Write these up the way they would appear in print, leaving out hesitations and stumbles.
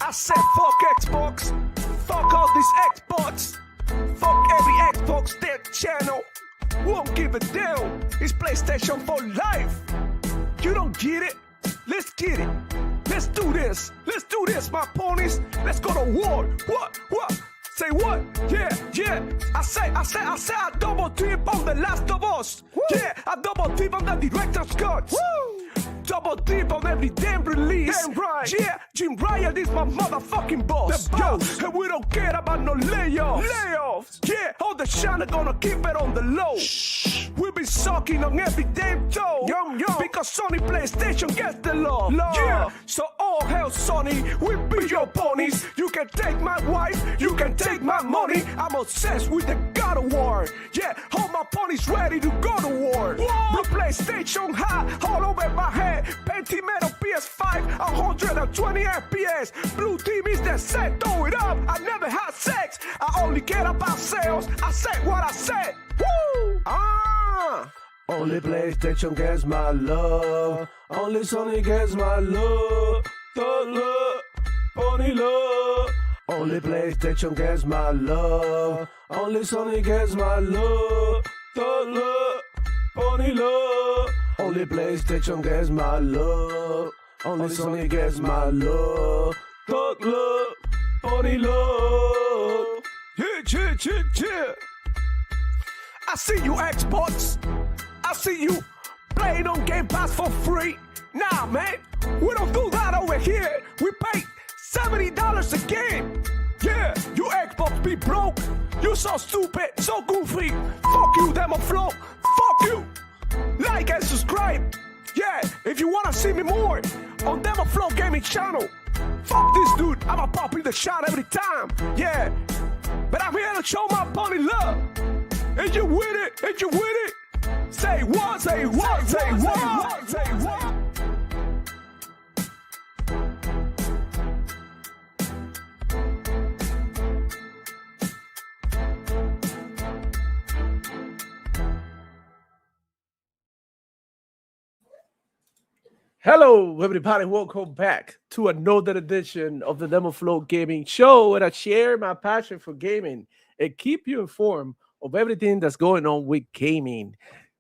I said fuck Xbox, fuck all these Xbox, fuck every Xbox their channel. Won't give a damn. It's PlayStation for life. You don't get it? Let's get it. Let's do this. Let's do this, my ponies. Let's go to war. What? Say what? Yeah. I say I double tip on The Last of Us. Woo. Yeah, I double tip on the director's cut. Woo. Double tip on every damn release. Damn right. Yeah, Jim Ryan is my motherfucking boss. The boss. Yo, and we don't care about no layoffs. Yeah, all the shine are gonna keep it on the low. Shh. We be sucking on every damn toe. Yum. Because Sony PlayStation gets the love. Yeah, so all hell Sony, we be your ponies. You can take my wife, you can take my money. I'm obsessed with the God of War. Yeah, all my ponies ready to go to war. Blue PlayStation high, all over my head. Pentimeter PS5, 120 FPS. Blue team is the set, throw it up. I never had sex, I only care about sales. I said what I said. Woo! Only PlayStation gets my love. Only Sony gets my love. Thug love, pony love. Only PlayStation gets my love. Only Sony gets my love. Thug love, pony love. Only PlayStation gets my love. Only Sony gets my love. Thug love, pony love. Yeah. I see you Xbox. I see you playing on Game Pass for free. Nah, man, we don't do that over here. We pay $70 a game. Yeah, you Xbox be broke. You so stupid, so goofy. Fuck you, Demo Flow. Fuck you. Like and subscribe. Yeah, if you wanna see me more on Demo Flow Gaming channel. Fuck this dude, I'ma pop in the shot every time. Yeah, but I'm here to show my pony love. And you with it? Say what? Hello, everybody. Welcome back to another edition of the Demo Flow Gaming Show, where I share my passion for gaming and keep you informed of everything that's going on with gaming.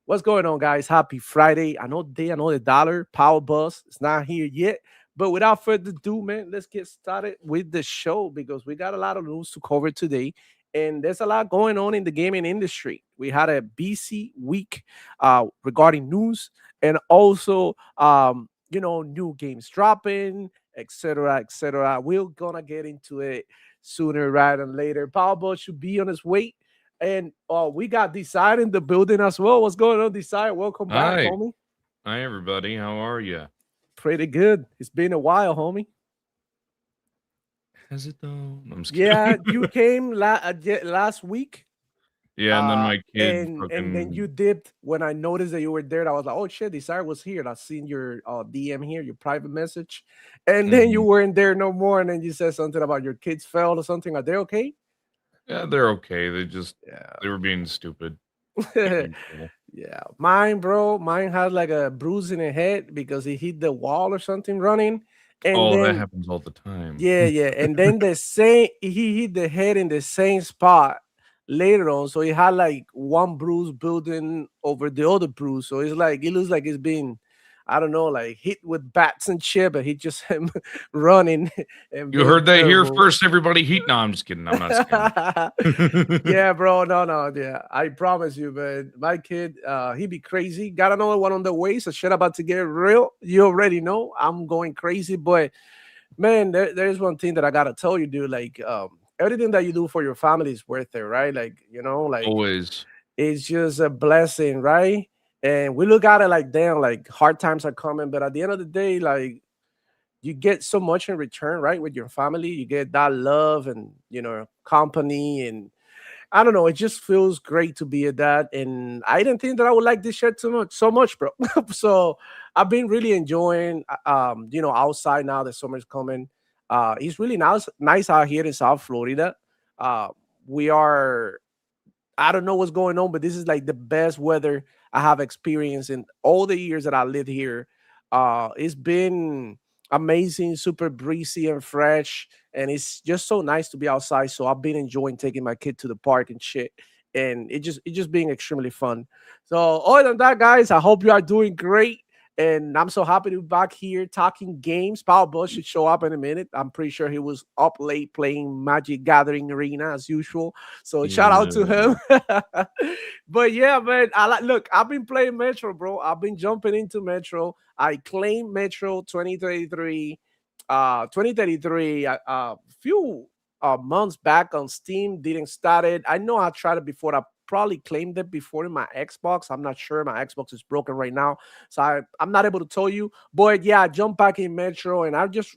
What's going on, guys? Happy Friday. Another dollar. Power Bus. It's not here yet. But without further ado, man, let's get started with the show because we got a lot of news to cover today. And there's a lot going on in the gaming industry. We had a busy week regarding news and also, new games dropping, etc. We're going to get into it sooner rather than later. Powerball should be on its way. And we got Desire in the building as well. What's going on, Desire? Welcome back, homie. Hi, everybody. How are you? Pretty good. It's been a while, homie. Has it though? I'm just yeah, you came last week. Yeah, and then my kid and then you dipped when I noticed that you were there. I was like, oh shit, Desire was here. And I seen your DM here, your private message. And then you weren't there no more. And then you said something about your kids fell or something. Are they okay? Yeah, they're okay. They were being stupid. Yeah, mine has like a bruise in the head because he hit the wall or something running. And that happens all the time. Yeah. And then he hit the head in the same spot later on. So he had like one bruise building over the other bruise. So it's like it looks like it's been, I don't know, like hit with bats and shit, but he just running. And you heard that here first, everybody. No, I'm just kidding. I'm not scared. Yeah, bro. No. Yeah, I promise you, man. My kid, he be crazy. Got another one on the way. So shit about to get real. You already know I'm going crazy. But man, there's one thing that I gotta tell you, dude. Like, everything that you do for your family is worth it, right? Like, like always. It's just a blessing, right? And we look at it like, damn, like hard times are coming. But at the end of the day, like you get so much in return, right? With your family, you get that love and, company. And I don't know, it just feels great to be a dad. And I didn't think that I would like this shit so much, bro. So I've been really enjoying, outside now that summer's coming. It's really nice out here in South Florida. We are, I don't know what's going on, but this is like the best weather I have experienced in all the years that I lived here. It's been amazing, super breezy and fresh, and it's just so nice to be outside. So I've been enjoying taking my kid to the park and shit, and it just being extremely fun. So other than that, guys, I hope you are doing great. And I'm so happy to be back here talking games. Power Bush should show up in a minute. I'm pretty sure he was up late playing Magic Gathering Arena as usual. So shout out to him. Yeah. But yeah, man, look, I've been playing Metro, bro. I've been jumping into Metro. I claimed Metro 2033, 2033 a few months back on Steam. Didn't start it. I know I tried it before. I probably claimed it before in my Xbox. I'm not sure. My Xbox is broken right now, so I'm not able to tell you. But yeah, I jumped back in Metro, and I just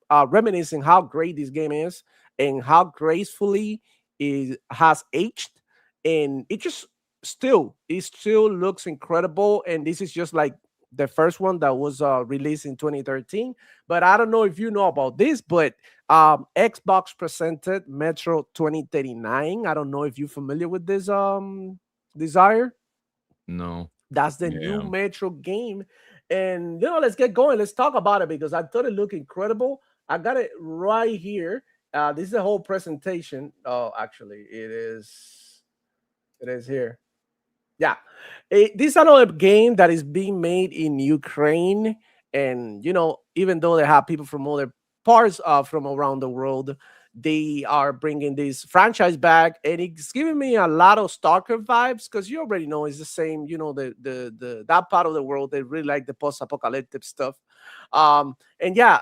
reminiscing how great this game is and how gracefully it has aged, and it still looks incredible. And this is just like the first one that was released in 2013. But I don't know if you know about this, but Xbox presented Metro 2039. I don't know if you're familiar with this desire. No. That's the new Yeah. Metro game. And let's get going. Let's talk about it because I thought it looked incredible. I got it right here. This is the whole presentation. Oh, actually, it is here. Yeah. This is another game that is being made in Ukraine. And, even though they have people from other parts from around the world, they are bringing this franchise back. And it's giving me a lot of Stalker vibes because you already know it's the same, the that part of the world. They really like the post apocalyptic stuff. And yeah,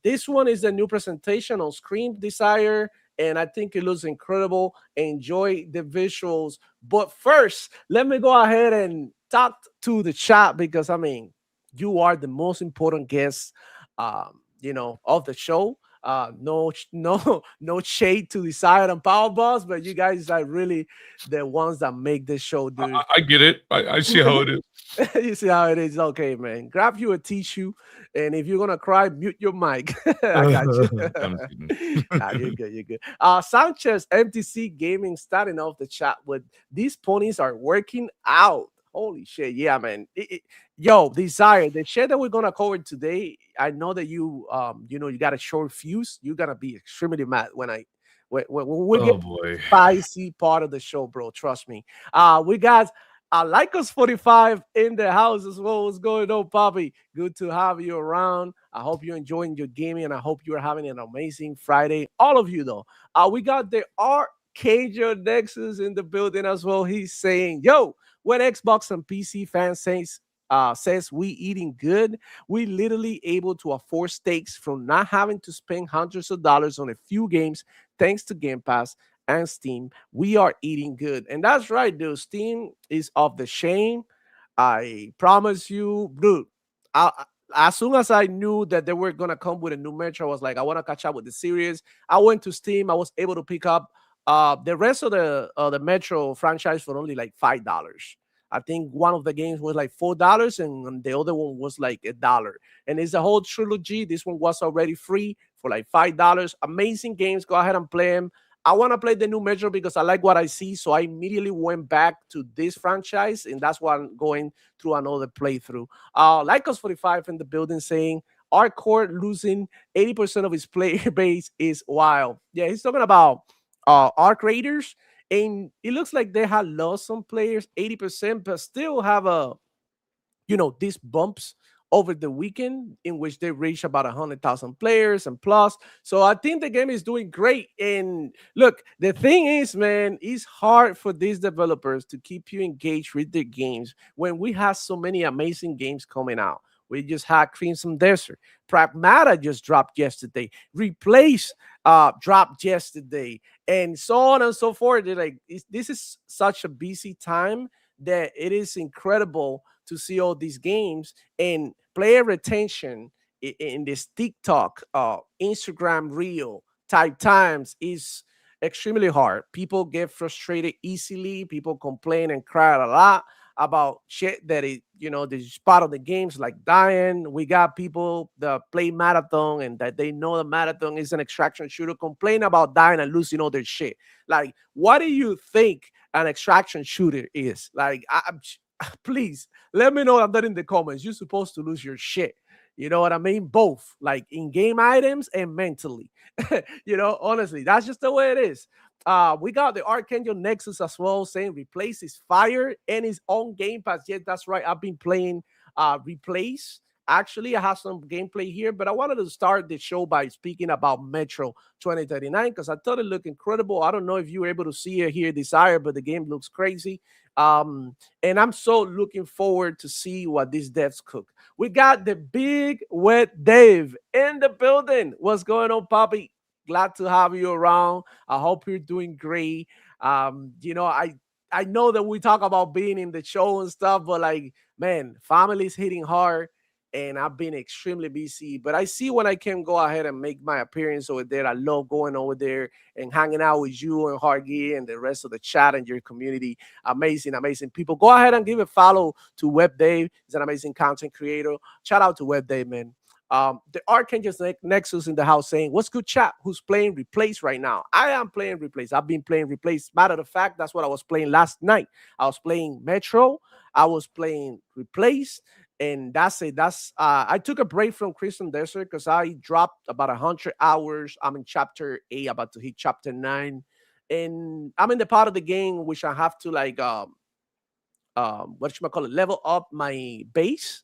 this one is a new presentation on Screen Desire. And I think it looks incredible. Enjoy the visuals. But first, let me go ahead and talk to the chat because I mean, you are the most important guest, of the show. No, no shade to Desire and Power Boss, but you guys are really the ones that make this show, dude. I get it. I see how it is. You see how it is? Okay, man. Grab you a tissue, and if you're gonna cry, mute your mic. I got you. I'm kidding. Nah, you're good. You're good. Sanchez MTC Gaming starting off the chat with these ponies are working out. Holy shit, yeah, man. Yo, Desire, the shit that we're gonna cover today. I know that you got a short fuse. You're gonna be extremely mad when we get Oh boy. spicy part of the show, bro. Trust me. We got Lycos 45 in the house as well. What's going on, Poppy? Good to have you around. I hope you're enjoying your gaming and I hope you're having an amazing Friday. All of you, though. We got the Arcadia Nexus in the building as well. He's saying, yo, when Xbox and PC fans says we eating good, we literally able to afford steaks from not having to spend hundreds of dollars on a few games thanks to Game Pass and Steam. We are eating good. And that's right, dude. Steam is off the chain. I promise you, dude. As soon as I knew that they were gonna come with a new Metro, I was like, I want to catch up with the series. I went to Steam. I was able to pick up the rest of the Metro franchise for only like $5. I think one of the games was like $4, and the other one was like $1. And it's a whole trilogy. This one was already free for like $5. Amazing games. Go ahead and play them. I want to play the new Metro because I like what I see. So I immediately went back to this franchise, and that's why I'm going through another playthrough. Lycos 45 in the building saying, our court losing 80% of his player base is wild. Yeah, he's talking about Arc Raiders, and it looks like they had lost some players 80%, but still have these bumps over the weekend in which they reach about 100,000 players and plus. So I think the game is doing great. And look, the thing is, man, it's hard for these developers to keep you engaged with their games when we have so many amazing games coming out. We just had Crimson Desert. Pragmata just dropped yesterday. Replace dropped yesterday, and so on and so forth. This is such a busy time that it is incredible to see all these games and player retention in this TikTok, Instagram reel type times is extremely hard. People get frustrated easily. People complain and cry a lot about shit that this part of the games like dying. We got people that play marathon and that they know the marathon is an extraction shooter complain about dying and losing all their shit. Like, what do you think an extraction shooter is? Like, please let me know that in the comments. You're supposed to lose your shit. You know what I mean? Both, like in-game items and mentally. Honestly, that's just the way it is. We got the Archangel Nexus as well, saying replaces fire and his own Game Pass. Yes, that's right. I've been playing Replace. Actually, I have some gameplay here, but I wanted to start the show by speaking about Metro 2039 because I thought it looked incredible. I don't know if you were able to see it here, Desire, but the game looks crazy. And I'm so looking forward to see what these devs cook. We got the big wet Dave in the building. What's going on, Poppy? Glad to have you around. I hope you're doing great. I know that we talk about being in the show and stuff, but like, man, family's hitting hard and I've been extremely busy. But I see when I can go ahead and make my appearance over there. I love going over there and hanging out with you and Hargy and the rest of the chat and your community. Amazing, amazing people. Go ahead and give a follow to Web Dave. He's an amazing content creator. Shout out to Web Dave, man. The Archangel Nexus in the house saying, what's good, chat? Who's playing Replace right now? I am playing Replace. I've been playing Replace. Matter of fact, that's what I was playing last night. I was playing Metro. I was playing Replace. And that's it. I took a break from Crimson Desert because I dropped about 100 hours. I'm in chapter 8, about to hit chapter 9. And I'm in the part of the game which I have to what you might call it, level up my base.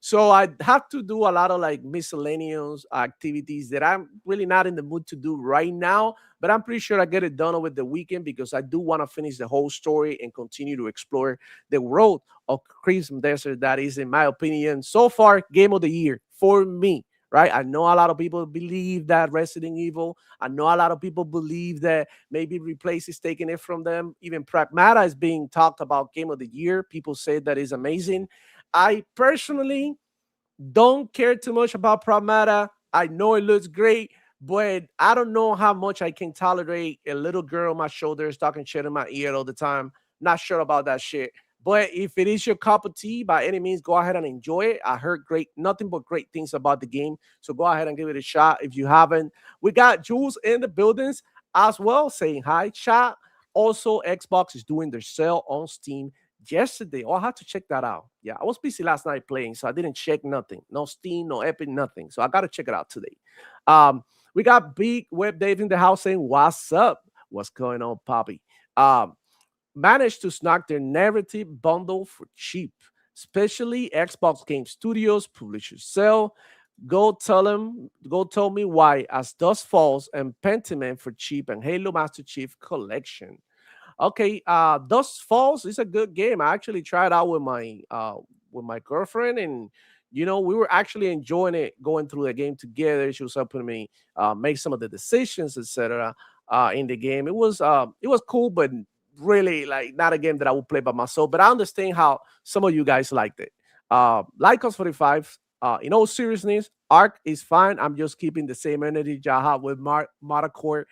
So I have to do a lot of like miscellaneous activities that I'm really not in the mood to do right now. But I'm pretty sure I get it done over the weekend because I do want to finish the whole story and continue to explore the world of Crimson Desert. That is, in my opinion, so far, game of the year for me. Right? I know a lot of people believe that Resident Evil. I know a lot of people believe that maybe Replace is taking it from them. Even Pragmata is being talked about game of the year. People say that is amazing. I personally don't care too much about Pragmata. I know it looks great, but I don't know how much I can tolerate a little girl on my shoulders talking shit in my ear all the time. Not sure about that shit. But if it is your cup of tea, by any means, go ahead and enjoy it. I heard nothing but great things about the game. So go ahead and give it a shot if you haven't. We got Jules in the buildings as well saying hi, chat. Also, Xbox is doing their sale on Steam yesterday. Oh, I had to check that out. Yeah, I was busy last night playing, so I didn't check nothing. No Steam, no Epic, nothing. So I got to check it out today. We got Big Web Dave in the house saying, what's up? What's going on, Poppy? Managed to snag their narrative bundle for cheap, especially Xbox Game Studios publishers sell. Go tell me why, as Dust Falls and Pentiment for cheap and Halo Master Chief Collection. Okay, Dust Falls is a good game. I actually tried out with my girlfriend, and we were actually enjoying it going through the game together. She was helping me make some of the decisions, etc. In the game. It was cool, but really like not a game that I would play by myself. But I understand how some of you guys liked it. Like us 45. In all seriousness, Arc is fine. I'm just keeping the same energy I have with Maracore.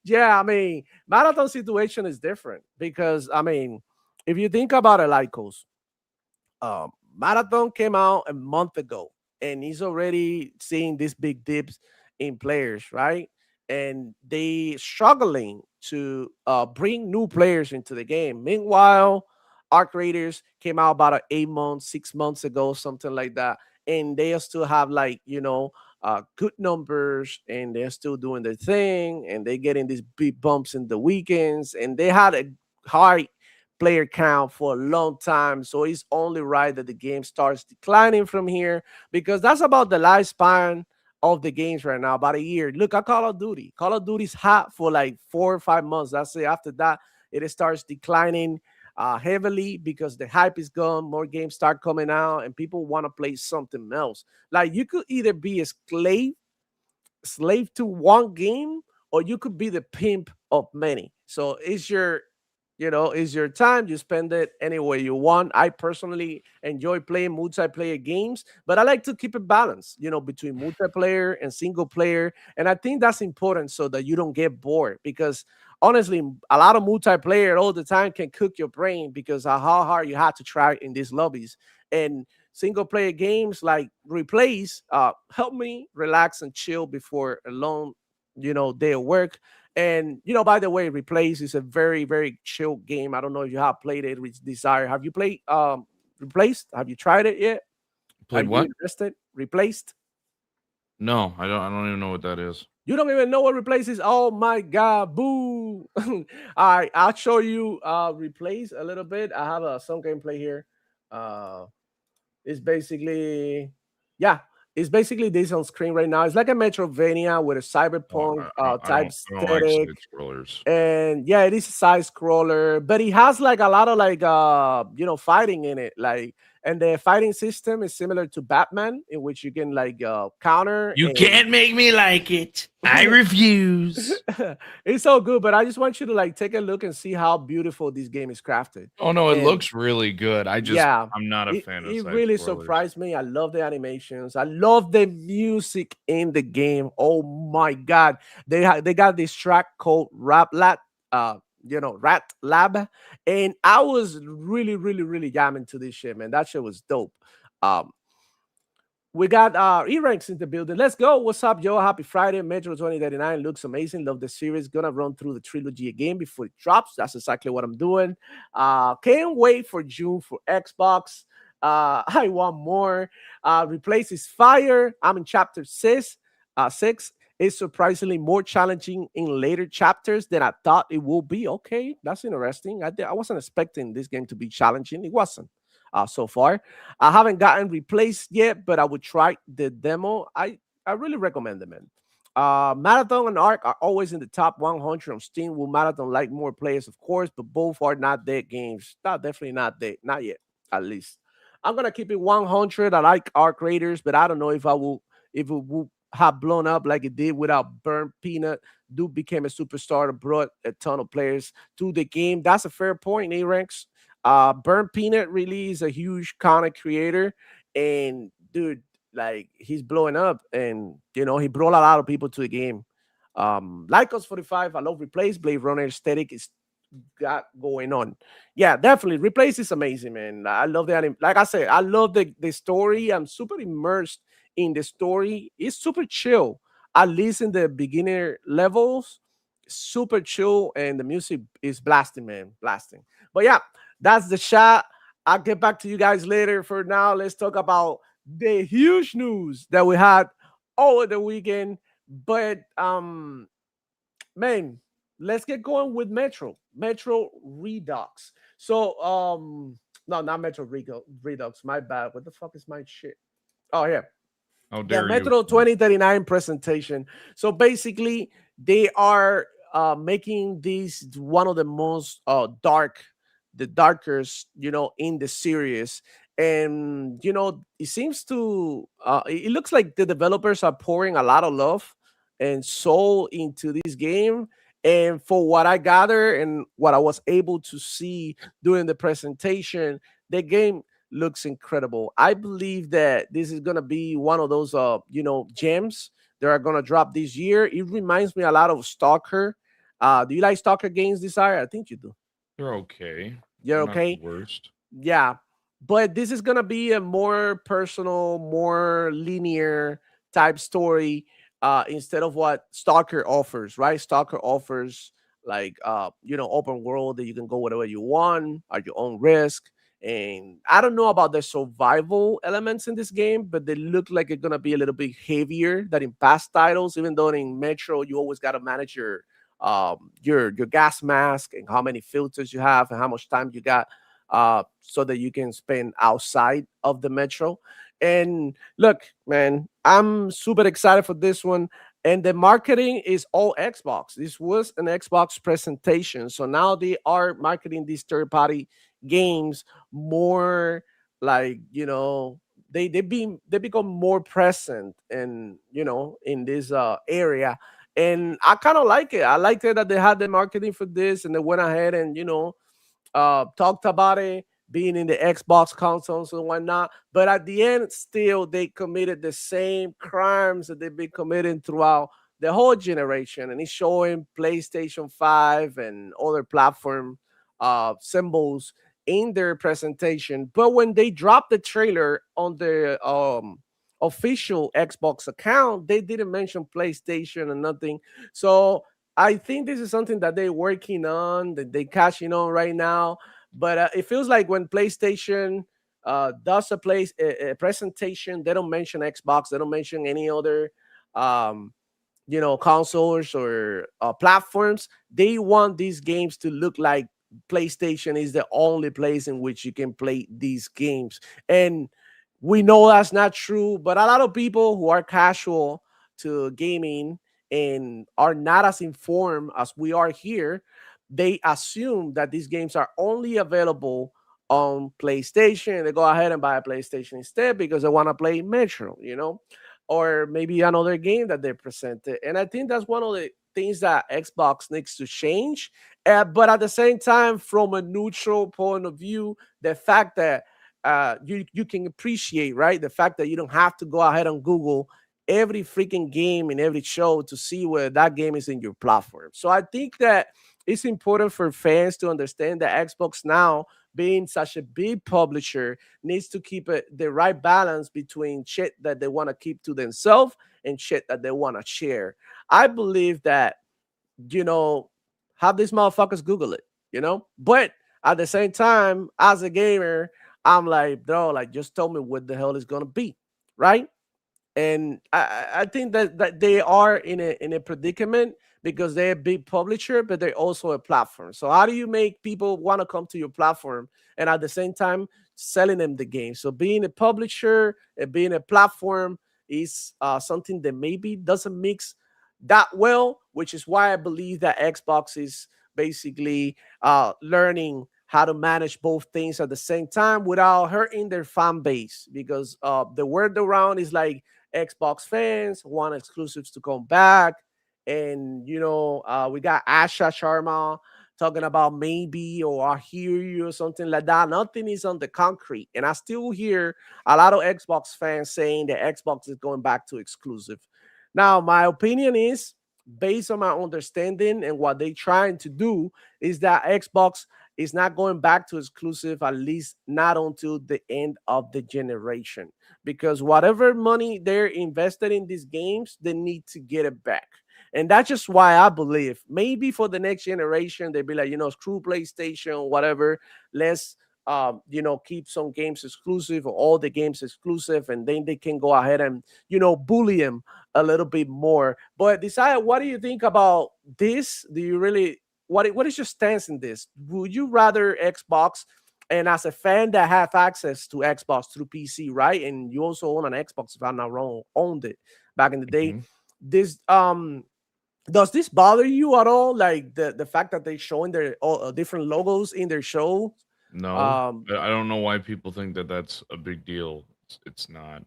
Yeah, I mean, marathon situation is different because I mean, if you think about it, Lycos, Marathon came out a month ago, and he's already seeing these big dips in players, right? And they struggling to bring new players into the game. Meanwhile, Arc Raiders came out about 8 months, 6 months ago, something like that, and they still have like good numbers, and they're still doing their thing, and they're getting these big bumps in the weekends, and they had a high player count for a long time. So it's only right that the game starts declining from here because that's about the lifespan of the games right now, about a year. Look at Call of Duty. Call of Duty's hot for like 4 or 5 months. That's it. After that, it starts declining heavily because the hype is gone. More games start coming out, and people want to play something else. Like you could either be a slave to one game, or you could be the pimp of many. So it's your time. You spend it any way you want. I personally enjoy playing multiplayer games, but I like to keep it balanced, between multiplayer and single player. And I think that's important so that you don't get bored, because honestly, a lot of multiplayer all the time can cook your brain because of how hard you have to try in these lobbies. And single player games like Replace help me relax and chill before a long, day of work. And by the way, Replace is a very, very chill game. I don't know if you have played it with Desire. Have you played Replaced? Have you tried it yet? Are Played you what? interested? Replaced? No, I don't. I don't even know what that is. You don't even know what replaces. Oh my god, boo. All right, I'll show you replace a little bit. I have some gameplay here. Uh it's basically, yeah, it's basically this on screen right now. It's like a Metrovania with a Oh, cyberpunk I type don't. I don't like aesthetic. side scrollers. And yeah, it is a side scroller, but it has like a lot of like fighting in it. Like, and the fighting system is similar to Batman, in which you can like counter You and can't make me like it. I refuse. it's so good. But I just want you to like take a look and see how beautiful this game is crafted. Oh no, it And looks really good. yeah, I'm not a fan of it side really scrollers. surprised me. I love the animations. I love the music in the game. Oh my god, they got this track called Rap Lab, Rat Lab, and I was really, really, really jamming to this shit, man. That shit was dope. Um, we got E-Ranks in the building. Let's go. What's up, Joe? Happy Friday. Metro 2039 looks amazing. Love the series. Gonna run through the trilogy again before it drops. That's exactly what I'm doing. Can't wait for June for Xbox. I want more. Replaces Fire. I'm in chapter 6. It's surprisingly more challenging in later chapters than I thought it will be. Okay, that's interesting. I wasn't expecting this game to be challenging. It wasn't so far. I haven't gotten replaced yet, but I would try the demo. I really recommend it, man. Marathon and Arc are always in the top 100 on Steam. Will Marathon like more players, of course, but both are not dead games. Not definitely not dead, not yet, at least. I'm gonna keep it 100. I like Arc Raiders, but I don't know if it will have blown up like it did without Burnt Peanut. Dude became a superstar that brought a ton of players to the game. That's a fair point, A Ranks. Burnt Peanut really is a huge content creator, and dude, like he's blowing up, and he brought a lot of people to the game. Lycos 45, I love Replace Blade Runner aesthetic is got going on. Yeah, definitely. Replace is amazing, man. I love the anime. Like I said, I love the story. I'm super immersed in the story. It's super chill. At least in the beginner levels, super chill, and the music is blasting, man. Blasting. But yeah, that's the shot. I'll get back to you guys later. For now, let's talk about the huge news that we had over the weekend. But man, let's get going with Metro Redux. So no, not Redux, my bad. What the fuck is my shit? Oh yeah, How the dare you? Metro 2039 presentation. So basically, they are making this one of the most the darkest, in the series. And it seems to it looks like the developers are pouring a lot of love and soul into this game. And for what I gather and what I was able to see during the presentation, the game looks incredible. I believe that this is gonna be one of those gems that are gonna drop this year. It reminds me a lot of Stalker. Do you like Stalker games, Desire? I think you do. They're okay. You're They're not the okay? worst. Yeah. But this is gonna be a more personal, more linear type story, instead of what Stalker offers, right? Stalker offers like open world that you can go whatever you want at your own risk. And I don't know about the survival elements in this game, but they look like it's gonna be a little bit heavier than in past titles. Even though in Metro you always gotta manage your gas mask and how many filters you have and how much time you got, so that you can spend outside of the Metro. And look, man, I'm super excited for this one. And the marketing is all Xbox. This was an Xbox presentation. So now they are marketing these third party games more like, they become more present and in this area. And I kind of like it. I liked it that they had the marketing for this and they went ahead and talked about it being in the Xbox consoles and whatnot. But at the end, still they committed the same crimes that they've been committing throughout the whole generation. And it's showing PlayStation 5 and other platform symbols in their presentation. But when they dropped the trailer on the official Xbox account, they didn't mention PlayStation or nothing. So I think this is something that they're working on, that they cashing on right now. But it feels like when PlayStation does a presentation, they don't mention Xbox, they don't mention any other um, consoles or platforms, they want these games to look like PlayStation is the only place in which you can play these games. And we know that's not true, but a lot of people who are casual to gaming and are not as informed as we are here, they assume that these games are only available on PlayStation. They go ahead and buy a PlayStation instead because they want to play Metro, or maybe another game that they presented. And I think that's one of the things that Xbox needs to change. But at the same time, from a neutral point of view, the fact that you can appreciate, right, the fact that you don't have to go ahead and Google every freaking game in every show to see where that game is in your platform. So I think that it's important for fans to understand that Xbox now, being such a big publisher, needs to keep the right balance between shit that they want to keep to themselves and shit that they want to share. I believe that, you know, have these motherfuckers Google it. But at the same time, as a gamer, I'm like, bro, like, just tell me what the hell is gonna be, right? And I think that they are in a predicament because they're a big publisher, but they're also a platform. So how do you make people want to come to your platform and at the same time selling them the game? So being a publisher and being a platform is something that maybe doesn't mix that well, which is why I believe that Xbox is basically learning how to manage both things at the same time without hurting their fan base, because the word around is like Xbox fans want exclusives to come back. And, we got Asha Sharma talking about maybe, or I hear you, or something like that. Nothing is on the concrete. And I still hear a lot of Xbox fans saying that Xbox is going back to exclusive. Now, my opinion is, based on my understanding and what they're trying to do, is that Xbox is not going back to exclusive, at least not until the end of the generation, because whatever money they're invested in these games, they need to get it back. And that's just why I believe maybe for the next generation, they'd be like, screw PlayStation, whatever. Let's, keep some games exclusive, or all the games exclusive, and then they can go ahead and, bully them a little bit more. But Desire, what do you think about this? Do you really, what is your stance in this? Would you rather Xbox? And as a fan that have access to Xbox through PC, right? And you also own an Xbox, if I'm not wrong, owned it back in the day. Mhm. This does this bother you at all? Like the fact that they're showing their different logos in their show? No, Um, I don't know why people think that that's a big deal. It's not. It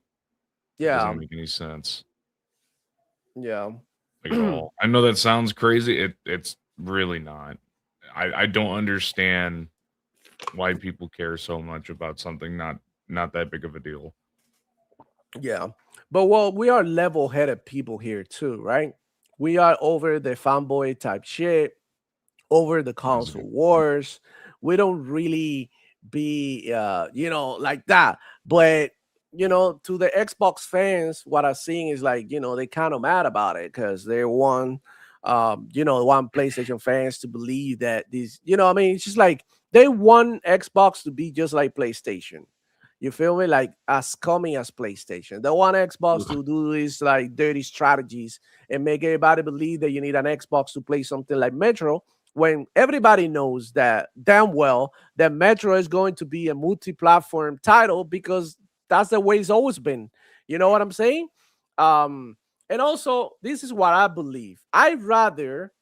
yeah, doesn't make any sense, yeah. like, at all. I know that sounds crazy. It's really not. I don't understand why people care so much about something not that big of a deal. Yeah. But well, we are level-headed people here too, right? We are over the fanboy type shit, over the Honestly. console wars. We don't really be like that. But to the Xbox fans, what I'm seeing is like, they kind of mad about it because they want PlayStation fans to believe that these, what I mean, it's just like they want Xbox to be just like PlayStation. You feel me? Like as coming as PlayStation. They want Xbox to do these like dirty strategies and make everybody believe that you need an Xbox to play something like Metro, when everybody knows that damn well that Metro is going to be a multi-platform title, because that's the way it's always been. You know what I'm saying? And also, this is what I believe. I'd rather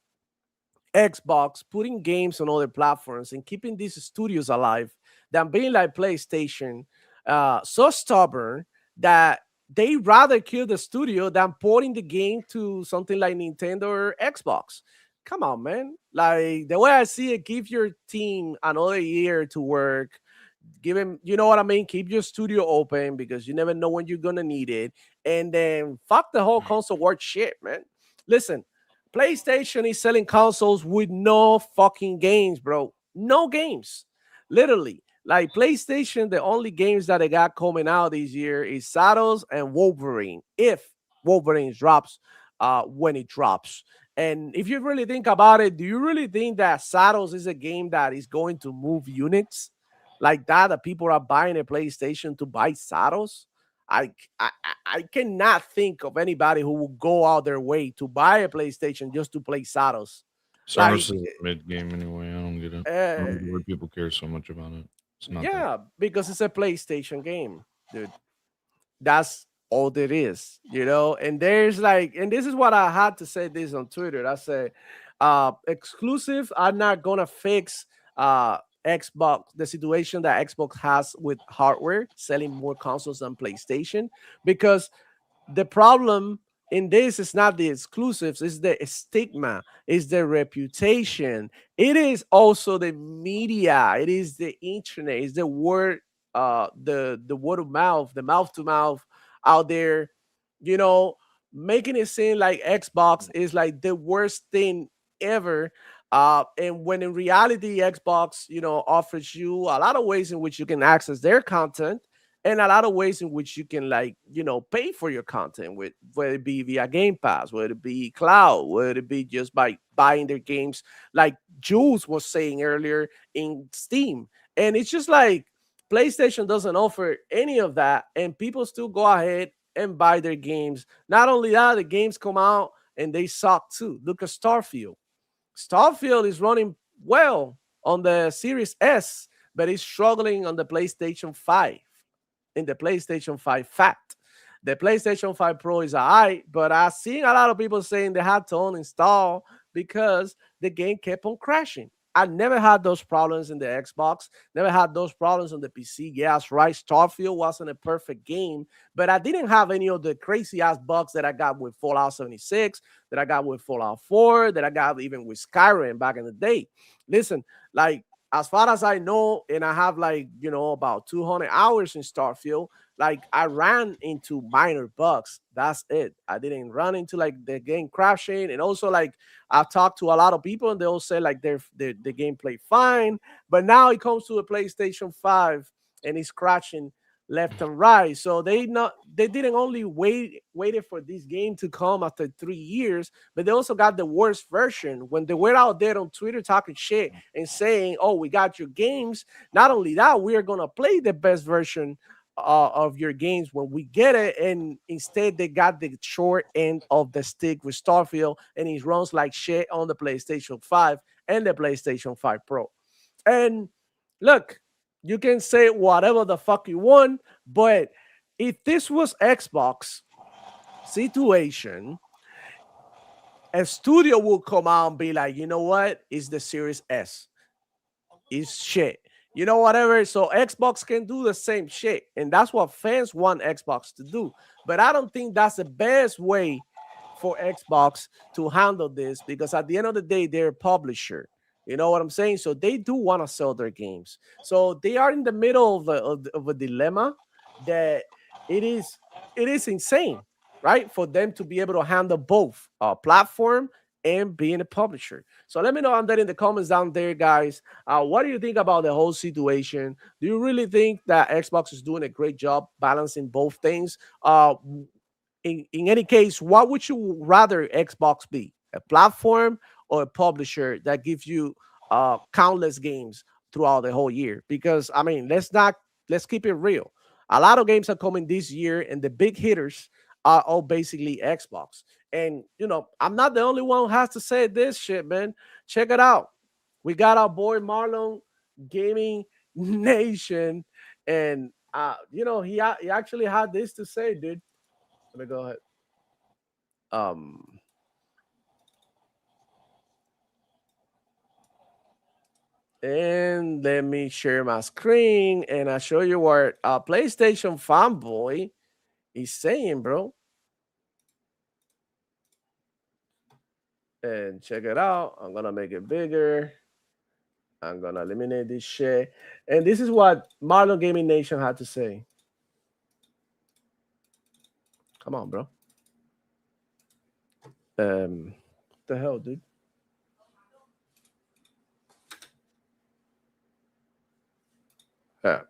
Xbox putting games on other platforms and keeping these studios alive than being like PlayStation, so stubborn that they rather kill the studio than porting the game to something like Nintendo or Xbox. Come on, man. Like the way I see it, give your team another year to work. Give him, you know what I mean? Keep your studio open because you never know when you're gonna need it. And then fuck the whole console war shit, man. Listen, PlayStation is selling consoles with no fucking games, bro. No games. Literally. Like PlayStation, the only games that they got coming out this year is Saddles and Wolverine. If Wolverine drops, when it drops. And if you really think about it, do you really think that Saddles is a game that is going to move units like that? That people are buying a PlayStation to buy Saddles? I cannot think of anybody who will go out their way to buy a PlayStation just to play Satos. Sonos Like, is a mid game anyway. I don't get it. I uh, don't get why people care so much about it. It's not that. yeah, because it's a PlayStation game, dude. That's all there is, you know. And there's like, and this is what I had to say this on Twitter. I said, exclusive are not gonna fix Xbox, the situation that Xbox has with hardware selling more consoles than PlayStation, because the problem in this is not the exclusives, it's the stigma, it's the reputation, it is also the media, it is the internet, it's the word, the word of mouth, the mouth to mouth out there, you know, making it seem like Xbox is like the worst thing ever. And when in reality, Xbox, you know, offers you a lot of ways in which you can access their content, and a lot of ways in which you can, like, you know, pay for your content, with whether it be via Game Pass, whether it be cloud, whether it be just by buying their games, like Jules was saying earlier, in Steam. And it's just like PlayStation doesn't offer any of that, and people still go ahead and buy their games. Not only that, the games come out and they suck too. Look at Starfield. Starfield is running well on the Series S, but it's struggling on the PlayStation 5, in the PlayStation 5 Fat. The PlayStation 5 Pro is alright, but I've seen a lot of people saying they had to uninstall because the game kept on crashing. I never had those problems in the Xbox, never had those problems on the PC. Yes, right. Starfield wasn't a perfect game, but I didn't have any of the crazy ass bugs that I got with Fallout 76, that I got with Fallout 4, that I got even with Skyrim back in the day. Listen, like, as far as I know, and I have, like, you know, about 200 hours in Starfield, like, I ran into minor bugs. That's it. I didn't run into like the game crashing. And also, like, I've talked to a lot of people and they all say like the game played fine. But now it comes to a PlayStation 5 and it's crashing left and right. So they didn't only waited for this game to come after 3 years, but they also got the worst version. When they were out there on Twitter talking shit and saying, "Oh, we got your games." Not only that, we are gonna play the best version of your games when we get it. And instead, they got the short end of the stick with Starfield, and it runs like shit on the PlayStation 5 and the PlayStation 5 Pro. And look, you can say whatever the fuck you want, but if this was Xbox situation, a studio will come out and be like, you know what? It's the Series S. It's shit. You know, whatever. So Xbox can do the same shit. And that's what fans want Xbox to do. But I don't think that's the best way for Xbox to handle this, because at the end of the day, they're a publisher. You know what I'm saying? So they do want to sell their games. So they are in the middle of a dilemma that it is it is insane, right? For them to be able to handle both platform and being a publisher. So let me know on that in the comments down there, guys. What do you think about the whole situation? Do you really think that Xbox is doing a great job balancing both things? In any case, what would you rather Xbox be? A platform or a publisher that gives you countless games throughout the whole year? Because I mean, let's keep it real. A lot of games are coming this year, and the big hitters are all basically Xbox. And you know, I'm not the only one who has to say this shit, man. Check it out. We got our boy Marlon Gaming Nation, and you know, he actually had this to say, dude. Let me go ahead. Um, and let me share my screen and I show you what PlayStation Fanboy is saying, bro. And check it out. I'm gonna make it bigger. I'm gonna eliminate this shit. And this is what Marlon Gaming Nation had to say. Come on, bro. What the hell, dude? Yeah.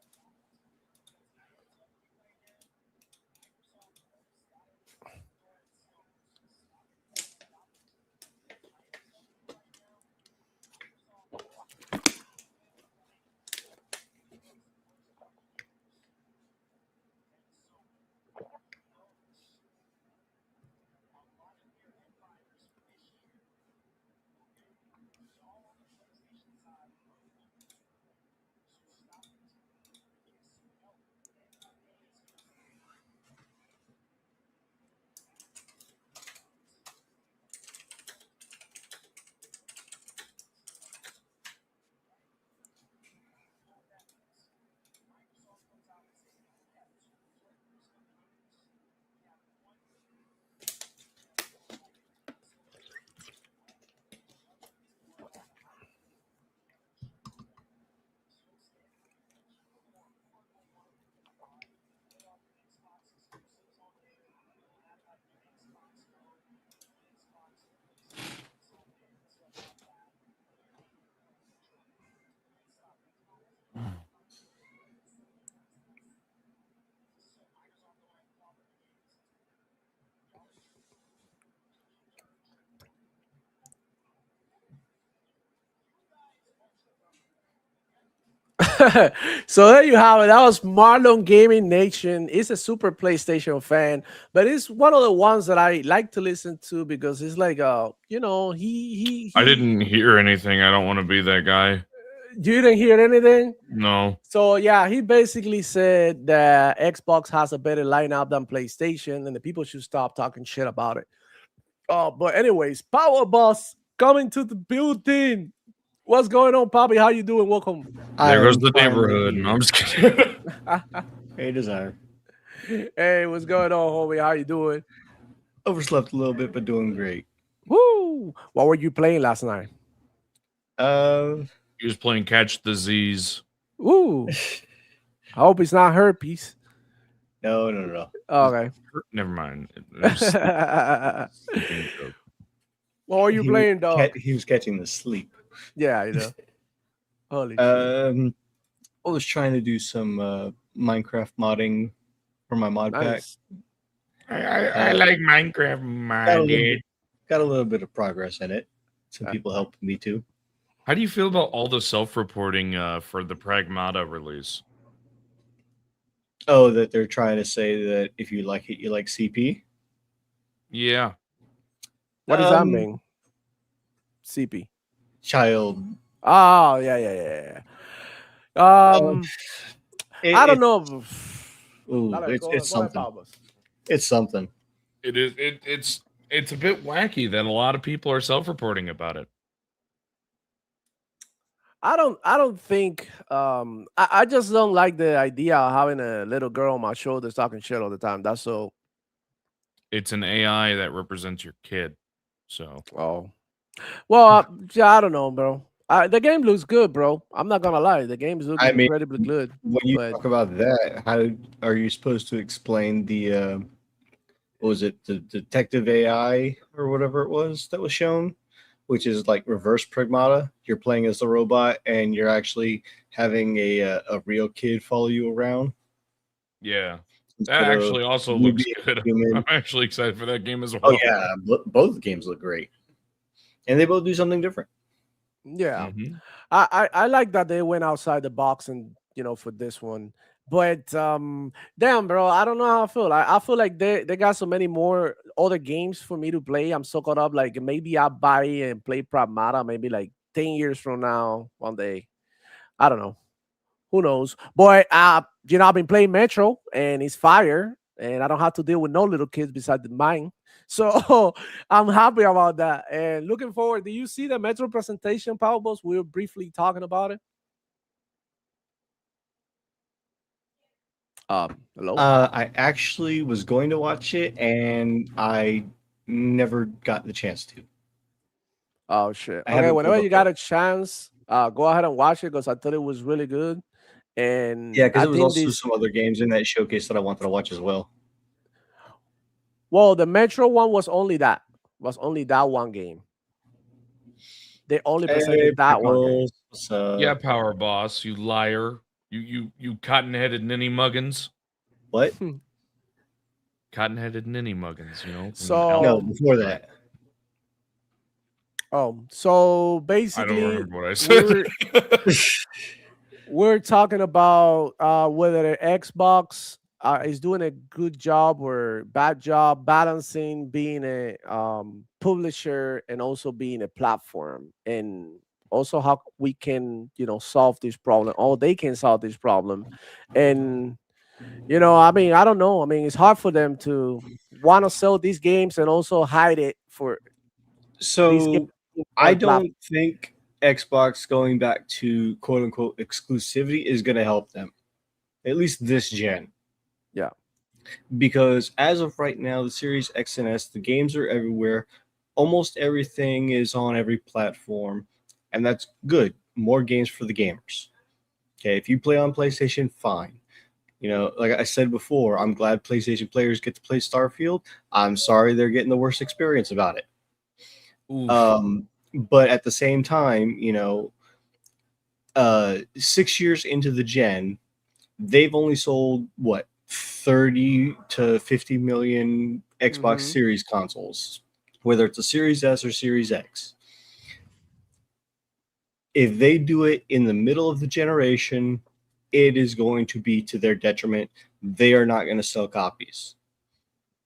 So there you have it. That was Marlon Gaming Nation. He's a super PlayStation fan, but it's one of the ones that I like to listen to because it's like, I didn't hear anything. I don't want to be that guy. You didn't hear anything. No. So yeah, he basically said that Xbox has a better lineup than PlayStation, and the people should stop talking shit about it. But anyways, Power Boss coming to the building. What's going on, Poppy? How you doing? Welcome. There goes the neighborhood. No, I'm just kidding. Hey, Desire. Hey, what's going on, homie? How you doing? Overslept a little bit, but doing great. Woo! What were you playing last night? He was playing Catch the Z's. Ooh. I hope it's not herpes. No. Okay. Never mind. What were you playing, dog? He was catching the sleep. Yeah, you know. Holy shit. I was trying to do some Minecraft modding for my mod Nice. pack. I like Minecraft modded. Got a little bit of progress in it. Some people helped me too. How do you feel about all the self-reporting for the Pragmata release? Oh, that they're trying to say that if you like it, you like CP? Yeah. What does that mean? CP. Child. Oh, yeah. I don't know. Ooh, it's something. It's something. It is. It's a bit wacky that a lot of people are self-reporting about it. I don't think I just don't like the idea of having a little girl on my shoulders talking shit all the time. That's so. It's an AI that represents your kid. So. Oh. Well, yeah, I don't know, bro. The game looks good, bro. I'm not gonna lie. The game is looking incredibly good. When you talk about that, how are you supposed to explain the what was it, the detective AI or whatever it was that was shown, which is like reverse Pragmata? You're playing as the robot and you're actually having a real kid follow you around. Yeah, that actually also looks good. I'm actually excited for that game as well. Oh yeah, both games look great, and they both do something different. Yeah, I like that they went outside the box and for this one. But damn, bro, I don't know how I feel. I feel like they got so many more other games for me to play. I'm so caught up. Like maybe I'll buy and play Pragmata maybe like 10 years from now, one day. I don't know. Who knows? But I've been playing Metro and it's fire, and I don't have to deal with no little kids besides mine. So I'm happy about that and looking forward. Do you see the Metro presentation, Powerballs? We were briefly talking about it. Hello. I actually was going to watch it, and I never got the chance to. Oh shit! Okay, whenever you got a chance, go ahead and watch it because I thought it was really good. And yeah, because there was also some other games in that showcase that I wanted to watch as well. Well, the Metro one was only that. Was only that one game. They only presented that one game. Yeah, Power Boss, you liar. You cotton-headed ninny muggins. What? Cotton-headed ninny muggins, So no, before that. Oh, so basically, I don't remember what I said. We're talking about whether the Xbox is doing a good job or bad job balancing being a publisher and also being a platform, and also how we can solve this problem, or they can solve this problem. And I mean, I don't know. I mean, it's hard for them to want to sell these games and also hide it for. So I don't think Xbox going back to quote unquote exclusivity is going to help them, at least this gen. Yeah. Because as of right now, the Series X and S, the games are everywhere. Almost everything is on every platform, and that's good. More games for the gamers. Okay, if you play on PlayStation, fine. Like I said before, I'm glad PlayStation players get to play Starfield. I'm sorry they're getting the worst experience about it. But at the same time, 6 years into the gen, they've only sold 30 to 50 million Xbox Series consoles, whether it's a Series S or Series X. If they do it in the middle of the generation it is going to be to their detriment. They are not going to sell copies.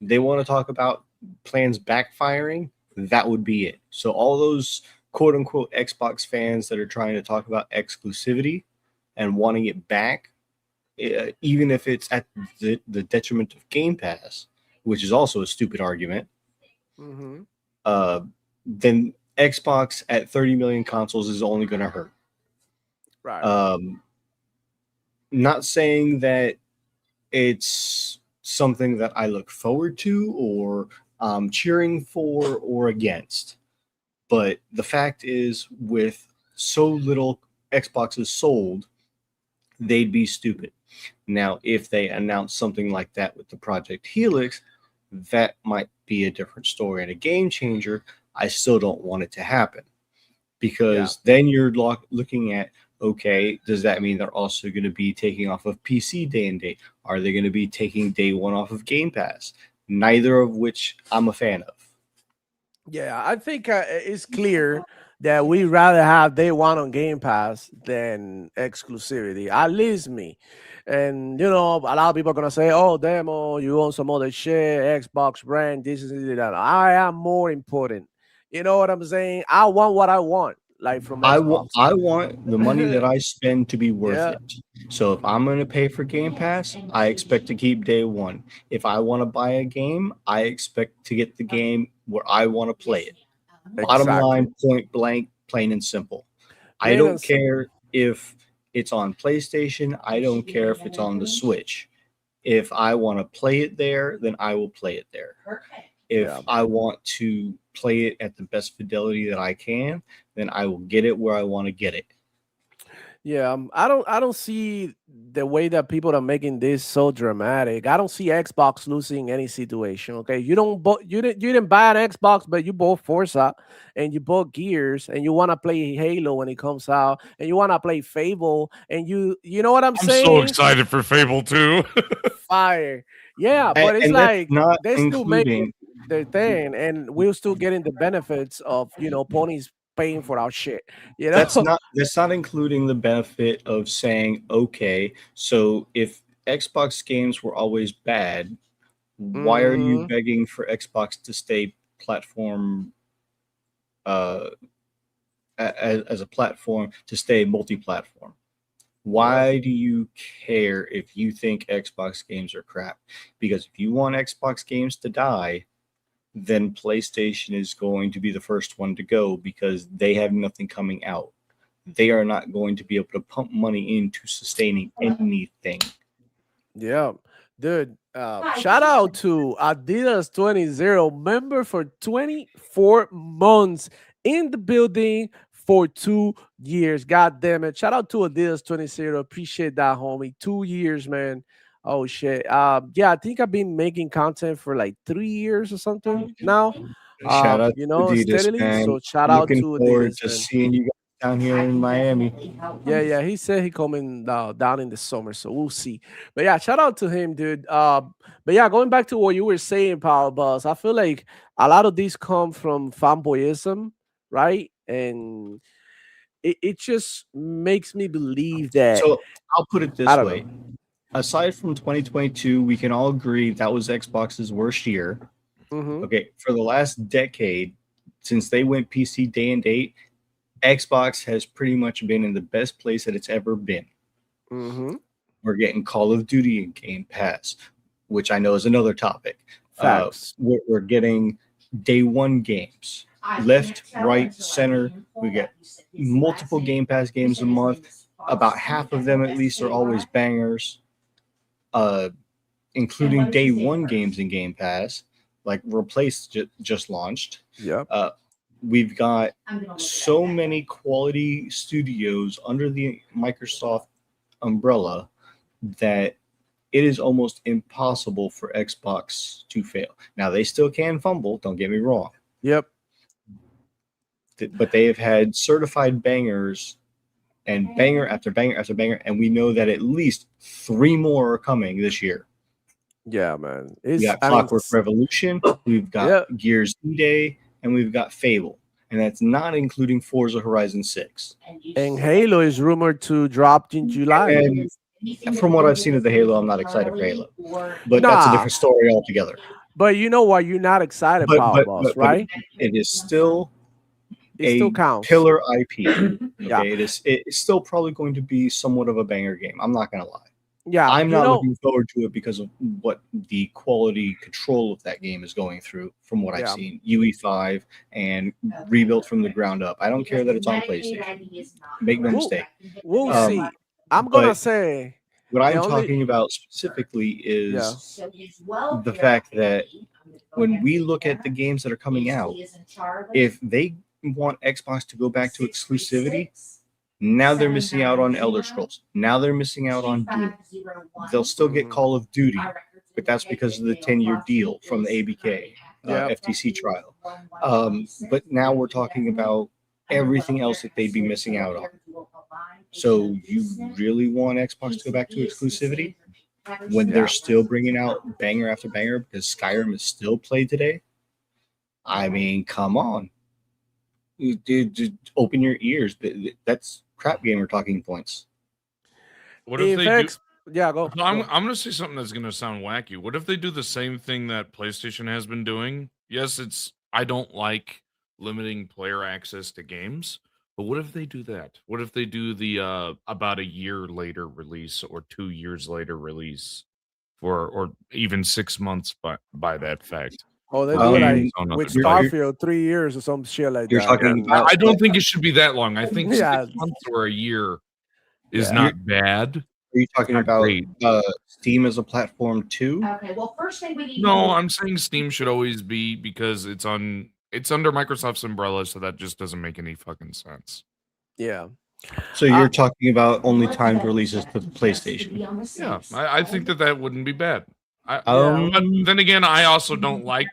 They want to talk about plans backfiring. That would be it. So all those quote unquote Xbox fans that are trying to talk about exclusivity and wanting it back, even if it's at the detriment of Game Pass, which is also a stupid argument, Mm-hmm. then Xbox at 30 million consoles is only going to hurt. Right. Not saying that it's something that I look forward to or cheering for or against. But the fact is, with so little Xboxes sold, they'd be stupid. Now, if they announce something like that with the Project Helix, that might be a different story and a game changer. I still don't want it to happen because then you're looking at, okay, does that mean they're also going to be taking off of PC day and date? Are they going to be taking day one off of Game Pass? Neither of which I'm a fan of. Yeah, I think it's clear that we rather have day one on Game Pass than exclusivity. At least me. And a lot of people are gonna say, "Oh, demo, you own some other shit, Xbox brand, this is that." I am more important. You know what I'm saying? I want what I want, like from Xbox. I want the money that I spend to be worth Yeah, it. So if I'm going to pay for Game Pass, I expect to keep day one. If I want to buy a game, I expect to get the game where I want to play it. Bottom exactly. line, point blank, plain and simple. I Plain and don't simple. care if it's on PlayStation. I don't care if it's on the Switch. If I want to play it there, then I will play it there. If Yeah. I want to play it at the best fidelity that I can, then I will get it where I want to get it. Yeah, I don't see the way that people are making this so dramatic. I don't see Xbox losing any situation. Okay, you didn't buy an Xbox, but you bought Forza and you bought Gears and you want to play Halo when it comes out and you want to play Fable and you know what I'm I'm so saying? excited for Fable 2. Fire. Yeah, but it's And that's like not they still make including their thing and we're still getting the benefits of ponies paying for our shit. You know? that's not including the benefit of saying, okay, so if Xbox games were always bad, why are you Mhm. begging for Xbox to stay platform uh, as a platform to stay multi-platform? Yep. Why do you care if you think Xbox games are crap? Because if you want Xbox games to die, then PlayStation is going to be the first one to go because they have nothing coming out. They are not going to be able to pump money into sustaining anything. Yeah, dude. Shout out to Adidas 20 member for 24 months in the building for 2 years. God damn it. Shout out to Adidas 20. Appreciate that, homie. 2 years, man. Oh shit. Yeah, I think I've been making content for like 3 years or something now. Shout out to Adidas, Steadily. man. So shout out Looking to forward Adidas, to man. seeing you guys down here in Miami. Yeah, yeah. He said he coming down in the summer, so we'll see. But yeah, shout out to him, dude. But yeah, going back to what you were saying, Power Boss, I feel like a lot of these come from fanboyism, right? And it just makes me believe that So I'll put it I this don't know. way. Aside from 2022, we can all agree that was Xbox's worst year. Mm-hmm. Okay, for the last decade, since they went PC day and date, Xbox has pretty much been in the best place that it's ever been. Mm-hmm. We're getting Call of Duty and Game Pass, which I know is another topic. Facts. We're getting day one games, left, right, center. We get multiple Game Pass games a month. About half of them, at least, are always bangers, including day one games in Game Pass, like Replace just launched. Yeah. We've got so many quality studios under the Microsoft umbrella that it is almost impossible for Xbox to fail. Now, they still can fumble, don't get me wrong, Yep. but they have had certified bangers and banger after banger after banger, and we know that at least 3 more are coming this year. Yeah, man. We got Clockwork Revolution, we've got yeah. Gears D-Day, and we've got Fable. And that's not including Forza Horizon 6. And Halo is rumored to drop in July. from what I've seen of the Halo, I'm not excited for Halo. But that's a Nah, different story altogether. but you know what? You're not excited, Power Boss, But right? it is still It still a counts. pillar IP. Yeah. Okay, it's still probably going to be somewhat of a banger game. I'm not gonna lie. Yeah, I'm you not know, looking forward to it because of what the quality control of that game is going through from what I've Yeah. seen. UE5 and rebuilt from the ground up. I don't care that it's on PlayStation. Make no We'll- mistake. we'll Um, see. I'm gonna but say what the I'm only talking about specifically yeah. is the fact that when we look at the games that are coming out, if they want Xbox to go back to exclusivity, now they're missing out on Elder Scrolls. Now they're missing out on Doom. They'll still get Call of Duty, but that's because of the 10-year deal from the ABK Yep. FTC trial. But now we're talking about everything else that they'd be missing out on. So you really want Xbox to go back to exclusivity when Yeah. they're still bringing out banger after banger because Skyrim is still played today? I mean, come on. Dude, just open your ears. That's crap gamer talking points. What if If they do? X, yeah, go. So I'm go. gonna say something that's gonna sound wacky. What if they do the same thing that PlayStation has been doing? Yes, I don't like limiting player access to games, but what if they do that? What if they do the about a year later release or 2 years later release for or even 6 months by that fact? Oh, they For do it games like on with other devices. Starfield, 3 years or some shit like You're that. talking And about I don't think it should be that long. I think Yeah. 6 months or a year is Yeah. not bad. Are you talking Not about great. Steam as a platform too? Okay, well, first thing we need No, I'm saying Steam should always be because it's under Microsoft's umbrella, so that just doesn't make any fucking sense. yeah. So you're talking about only timed releases to the PlayStation. Yeah, I think that wouldn't be bad. But then again, I also don't like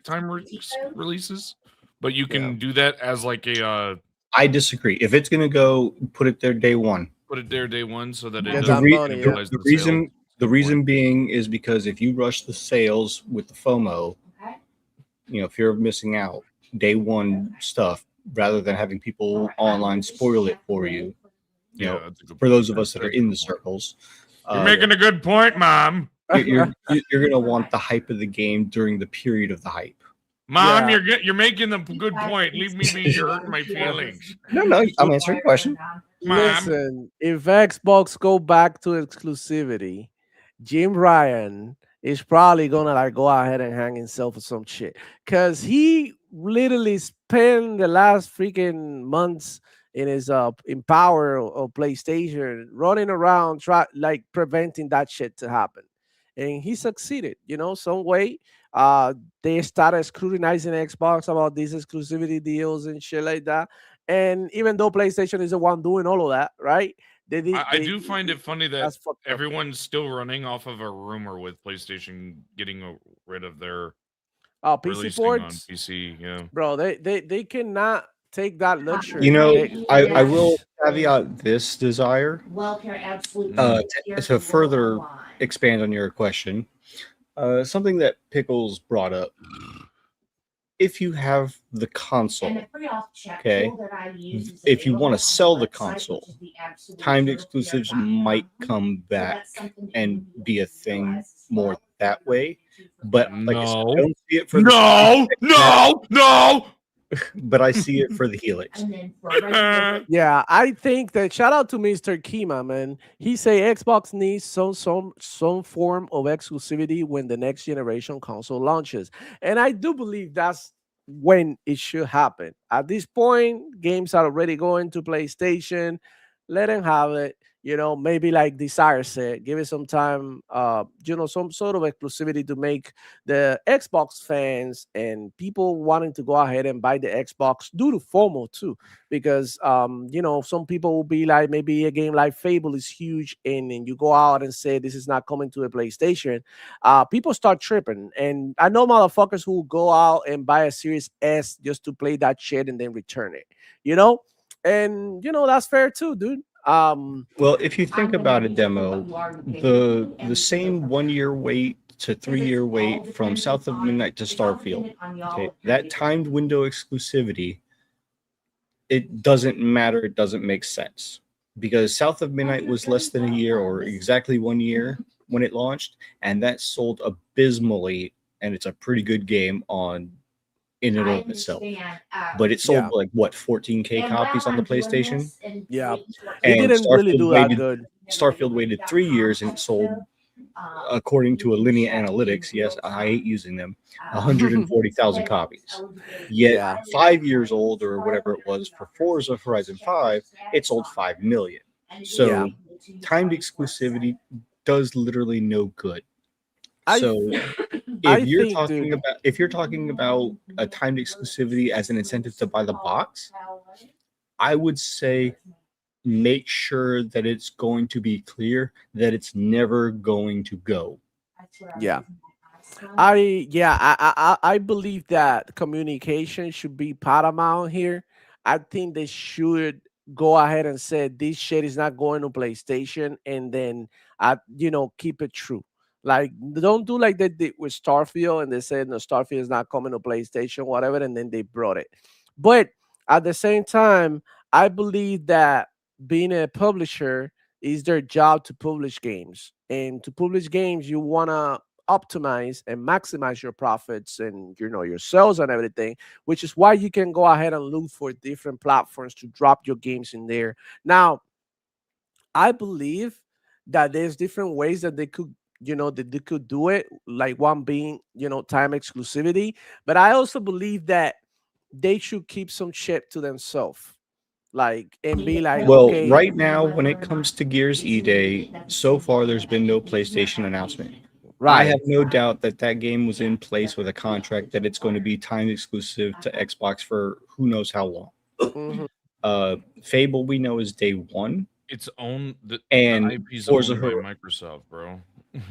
releases, but you can do that as like a I disagree. If it's gonna go, put it there day one. put it there day one so that it Get doesn't that money, yeah. cannibalize the sales. The reason being is because if you rush the sales with the FOMO, fear of missing out, day one stuff, rather than having people online spoil it for you. That's a good For point. those of us that are That's a in good the point. circles, You're making a good point, Mom. you're gonna want the hype of the game during the period of the hype. Mom, Yeah. you're making a good point. Leave me be. You're hurting my feelings. No, I'm answering your question. Mom. Listen, if Xbox go back to exclusivity, Jim Ryan is probably gonna like go ahead and hang himself or some shit. Cause he literally spent the last freaking months in his in power of PlayStation running around preventing that shit to happen. And he succeeded, some way. They started scrutinizing Xbox about these exclusivity deals and shit like that. And even though PlayStation is the one doing all of that, right? I do find it funny that that's fucked up. everyone's still running off of a rumor with PlayStation getting rid of their PC releasing on ports, PC. Yeah, bro. They cannot take that luxury. I will caveat this desire absolutely. to further expand on your question. Something that Pickles brought up. If you have the console, okay, if you want to sell the console, timed exclusives might come back and be a thing more that way. But like I said, I don't see it for no. But I see it for the Helix. Yeah, I think that shout out to Mr. Kima, man. He say Xbox needs some form of exclusivity when the next generation console launches. And I do believe that's when it should happen. At this point, games are already going to PlayStation. Let them have it. Maybe like Desire said, give it some time, some sort of exclusivity to make the Xbox fans and people wanting to go ahead and buy the Xbox due to FOMO too. Because, some people will be like, maybe a game like Fable is huge and you go out and say this is not coming to a PlayStation. People start tripping. And I know motherfuckers who go out and buy a Series S just to play that shit and then return it, And, that's fair too, dude. Well, if you think about a demo, the same 1 year wait to 3 year wait from South of Midnight to Starfield, okay, that timed window exclusivity, it doesn't matter. It doesn't make sense. because South of Midnight was less than a year or exactly 1 year when it launched, and that sold abysmally. And it's a pretty good game on in and of itself. But it sold Yeah, like what 14K copies on the PlayStation, yeah. It and didn't really do that good. Starfield waited 3 years and it sold, according to Alinea Analytics, yes, I hate using them, 140,000 copies. Yet Yeah, 5 years old or whatever it was for Forza Horizon 5, it sold 5 million. yeah. So timed exclusivity does literally no good. I So I think, dude. if you're talking about a timed exclusivity as an incentive to buy the box, I would say make sure that it's going to be clear that it's never going to go. Yeah. I believe that communication should be paramount here. I think they should go ahead and say this shit is not going to PlayStation, and then keep it true. Like, don't do like they did with Starfield, and they said no, Starfield is not coming to PlayStation, whatever, and then they brought it. But at the same time, I believe that being a publisher is their job to publish games, and to publish games, you wanna optimize and maximize your profits and your sales and everything, which is why you can go ahead and look for different platforms to drop your games in there. Now, I believe that there's different ways that they could do it, like one being time exclusivity, but I also believe that they should keep some shit to themselves, like, and be like, Well, okay, right now, when it comes to Gears E Day, so far there's been no PlayStation announcement. I right. have no doubt that that game was in place with a contract that it's going to be timed exclusive to Xbox for who knows how long. Mhm. Fable, we know, is day one, It's owned the and IP's Forza owned by Hor- Microsoft, bro.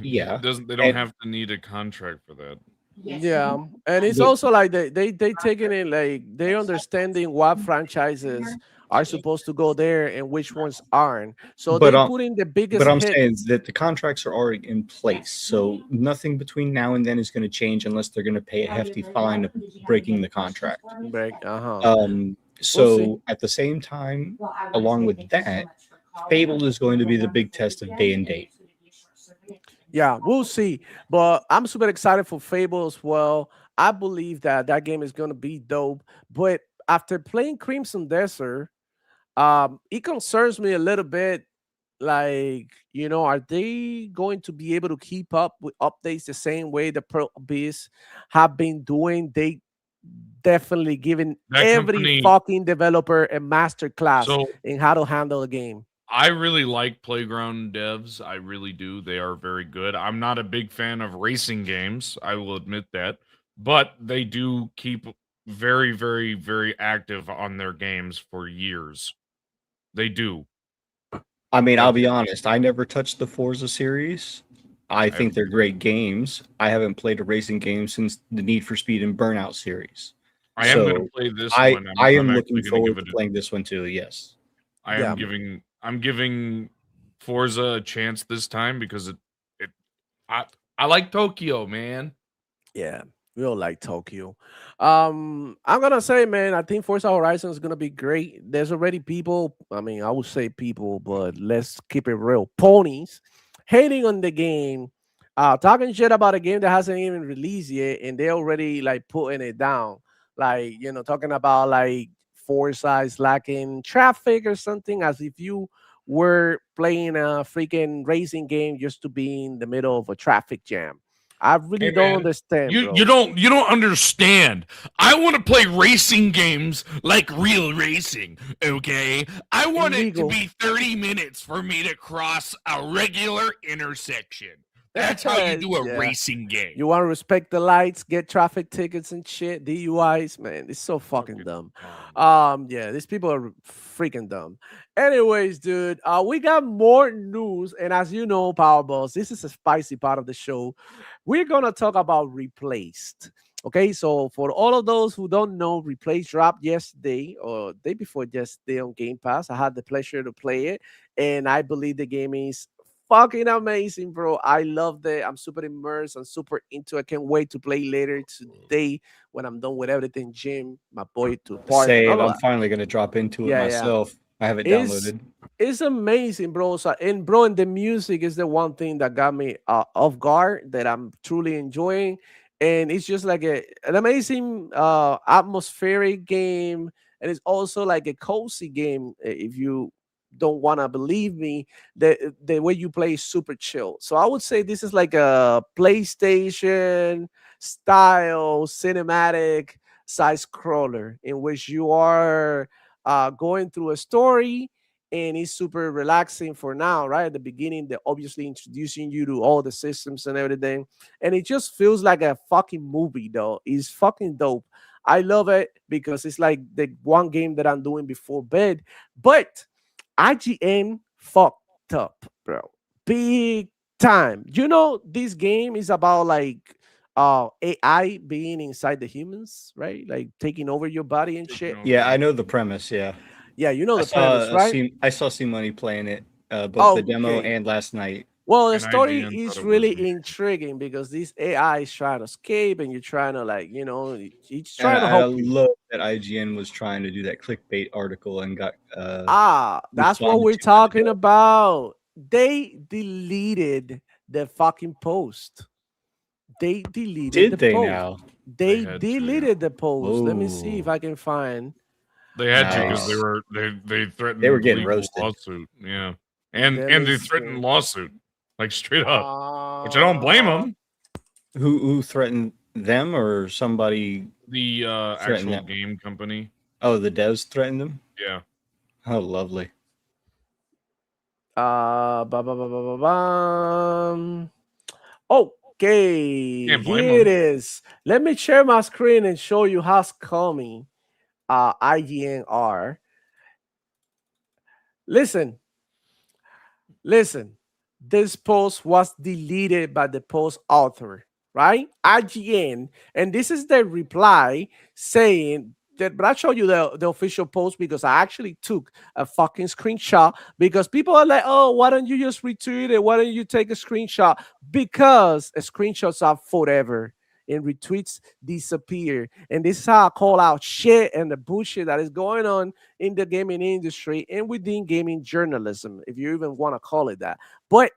yeah, They don't and have to need a contract for that. Yeah, and it's but also like they taking it, like they understanding what franchises are supposed to go there and which ones aren't. So but they um, put in the but biggest I'm hit. saying that the contracts are already in place, so nothing between now and then is going to change unless they're going to pay a hefty fine of breaking the contract. Break. Uh-huh. We'll see. So at the same time, along with that, Fable is going to be the big test of day and date. Yeah, we'll see. But I'm super excited for Fable as well. I believe that that game is gonna be dope. But after playing Crimson Desert, it concerns me a little bit. Like, are they going to be able to keep up with updates the same way the Pro Beast have been doing? They definitely giving That every company. fucking developer a master class So in how to handle a game. I really like Playground devs. I really do. They are very good. I'm not a big fan of racing games. I will admit that, but they do keep very, very, very active on their games for years. They do. I mean, I'll Like be honest, I never touched the Forza series. I I think haven't they're great games. I haven't played a racing game since the Need for Speed and Burnout series. I am going to So play this I one. I I'm am looking actually going to give forward to it a playing this one too. Yes. Yeah, I'm giving Forza a chance this time because it I I like Tokyo, man. yeah, we all like Tokyo. I'm gonna say, man, I think Forza Horizon is gonna be great. There's already people. I mean, I would say people, but let's keep it real. Ponies hating on the game, talking shit about a game that hasn't even released yet, and they already like putting it down. Like, talking about like Forza is lacking traffic or something, as if you were playing a freaking racing game just to be in the middle of a traffic jam. I really Hey don't man, understand, you bro. don't understand. I want to play racing games like real racing, okay? I want it to Illegal. be 30 minutes for me to cross a regular intersection. That's how you do a Yeah. racing game. You want to respect the lights, get traffic tickets and shit, DUIs, man. It's so fucking Fucking dumb. dumb. Yeah, these people are freaking dumb. Anyways, dude, we got more news, and as you know, Powerballs, this is a spicy part of the show. We're gonna talk about Replaced. Okay, so for all of those who don't know, Replaced dropped yesterday or day before yesterday on Game Pass. I had the pleasure to play it, and I believe the game is fucking amazing, bro. I loved it. I'm super immersed. I'm super into it. I can't wait to play later today when I'm done with everything. Jim, my boy, to park and Same. all of I'm that. finally going to drop into it Yeah, yeah. myself. I have it It's downloaded. it's amazing, bro. So, and bro, and the music is the one thing that got me off guard that I'm truly enjoying, and it's just like an amazing atmospheric game, and it's also like a cozy game. If you don't want to believe me, the way you play is super chill. So I would say this is like a PlayStation style cinematic side scroller in which you are going through a story, and it's super relaxing for now, right? At the beginning, they're obviously introducing you to all the systems and everything. And it just feels like a fucking movie, though. It's fucking dope. I love it because it's like the one game that I'm doing before bed. But IGN fucked up, bro. Big time. You know, this game is about like AI being inside the humans, right? Like taking over your body and Taking shit. over, Yeah, I yeah. know the premise. Yeah, Yeah, you know I the saw premise, right? I saw C Money playing it, both the demo Okay. and last night. Well, the And story IGN thought is it was really amazing. intriguing because this AI is trying to escape, and you're trying to like, it's And trying to I help you. love that IGN was trying to do that clickbait article and got That's what responded we're to by the talking dev. about. They deleted the fucking post. They deleted the Did they post. now? They They had to, yeah. deleted the post. Let me see if Oh, I can find. They had to because nice. they They were threatened getting legal roasted. lawsuit. Yeah, Let and me they see. threatened lawsuit like straight up, which I don't blame Uh, them. Who threatened them or somebody The threatened actual them? game company. Oh, the devs threatened them. Yeah, Oh, lovely. ba, ba, ba, ba, ba, bum. Okay, can't blame here it them. is. Let me share my screen and show you how scummy IGN are. Listen, listen. This post was deleted by the post author, right? IGN, and this is the reply saying that. But I show you the official post because I actually took a fucking screenshot because people are like, "Oh, why don't you just retweet it? Why don't you take a screenshot?" Because screenshots are forever. And retweets disappear. And this is how I call out shit and the bullshit that is going on in the gaming industry and within gaming journalism, if you even want to call it that. But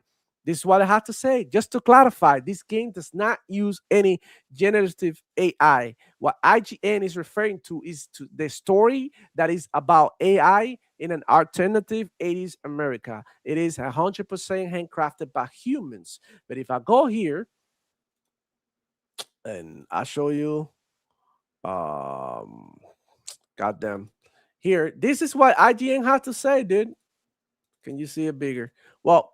this is what I have to say. Just to clarify, this game does not use any generative AI. What IGN is referring to is to the story that is about AI in an alternative 80s America. It is 100% handcrafted by humans. But if I go here and I show you, um, goddamn, here, this is what IGN had to say, dude. Can you see it bigger? Well,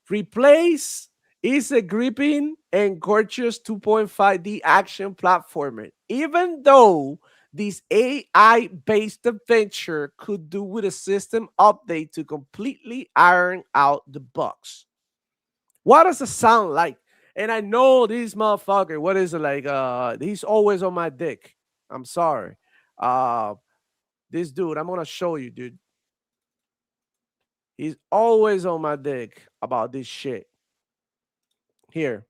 Replace is a gripping and gorgeous 2.5D action platformer. Even though this AI based adventure could do with a system update to completely iron out the bugs. What does it sound like? And I know this motherfucker, what is it like? He's always on my dick. I'm sorry. Uh, this dude, I'm gonna show you, dude. He's always on my dick about this shit. Here,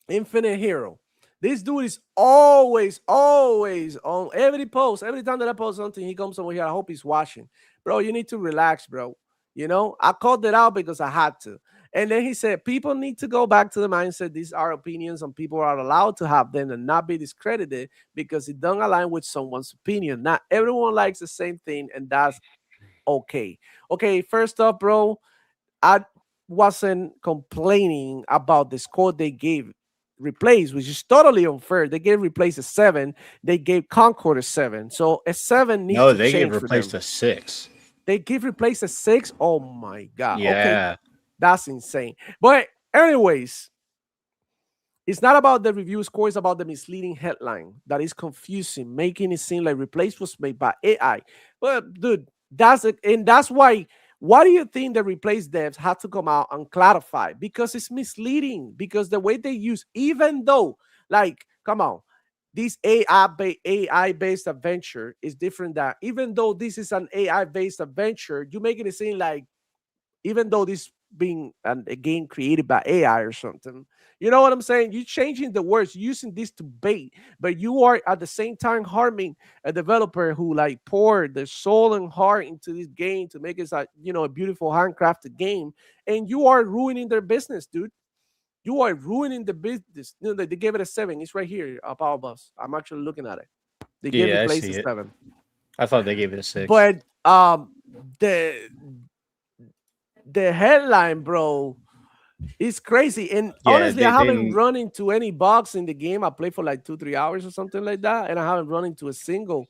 Infinite Hero. This dude is always on every post. Every time that I post something, he comes over here. I hope he's watching. Bro, you need to relax, bro. I called it out because I had to. And then he said, people need to go back to the mindset. These are opinions, and people are allowed to have them and not be discredited because it don't align with someone's opinion. Not everyone likes the same thing, and that's okay. Okay, first up, bro, I wasn't complaining about the score they gave Replace, which is totally unfair. They gave Replace a 7. They gave Concord a 7. So a 7 needs No, to they gave change for replaced them. a 6. They give Replace a 6. Oh my God. Okay, Yeah. that's insane. But anyways, it's not about the review score, it's about the misleading headline that is confusing, making it seem like Replace was made by AI. But dude, that's it, and that's why. Why do you think the Replace devs had to come out and clarify? Because it's misleading. Because the way they use, even though, like, come on, this AI based adventure is different. That even though this is an AI based adventure, you make it seem like even though this being a game created by AI or something. You know what I'm saying? You're changing the words, using this to bait, but you are at the same time harming a developer who like poured their soul and heart into this game to make it a beautiful handcrafted game, and you are ruining their business, dude. You are ruining the business. They gave it a 7. It's right here, Power Bus. I'm actually looking at it. They gave the Yeah, I place a see it. 7. I thought they gave it a 6. But the the headline, bro, is crazy. And Yeah, honestly, I they haven't run into any bugs in the game. I played for like 2-3 hours or something like that, and I haven't run into a single.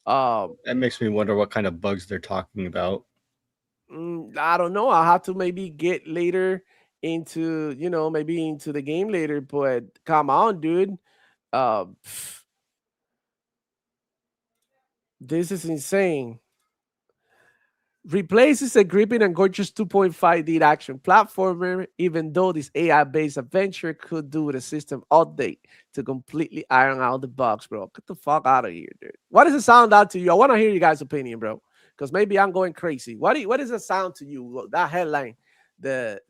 Um, that makes me wonder what kind of bugs they're talking about. I don't know. I'll have to maybe get later into maybe into the game later. But come on, dude. Uh, this is insane. Replaces a gripping and gorgeous 2.5D action platformer, even though this AI-based adventure could do with a system update to completely iron out the bugs, bro. Get the fuck out of here, dude. What does it sound out to you? I want to hear you guys' opinion, bro, because maybe I'm going crazy. What does it sound to you? That headline, the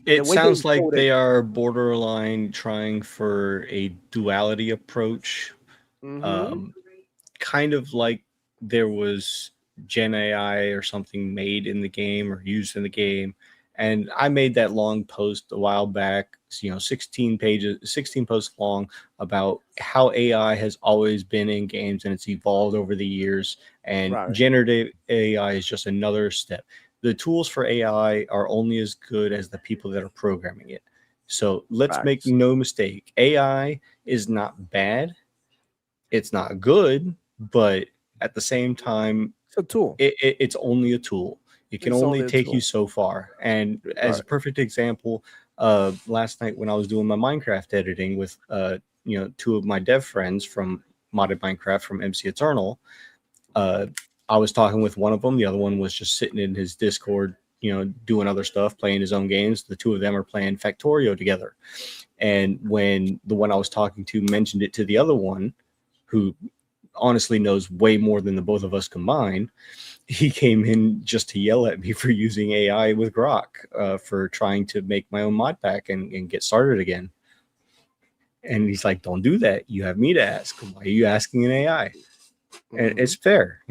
It way they sounds like wrote they it. are borderline trying for a duality approach, Mm-hmm. um, kind of like there was Gen AI or something made in the game or used in the game. And I made that long post a while back, 16 pages, 16 posts long, about how AI has always been in games and it's evolved over the years. And Right. generative AI is just another step. The tools for AI are only as good as the people that are programming it. So let's make Facts. no mistake, AI is not bad, it's not good, but at the same time, It's a tool. it's only a tool. It can It's only only a take you tool. so far. And as a Right. perfect example, last night when I was doing my Minecraft editing with two of my dev friends from modded Minecraft from MC Eternal, uh, I was talking with one of them. The other one was just sitting in his Discord, doing other stuff, playing his own games. The two of them are playing Factorio together. And when the one I was talking to mentioned it to the other one, who honestly knows way more than the both of us combined, he came in just to yell at me for using AI with Grok, for trying to make my own mod pack and get started again. And he's like, "Don't do that. You have me to ask. Why are you asking an AI?" And Mm-hmm. it's fair,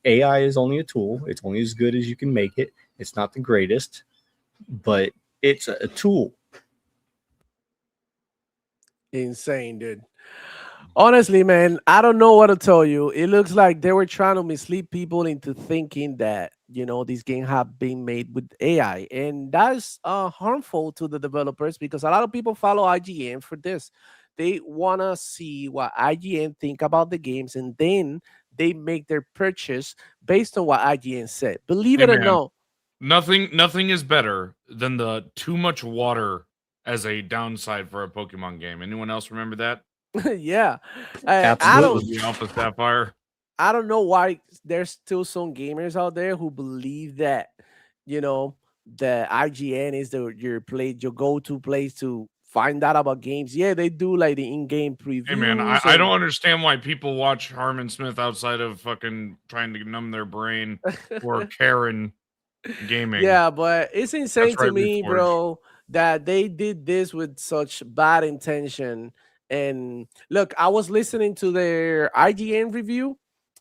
AI is only a tool. It's only as good as you can make it. It's not the greatest, but it's a tool. Insane, dude. Honestly, man, I don't know what to tell you. It looks like they were trying to mislead people into thinking that these games have been made with AI, and that's harmful to the developers because a lot of people follow IGN for this. They wanna see what IGN think about the games, and then they make their purchase based on what IGN said. Believe Hey it or man, not. nothing is better than the too much water as a downside for a Pokemon game. Anyone else remember that? Yeah, I That don't. was Absolutely. the Alpha Sapphire. I don't know why there's still some gamers out there who believe that, you know, the IGN is your go-to place to find out about games. Yeah, they do like the in-game Hey man, previews I and don't understand why people watch Harmon Smith outside of fucking trying to numb their brain or Karen gaming. yeah, but it's insane That's to right, me, Reforge. bro, that they did this with such bad intention. And look, I was listening to their IGN review,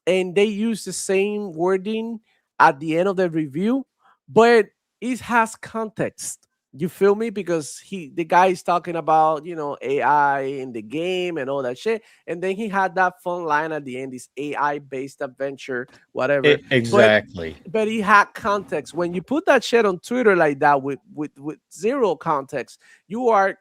and they use the same wording at the end of the review, but it has context. You feel me? Because the guy is talking about AI in the game and all that shit, and then he had that fun line at the end, this AI based adventure, whatever. But Exactly. he had context. When you put that shit on Twitter like that with zero context, you are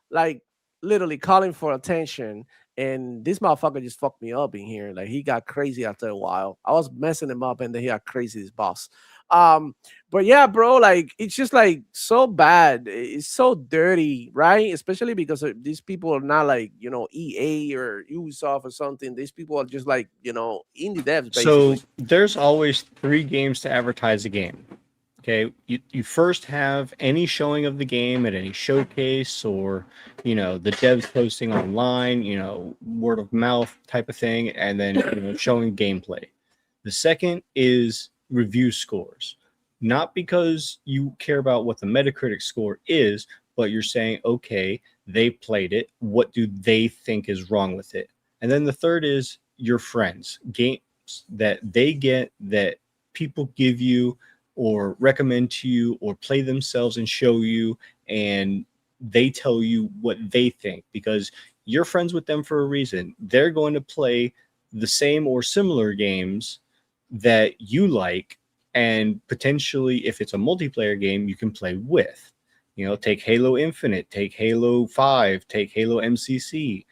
like literally calling for attention. And this motherfucker just fucked me up in here. Like he got crazy after a while. I was messing him up, and then he got crazy. This boss. But yeah, bro, like it's just like so bad. It's so dirty, right? Especially because these people are not like EA or Ubisoft or something. These people are just like indie devs So basically. there's always 3 games to advertise a game. Okay, you first have any showing of the game at any showcase, or the devs posting online, word of mouth type of thing, and then showing gameplay. The second is review scores. not because you care about what the Metacritic score is, but you're saying, okay, they played it. What do they think is wrong with it? And then the third is your friends, games that they get that people give you or recommend to you or play themselves and show you, and they tell you what they think because you're friends with them for a reason. They're going to play the same or similar games that you like, and potentially, if it's a multiplayer game, you can play with. Take Halo Infinite, take Halo 5, take Halo MCC.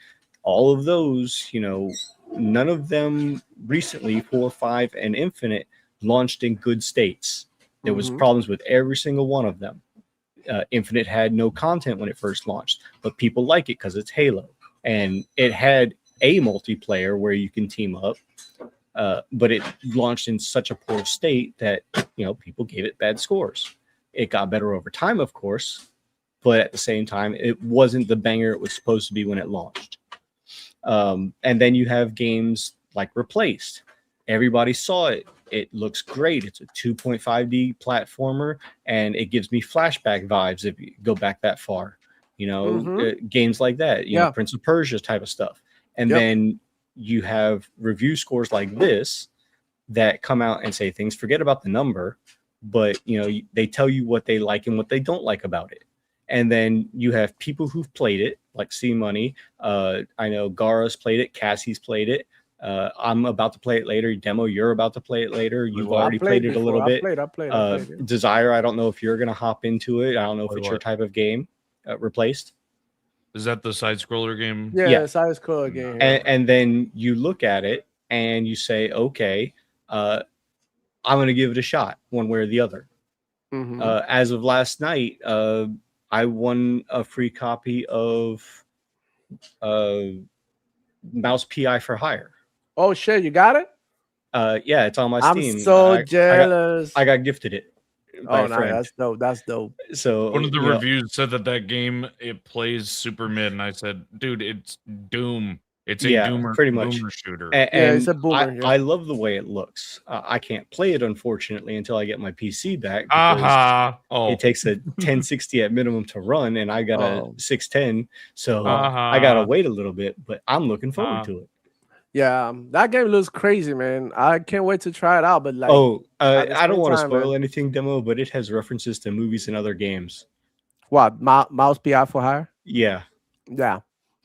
All of those, none of them recently, 4, 5, and Infinite, launched in good states. There was problems with every single one of them. Infinite had no content when it first launched, but people like it because it's Halo. And it had a multiplayer where you can team up, but it launched in such a poor state that, people gave it bad scores. It got better over time, of course, but at the same time, it wasn't the banger it was supposed to be when it launched. And then you have games like Replaced. Everybody saw it. It looks great. It's a 2.5D platformer, and it gives me flashback vibes if you go back that far. Games like that, Prince of Persia type of stuff. And then you have review scores like this that come out and say things, forget about the number, but they tell you what they like and what they don't like about it. And then you have people who've played it, like C Money. I know Gara's played it, Cassie's played it. I'm about to play it later. Demo, you're about to play it later. You've already played it a little bit. I played. Desire, I don't know if you're gonna hop into it. I don't know if it's your type of game. Replaced. Is that the side scroller game? Yeah, side scroller game. And then you look at it and you say, okay, I'm going to give it a shot one way or the other. As of last night, I won a free copy of Mouse PI for Hire. Oh, shit, you got it? Yeah, it's on my Steam. I'm so jealous. I got gifted it. Oh, no, that's dope. That's dope. So one of the reviews said that game, it plays super mid, and I said, dude, it's Doom. It's a pretty much boomer shooter. And it's a boomer. I love the way it looks. I can't play it, unfortunately, until I get my PC back. It takes a 1060 at minimum to run, and I got a 610, so I gotta wait a little bit. But I'm looking forward to it. Yeah, that game looks crazy, man. I can't wait to try it out. But like, I don't want to spoil anything, Demo, but it has references to movies and other games. What, Mouse PI for Hire? Yeah.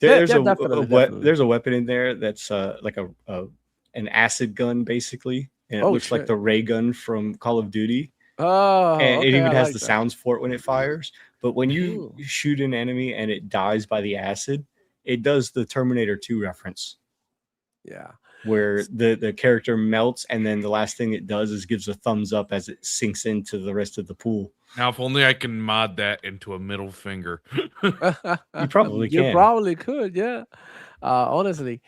There's a weapon in there that's like an acid gun, basically, and it looks like the ray gun from Call of Duty. And it even has the sounds for it when it fires. But when you shoot an enemy and it dies by the acid, it does the Terminator 2 reference. Yeah, where the character melts, and then the last thing it does is gives a thumbs up as it sinks into the rest of the pool. Now, if only I can mod that into a middle finger. You probably can. You probably could, yeah. Honestly.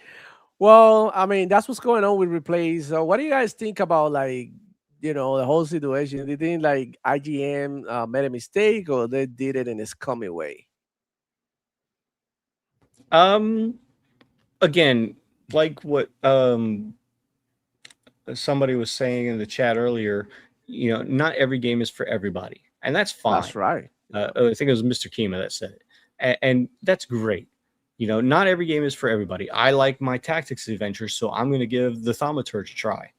Well, I mean, that's what's going on with Replays. So what do you guys think about, like, the whole situation? Do you think, like, IGN made a mistake, or they did it in a scummy way? Again, like what somebody was saying in the chat earlier, not every game is for everybody, and that's fine. That's right. I think it was Mr. Kima that said it, and that's great. Not every game is for everybody. I like my tactics adventures, so I'm going to give the Thaumaturge a try.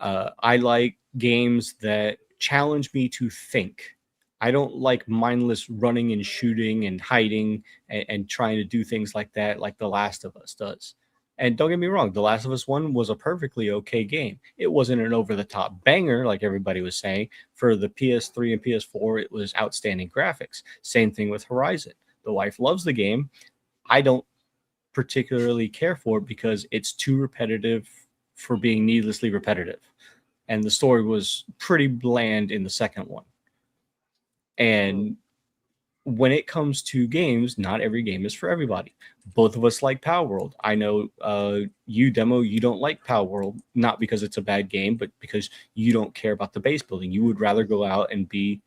I like games that challenge me to think. I don't like mindless running and shooting and hiding and trying to do things like that, like The Last of Us does. And don't get me wrong, The Last of Us 1 was a perfectly okay game. It wasn't an over-the-top banger, like everybody was saying. For the PS3 and PS4, it was outstanding graphics. Same thing with Horizon. The wife loves the game. I don't particularly care for it because it's too repetitive for being needlessly repetitive. And the story was pretty bland in the second one. And when it comes to games, not every game is for everybody. Both of us like Power World. I know you, Demo, you don't like Power World, not because it's a bad game, but because you don't care about the base building. You would rather go out and be,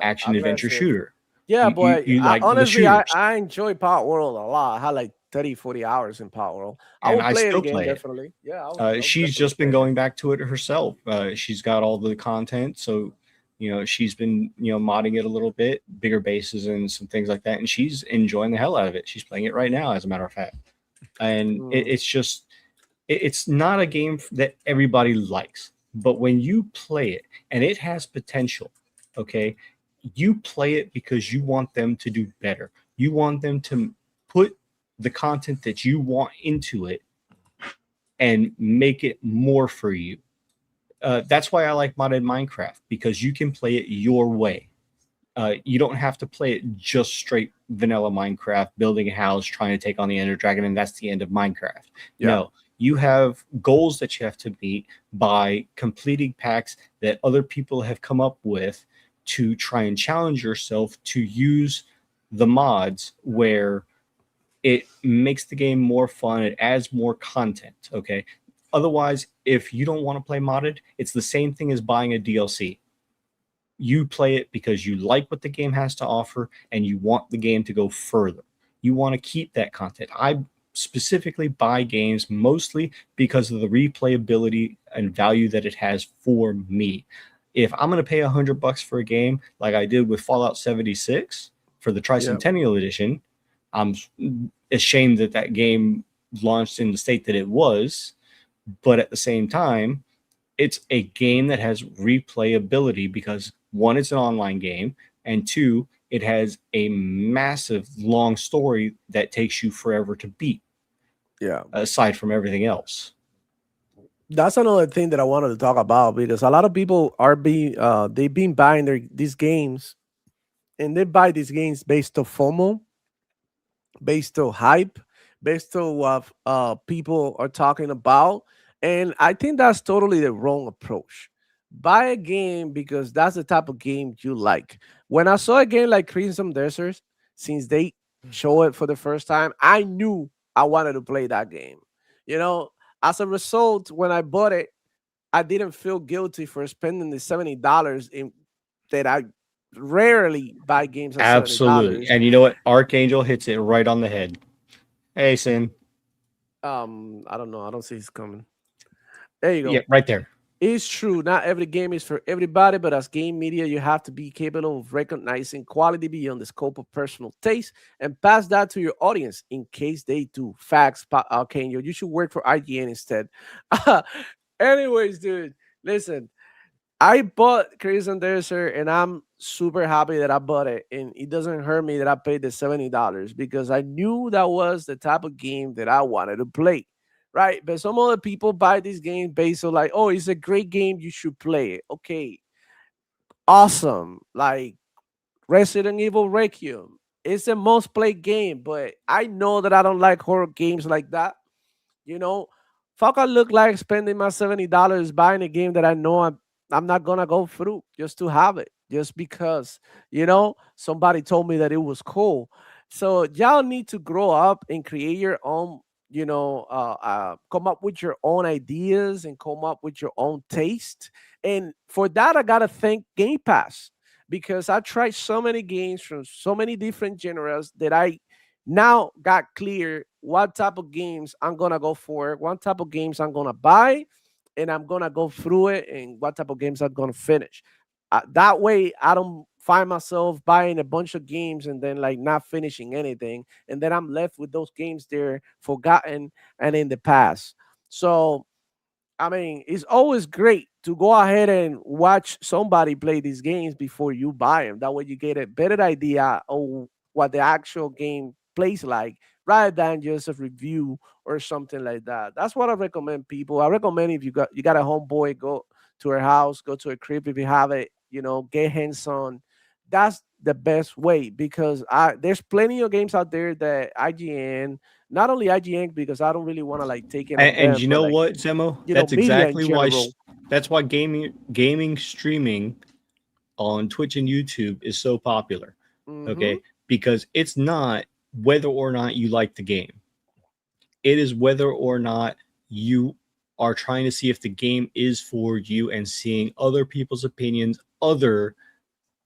action adventure shooter. Yeah, but honestly, I enjoy Power World a lot. I had like 30, 40 hours in Power World. I will play it again, definitely. Yeah. She's just been going back to it herself. She's got all the content, so she's been modding it a little bit, bigger bases and some things like that, and she's enjoying the hell out of it. She's playing it right now, as a matter of fact. And it's just it's not a game that everybody likes, but when you play it and it has potential, okay, you play it because you want them to do better. You want them to put the content that you want into it and make it more for you. That's why I like modded Minecraft, because you can play it your way. You don't have to play it just straight vanilla Minecraft, building a house, trying to take on the Ender Dragon, and that's the end of Minecraft. Yeah. No, you have goals that you have to meet by completing packs that other people have come up with to try and challenge yourself to use the mods where it makes the game more fun. It adds more content. Okay. Otherwise, if you don't want to play modded, it's the same thing as buying a DLC. You play it because you like what the game has to offer and you want the game to go further. You want to keep that content. I specifically buy games mostly because of the replayability and value that it has for me. If I'm going to pay $100 for a game like I did with Fallout 76 for the Tricentennial Edition, I'm ashamed that that game launched in the state that it was. But at the same time, it's a game that has replayability because, one, it's an online game, and two, it has a massive long story that takes you forever to beat. Yeah. Aside from everything else. That's another thing that I wanted to talk about, because a lot of people are they've been buying these games, and they buy these games based on FOMO, based on hype, based on what people are talking about. And I think that's totally the wrong approach. Buy a game because that's the type of game you like. When I saw a game like Crimson Desert, since they show it for the first time, I knew I wanted to play that game. You know, as a result, when I bought it, I didn't feel guilty for spending the $70 in that I rarely buy games at Absolutely. $70. And you know what? Archangel hits it right on the head. Hey, Sin. I don't know. I don't see he's coming. There you go. Yeah, right there. It's true. Not every game is for everybody, but as game media, you have to be capable of recognizing quality beyond the scope of personal taste and pass that to your audience in case they do. Facts, Arcane. You should work for IGN instead. Anyways, dude, listen. I bought Crimson Desert, and I'm super happy that I bought it. And it doesn't hurt me that I paid the $70 because I knew that was the type of game that I wanted to play. Right. But some other people buy this game based on like, oh, it's a great game. You should play it. Okay. Awesome. Like Resident Evil Requiem. It's the most played game, but I know that I don't like horror games like that. You know, fuck, I look like spending my $70 buying a game that I know I'm not gonna go through just to have it, just because somebody told me that it was cool. So y'all need to grow up and create your own, come up with your own ideas and come up with your own taste. And for that, I gotta thank Game Pass, because I tried so many games from so many different genres that I now got clear what type of games I'm gonna go for, what type of games I'm gonna buy, and I'm gonna go through it, and what type of games I'm gonna finish. That way, I don't find myself buying a bunch of games and then like not finishing anything, and then I'm left with those games there forgotten and in the past. So I mean, it's always great to go ahead and watch somebody play these games before you buy them. That way, you get a better idea of what the actual game plays like, rather than just a review or something like that. That's what I recommend people. I recommend if you got a homeboy, go to her house, go to a crib if you have it. Get hands on. That's the best way, because there's plenty of games out there that IGN, not only IGN, because I don't really want to like take it on And them, you but, know like, what, Zemo? That's media in exactly why. general. That's why gaming streaming on Twitch and YouTube is so popular. Okay, because it's not whether or not you like the game. It is whether or not you are trying to see if the game is for you and seeing other people's opinions other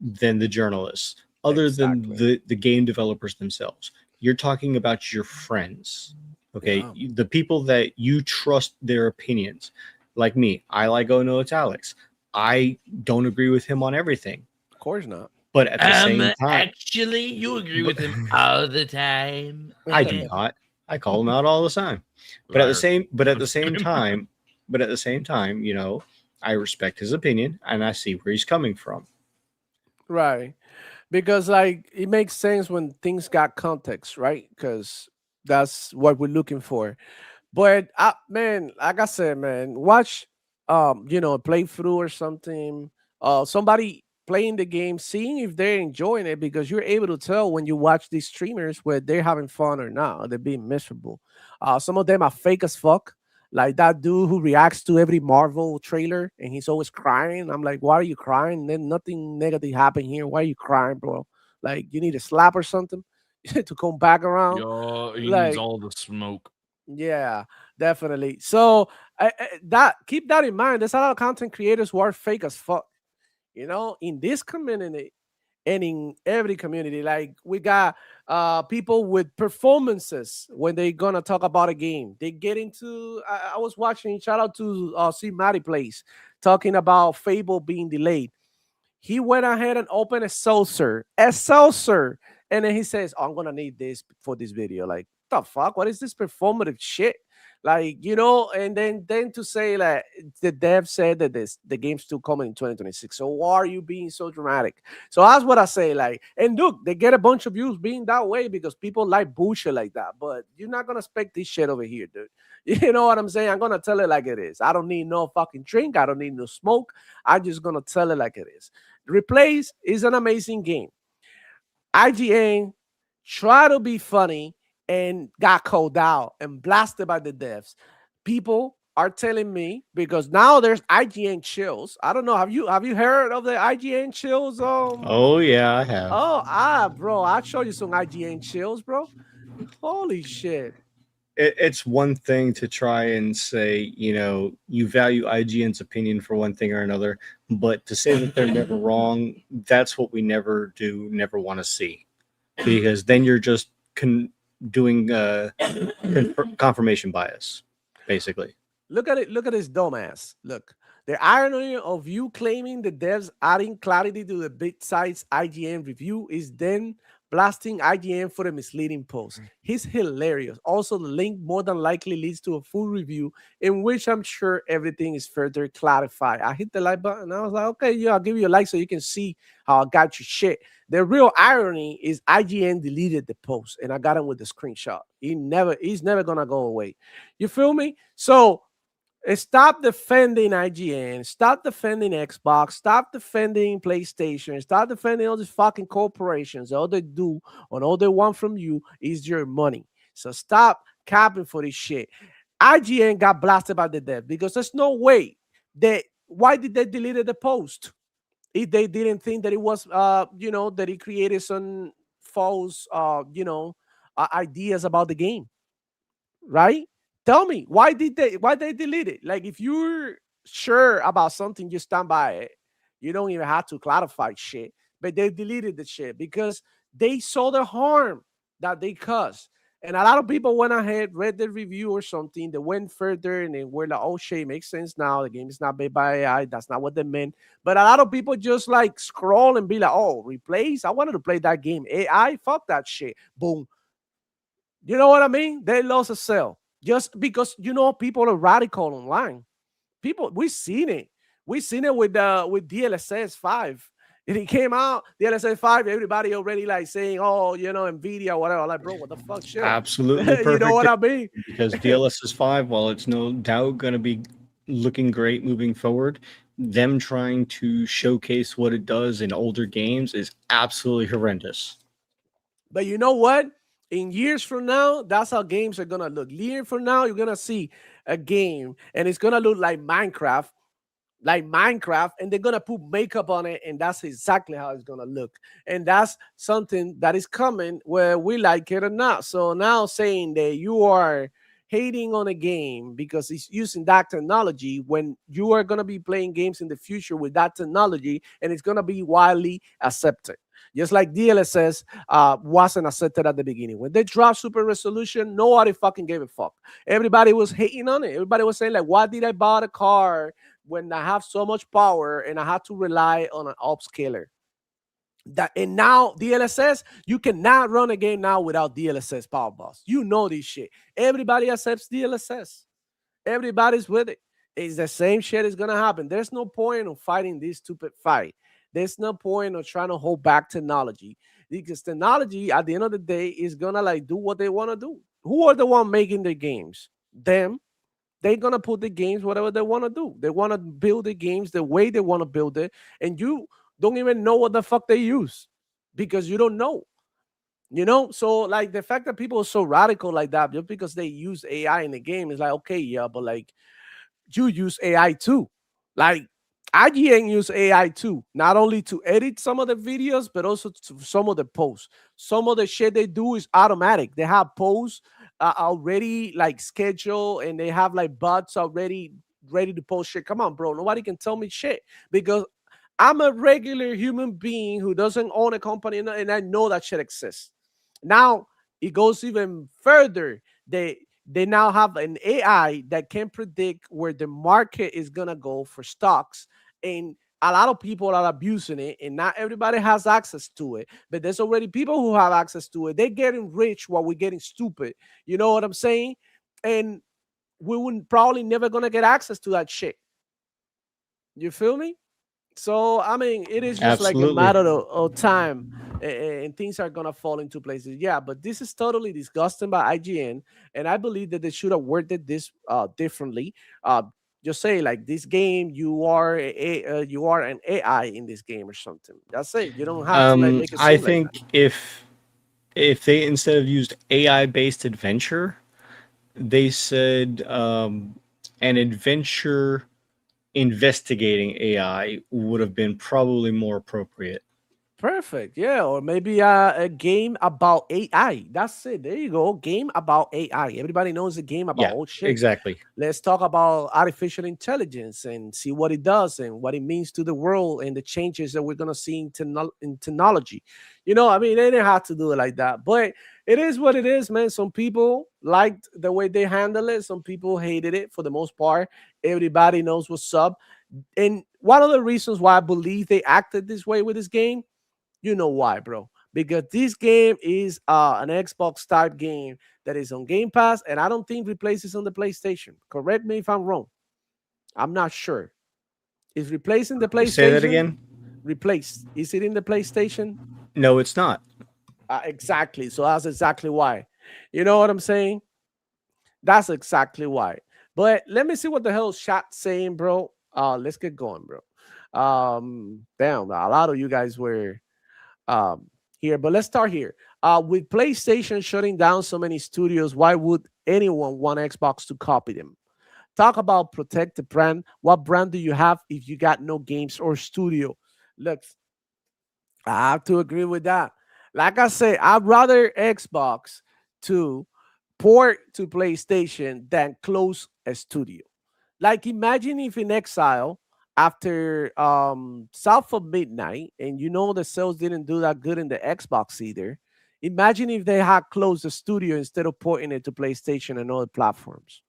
than the journalists, other than the game developers themselves. You're talking about your friends, okay? Yeah. The people that you trust their opinions. Like me, I like Oh No, It's Alex. I don't agree with him on everything, Of course not. but at the same time, Actually, you agree but- with him all the time. I do not. I call him out all the time. But at the Liar. same, but at I'm the just same kidding. time, but at the same time, you know, I respect his opinion and I see where he's coming from. Right. Because like it makes sense when things got context, right? Because that's what we're looking for. But man, like I said, man, watch a playthrough or something. Somebody playing the game, seeing if they're enjoying it, because you're able to tell when you watch these streamers whether they're having fun or not, or they're being miserable. Some of them are fake as fuck. Like that dude who reacts to every Marvel trailer and he's always crying. I'm like, why are you crying? Then nothing negative happened here. Why are you crying, bro? Like you need a slap or something to come back around. Yo, he needs Like all the smoke. yeah, definitely. So that keep that in mind. There's a lot of content creators who are fake as fuck. In this community and in every community, like we got people with performances when they gonna talk about a game. They get into. I was watching. Shout out to see Matty Plays talking about Fable being delayed. He went ahead and opened a saucer, and then he says, "Oh, I'm gonna need this for this video." Like, the fuck? What is this performative shit? Like, and then to say like the dev said that the game's still coming in 2026. So why are you being so dramatic? So that's what I say. Like, and look, they get a bunch of views being that way because people like bullshit like that. But you're not gonna expect this shit over here, dude. You know what I'm saying? I'm gonna tell it like it is. I don't need no fucking drink. I don't need no smoke. I'm just gonna tell it like it is. Replays is an amazing game. IGN try to be funny and got called out and blasted by the devs. People are telling me because now there's IGN chills. I don't know. Have you heard of the IGN chills? Oh yeah, I have. Bro, I'll show you some IGN chills, bro. Holy shit. It's one thing to try and say, you know, you value IGN's opinion for one thing or another, but to say that they're never wrong, that's what we never do, never want to see, because then you're just doing confirmation bias, basically. Look at it. Look at this dumbass. Look. The irony of you claiming the devs adding clarity to the big sites IGN review is then blasting IGN for a misleading post. He's hilarious. Also, the link more than likely leads to a full review in which I'm sure everything is further clarified. I hit the like button and I was like, okay, yeah, I'll give you a like so you can see how I got your shit. The real irony is IGN deleted the post and I got him with the screenshot. He's never gonna go away. You feel me? So stop defending IGN. Stop defending Xbox. Stop defending PlayStation. Stop defending all these fucking corporations. All they do and all they want from you is your money. So stop capping for this shit. IGN got blasted by the dev because there's no way that. Why did they delete the post if they didn't think that it was, that it created some false, ideas about the game, right? Tell me why they delete it? Like if you're sure about something, you stand by it. You don't even have to clarify shit. But they deleted the shit because they saw the harm that they caused. And a lot of people went ahead, read the review or something. They went further and they were like, oh shit, makes sense now. The game is not made by AI. That's not what they meant. But a lot of people just like scroll and be like, oh, replays. I wanted to play that game. AI, fuck that shit. Boom. You know what I mean? They lost a sale just because people are radical online. People, we've seen it. We've seen it with DLSS 5. And it came out, DLSS 5, everybody already like saying, oh, Nvidia, whatever. Like, bro, what the fuck shit? Absolutely perfect. You know what I mean? Because DLSS 5, while it's no doubt going to be looking great moving forward, them trying to showcase what it does in older games is absolutely horrendous. But you know what? In years from now, that's how games are gonna look. Years from now, you're gonna see a game and it's gonna look like Minecraft, and they're gonna put makeup on it, and that's exactly how it's gonna look. And that's something that is coming where we like it or not. So now saying that you are hating on a game because it's using that technology when you are gonna be playing games in the future with that technology, and it's gonna be widely accepted. Just like DLSS wasn't accepted at the beginning. When they dropped super resolution, nobody fucking gave a fuck. Everybody was hating on it. Everybody was saying, like, why did I buy a car when I have so much power and I have to rely on an upscaler. That and now DLSS, you cannot run a game now without DLSS power boss. You know this shit. Everybody accepts DLSS. Everybody's with it. It's the same shit is gonna happen. There's no point of fighting this stupid fight. There's no point of trying to hold back technology because technology at the end of the day is gonna like do what they want to do. Who are the one making the games? Them. They're gonna put the games whatever they want to do. They want to build the games the way they want to build it, and you don't even know what the fuck they use because you don't know. So like the fact that people are so radical like that just because they use AI in the game is like okay, yeah, but like you use AI too. Like IGN use AI too, not only to edit some of the videos, but also to some of the posts. Some of the shit they do is automatic. They have posts already like scheduled, and they have like bots already ready to post shit. Come on, bro. Nobody can tell me shit because I'm a regular human being who doesn't own a company, and I know that shit exists. Now it goes even further. They now have an AI that can predict where the market is gonna go for stocks, and a lot of people are abusing it, and not everybody has access to it. But there's already people who have access to it. They're getting rich while we're getting stupid. You know what I'm saying? And we would probably never gonna get access to that shit. You feel me? So I mean, it is just like a Absolutely. matter of time, and things are gonna fall into places. Yeah, but this is totally disgusting by IGN, and I believe that they should have worded this differently. Uh, just say like this game, you are an AI in this game or something. That's it. You don't have to like make it I seem like that. think if they instead of used AI based adventure, they said an adventure investigating AI would have been probably more appropriate. Perfect. Yeah, or maybe a game about AI. That's it. There you go. Game about AI. Everybody knows a game about Yeah, old shit. exactly. Let's talk about artificial intelligence and see what it does and what it means to the world and the changes that we're gonna see in technology. I mean, they didn't have to do it like that, but it is what it is, man. Some people liked the way they handle it. Some people hated it. For the most part, everybody knows what's up. And one of the reasons why I believe they acted this way with this game, you know why, bro? Because this game is an Xbox type game that is on Game Pass, and I don't think replaces on the PlayStation. Correct me if I'm wrong. I'm not sure. Is replacing the Say that PlayStation again. replaced? Is it in the PlayStation? No, it's not. Exactly. So that's exactly why. You know what I'm saying? That's exactly why. But let me see what the hell chat saying, bro. Let's get going, bro. Damn, a lot of you guys were here, but let's start here. With PlayStation shutting down so many studios, why would anyone want Xbox to copy them? Talk about protect the brand. What brand do you have if you got no games or studio? Look, I have to agree with that. Like I say, I'd rather Xbox to port to PlayStation than close a studio. Like imagine if in Exile after South of Midnight, and the sales didn't do that good in the Xbox either. Imagine if they had closed the studio instead of porting it to PlayStation and other platforms.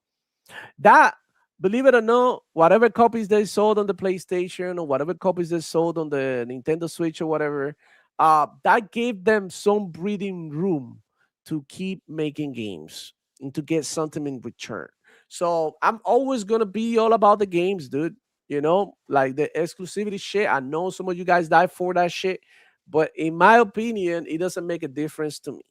That, believe it or not, whatever copies they sold on the PlayStation or whatever copies they sold on the Nintendo Switch or whatever, that gave them some breathing room to keep making games and to get something in return. So I'm always gonna be all about the games, dude. Like the exclusivity shit. I know some of you guys die for that shit, but in my opinion, it doesn't make a difference to me.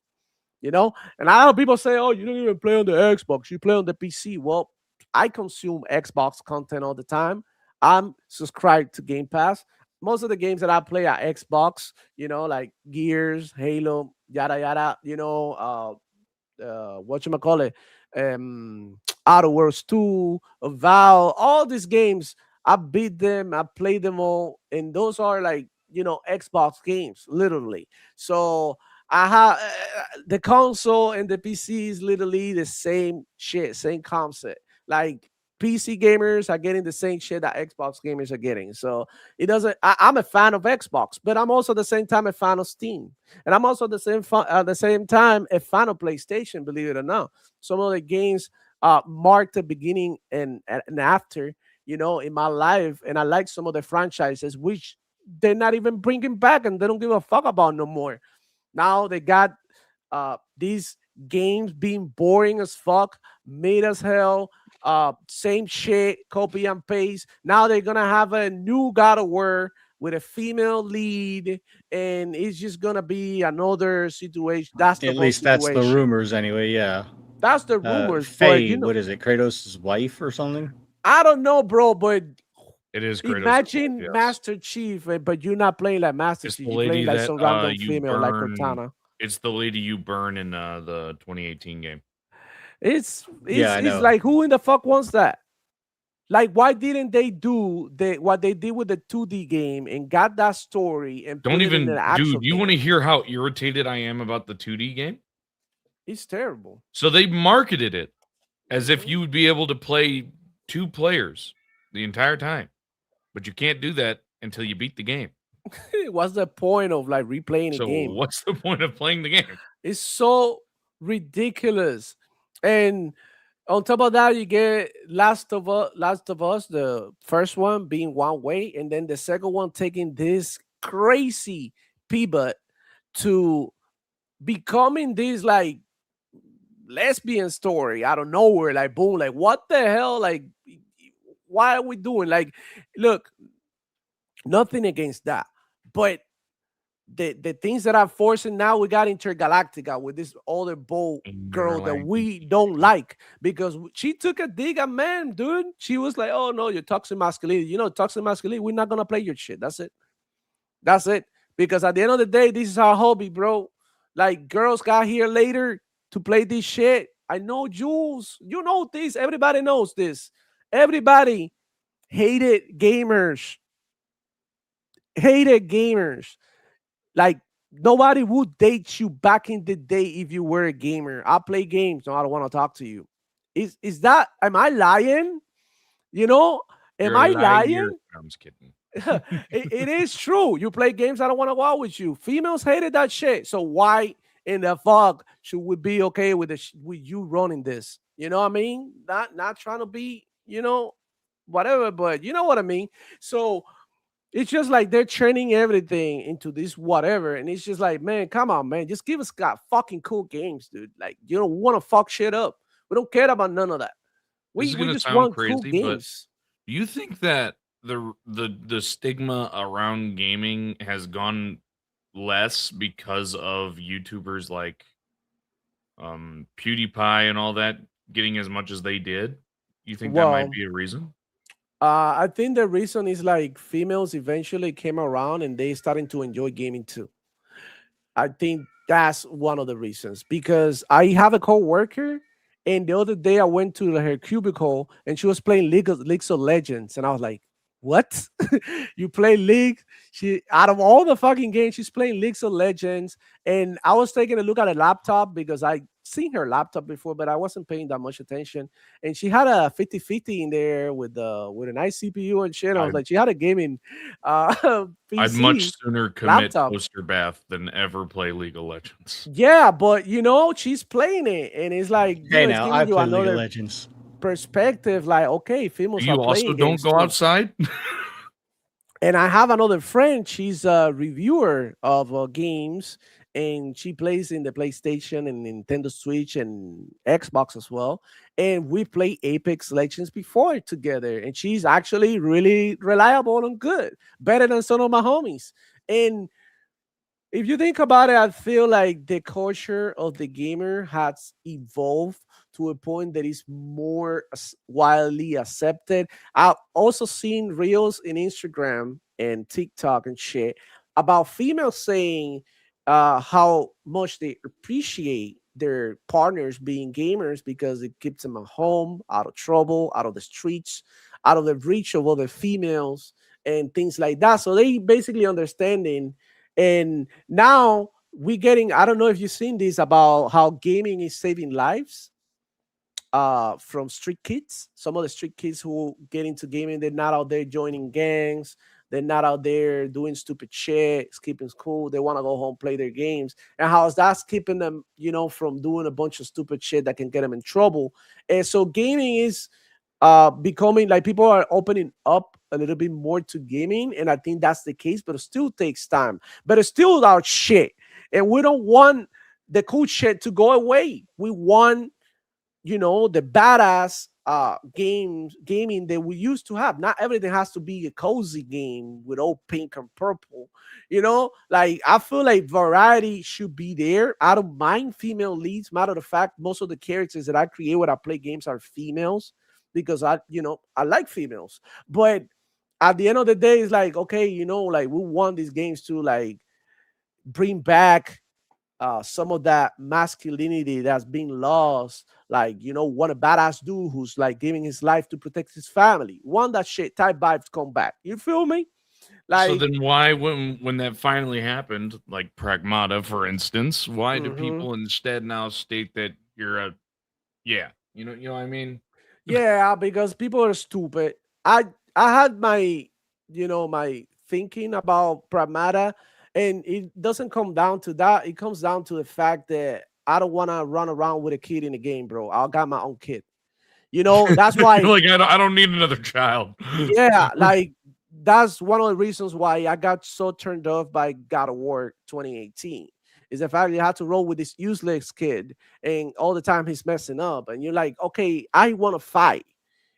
And a lot of people say, "Oh, you don't even play on the Xbox; you play on the PC." Well, I consume Xbox content all the time. I'm subscribed to Game Pass. Most of the games that I play are Xbox. Like Gears, Halo, yada yada. What you call it, Outer Worlds 2, Val, all these games. I beat them, I played them all, and those are like Xbox games, literally. So I have the console and the PC is literally the same shit, same concept. Like PC gamers are getting the same shit that Xbox gamers are getting. So it doesn't. I'm a fan of Xbox, but I'm also at the same time a fan of Steam. And I'm also at the same time a fan of PlayStation, believe it or not. Some of the games mark the beginning and after. in my life, and I like some of the franchises which they're not even bringing back, and they don't give a fuck about no more. Now they got these games being boring as fuck, made as hell, same shit, copy and paste. Now they're gonna have a new God of War with a female lead, and it's just gonna be another situation. That's the At whole least that's the situation. rumors, anyway. Yeah. That's the rumors, but Faye, what is it? Kratos' wife or something? I don't know, bro. But It is Kratos' wife, imagine yes. Master Chief, but you're not playing like Master It's Chief. the You're playing lady like that some random you female like burn. Cortana. It's the lady you burn in the 2018 game. It's Yeah, it's I it's know. like, who in the fuck wants that? Like, why didn't they do what they did with the 2D game and got that story and Don't put it in an even, actual dude. You want game? to hear how irritated I am about the 2D game? It's terrible. So they marketed it as if Mhm. you would be able to play two players the entire time, but you can't do that until you beat the game. What's the point of like replaying a So game? what's the point of playing the game? It's so ridiculous. And on top of that, you get Last of Us, the first one being one way, and then the second one taking this crazy pivot to becoming this like lesbian story out of nowhere. Like, boom, like, what the hell? Like, why are we doing? Like, look, nothing against that, but the things that are forcing now, we got Intergalactica with this other bold girl that we don't like because she took a dig at man, dude. She was like, "Oh no, you're toxic masculinity. Toxic masculinity. We're not gonna play your shit. That's it. That's it." Because at the end of the day, this is our hobby, bro. Like, girls got here later to play this shit. I know, Jules. You know this. Everybody knows this. Everybody hated gamers. Hated gamers. Like, nobody would date you back in the day if you were a gamer. I play games. No, I don't want to talk to you. Is that, am I lying? You know, am You're a I liar. lying? I'm just kidding. It is true. You play games, I don't want to go out with you. Females hated that shit. So why in the fuck should we be okay with with you running this? You know what I mean? Not trying to be, whatever, but you know what I mean. So it's just like they're turning everything into this whatever, and it's just like, man, come on, man, just give us got fucking cool games, dude. Like, you don't want to fuck shit up. We don't care about none of that. This We is we gonna just sound want cool crazy, but games. do you think that the stigma around gaming has gone less because of YouTubers like PewDiePie and all that getting as much as they did? You think that might Well, be a reason? I think the reason is like females eventually came around and they starting to enjoy gaming too. I think that's one of the reasons because I have a coworker, and the other day I went to her cubicle and she was playing League of Legends, and I was like, "What? You play League?" She, out of all the fucking games, she's playing League of Legends, and I was taking a look at a laptop because I seen her laptop before, but I wasn't paying that much attention. And she had a 5050 in there with a nice CPU and shit. I was I'd like, she had a gaming I'd much PC sooner commit laptop. toaster bath than ever play League of Legends. Yeah, but she's playing it, and it's like, Hey, it's now I giving you play League of another Legends. perspective. Like, okay, females are You also playing don't games go too. outside? And I have another friend. She's a reviewer of games, and she plays in the PlayStation and Nintendo Switch and Xbox as well. And we play Apex Legends before together, and she's actually really reliable and good, better than some of my homies. And if you think about it, I feel like the culture of the gamer has evolved to a point that is more widely accepted. I've also seen reels in Instagram and TikTok and shit about females saying how much they appreciate their partners being gamers because it keeps them at home, out of trouble, out of the streets, out of the reach of other females and things like that. So they basically understanding, and now we getting, I don't know if you've seen this about how gaming is saving lives from street kids. Some of the street kids who get into gaming, they're not out there joining gangs. They're not out there doing stupid shit, skipping school. They want to go home, play their games. And how's that's keeping them, from doing a bunch of stupid shit that can get them in trouble. And so gaming is becoming like people are opening up a little bit more to gaming, and I think that's the case, but it still takes time. But it's still our shit, and we don't want the cool shit to go away. We want, the badass gaming that we used to have. Not everything has to be a cozy game with all pink and purple. Like I feel like variety should be there. I don't mind female leads. Matter of fact, most of the characters that I create when I play games are females because I like females. But at the end of the day, it's like, okay, like we want these games to like bring back some of that masculinity that's being lost. Like, want a badass dude who's like giving his life to protect his family. Want that shit type vibes come back. You feel me? So Like, then why, when that finally happened, like Pragmata, for instance, why do mhm. people instead now state that you're a you know what I mean? Yeah, because people are stupid. I had my thinking about Pramada, and it doesn't come down to that. It comes down to the fact that I don't want to run around with a kid in the game, bro. I got my own kid. That's You're why. like, I don't need another child. Yeah, like that's one of the reasons why I got so turned off by God of War 2018. Is the fact you have to roll with this useless kid, and all the time he's messing up, and you're like, okay, I want to fight.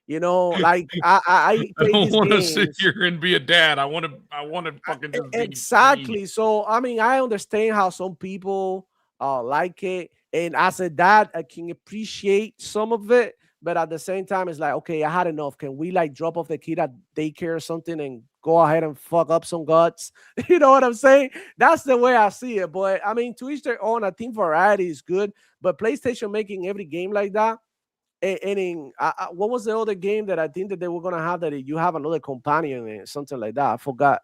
Like I I play don't these want to sit games. here and be a dad. I want to fucking just be me. Exactly. So I mean, I understand how some people like it, and as a dad, I can appreciate some of it. But at the same time, it's like, okay, I had enough. Can we like drop off the kid at daycare or something and go ahead and fuck up some guts? You know what I'm saying? That's the way I see it. But I mean, to each their own. I think variety is good, but PlayStation making every game like that. And in what was the other game that I think that they were gonna have that you have another companion in it, something like that? I forgot.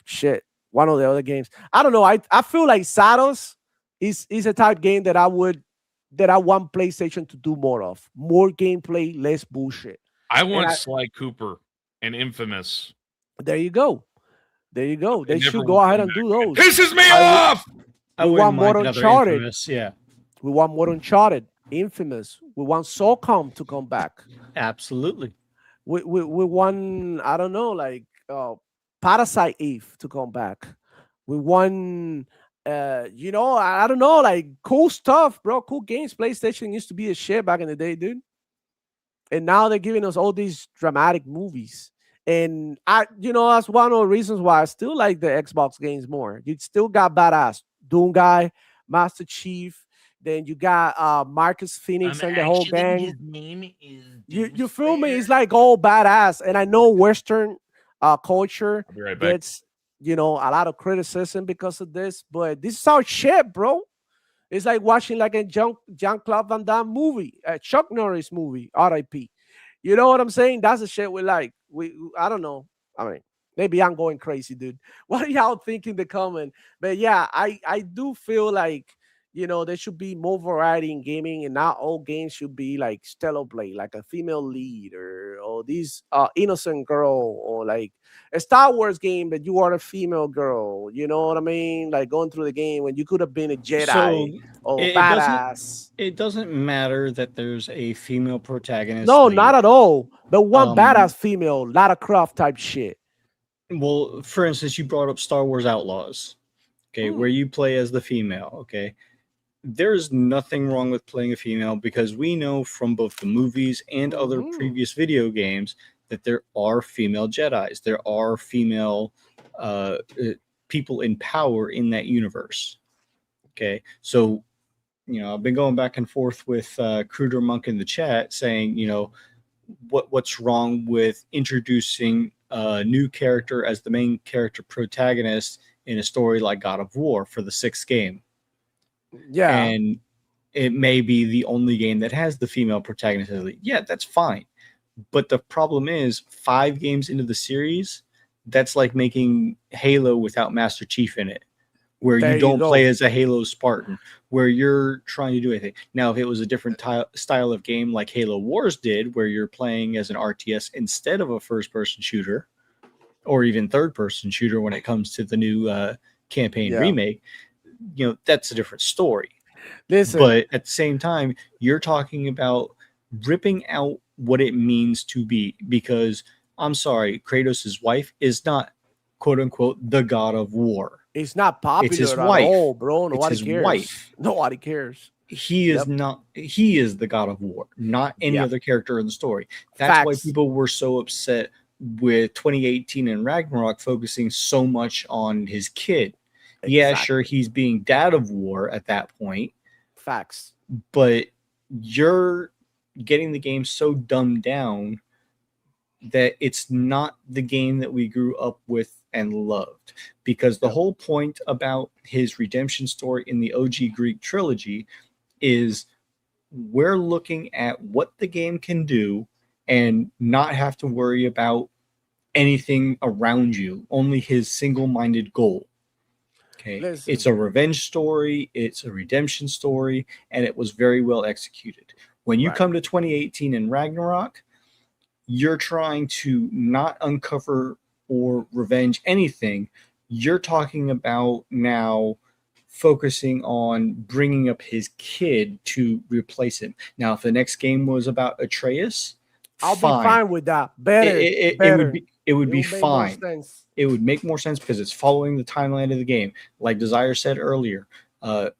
Shit, one of the other games. I don't know. I feel like Saddles is a type game that I want PlayStation to do more of. More gameplay, less bullshit. I And want Sly Cooper and Infamous. there you go. There you go. They They never should will go ahead come and do back. It those. pisses me I would- off. I We wouldn't want more mind another Uncharted. Infamous. Yeah, We want more Uncharted, Infamous. We want SOCOM to come back. absolutely. We want, I don't know, like Parasite Eve to come back. We want I don't know, like cool stuff, bro. Cool games. PlayStation used to be a shit back in the day, dude. And now they're giving us all these dramatic movies. And that's one of the reasons why I still like the Xbox games more. You still got badass Doom guy, Master Chief. Then you got Marcus Phoenix and the whole Actually, gang. his name is You feel me? It's like all badass, and I know Western culture I'll be right back. gets a lot of criticism because of this, but this is our shit, bro. It's like watching like a Jean-Claude Van Damme movie, a Chuck Norris movie, R.I.P. You know what I'm saying? That's the shit we like. I don't know. I mean, maybe I'm going crazy, dude. What are y'all thinking the comment? But yeah, I do feel like there should be more variety in gaming, and not all games should be like stellar play, like a female lead or these innocent girl, or like a Star Wars game, but you are a female girl. You know what I mean? Like going through the game when you could have been a So Jedi or it doesn't badass. it doesn't matter that there's a female protagonist. No, Like, not at all. But one Um, badass female, Lara Croft type shit. well, for instance, you brought up Star Wars Outlaws, okay, where Mm. you play as the female, okay. There's nothing wrong with playing a female because we know from both the movies and other Mhm. previous video games that there are female Jedis. There are female people in power in that universe. Okay, so I've been going back and forth with Cruder Monk in the chat saying, what's wrong with introducing a new character as the main character protagonist in a story like God of War for the 6th game. Yeah. And it may be the only game that has the female protagonist. Yeah, that's fine. But the problem is 5 games into the series, that's like making Halo without Master Chief in it, where There you you don't go. play as a Halo Spartan, where you're trying to do anything. Now, if it was a different style of game like Halo Wars did, where you're playing as an RTS instead of a first-person shooter, or even third-person shooter when it comes to the new campaign Yeah. remake, that's a different story. Listen. But at the same time, you're talking about ripping out what it means to be, because I'm sorry, Kratos' wife is not quote unquote the god of war. It's not It's his popular at wife. all, bro. It's Nobody his cares. wife. Nobody cares. He is Yep. not, he is the god of war, not any Yeah. other character in the story. That's why Facts. people were so upset with 2018 and Ragnarok focusing so much on his kid. Yeah, Exactly. sure, he's being dad of war at that point, Facts. but you're getting the game so dumbed down that it's not the game that we grew up with and loved. Because the Yep. whole point about his redemption story in the OG Greek trilogy is we're looking at what the game can do and not have to worry about anything around you, only his single-minded goal. Okay. Listen. It's a revenge story, it's a redemption story, and it was very well executed. When you Right. come to 2018 in Ragnarok, you're trying to not uncover or revenge anything. You're talking about now focusing on bringing up his kid to replace him. Now, if the next game was about Atreus, I'll be fine with that. Better. It better. would be it would be It'll make more fine. sense. It would make more sense because it's following the timeline of the game. Like Desire said earlier,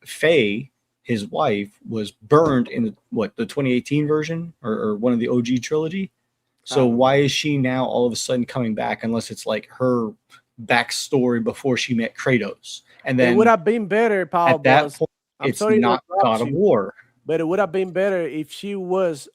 Faye, his wife, was burned in the 2018 version or one of the OG trilogy. So why is she now all of a sudden coming back unless it's like her backstory before she met Kratos? And It then would have been better, Power at that Boss. point, I'm it's sorry to not interrupt God of you, War. but it would have been better if she was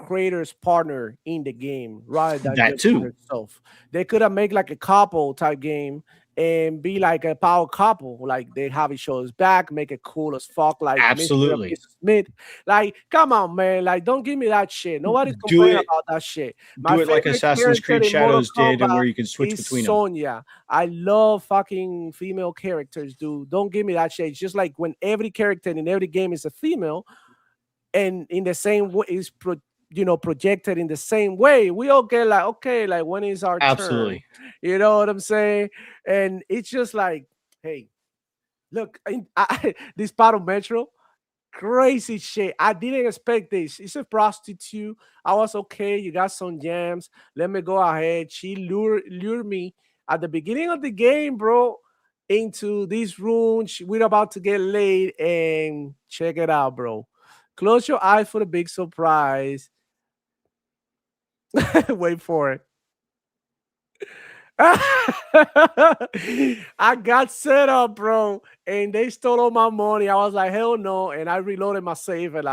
creator's partner in the game rather than That just too. herself. They could have made like a couple type game and be like a power couple, like they have each other's back, make it cool as fuck, like Mr. and Absolutely. Mrs. Smith. Like, come on, man, like don't give me that shit. Nobody's Do complaining it- about that shit. Do it like favorite Assassin's Creed character in Mortal Shadows did, and Kombat where you can switch is between them. Sonya. I love fucking female characters, dude. Don't give me that shit. It's just like when every character in every game is a female, and in the same way is projected in the same way, we all get like, okay, like when is our Absolutely. turn? You know what I'm saying? And it's just like, hey, look, this part of Metro, crazy shit. I didn't expect this. It's a prostitute. I was okay. You got some jams. Let me go ahead. She lured me at the beginning of the game, bro, into this room. We're about to get laid, and check it out, bro. Close your eyes for the big surprise. Wait for it. I got set up, bro, and they stole all my money. I was like, hell no, and I reloaded my save and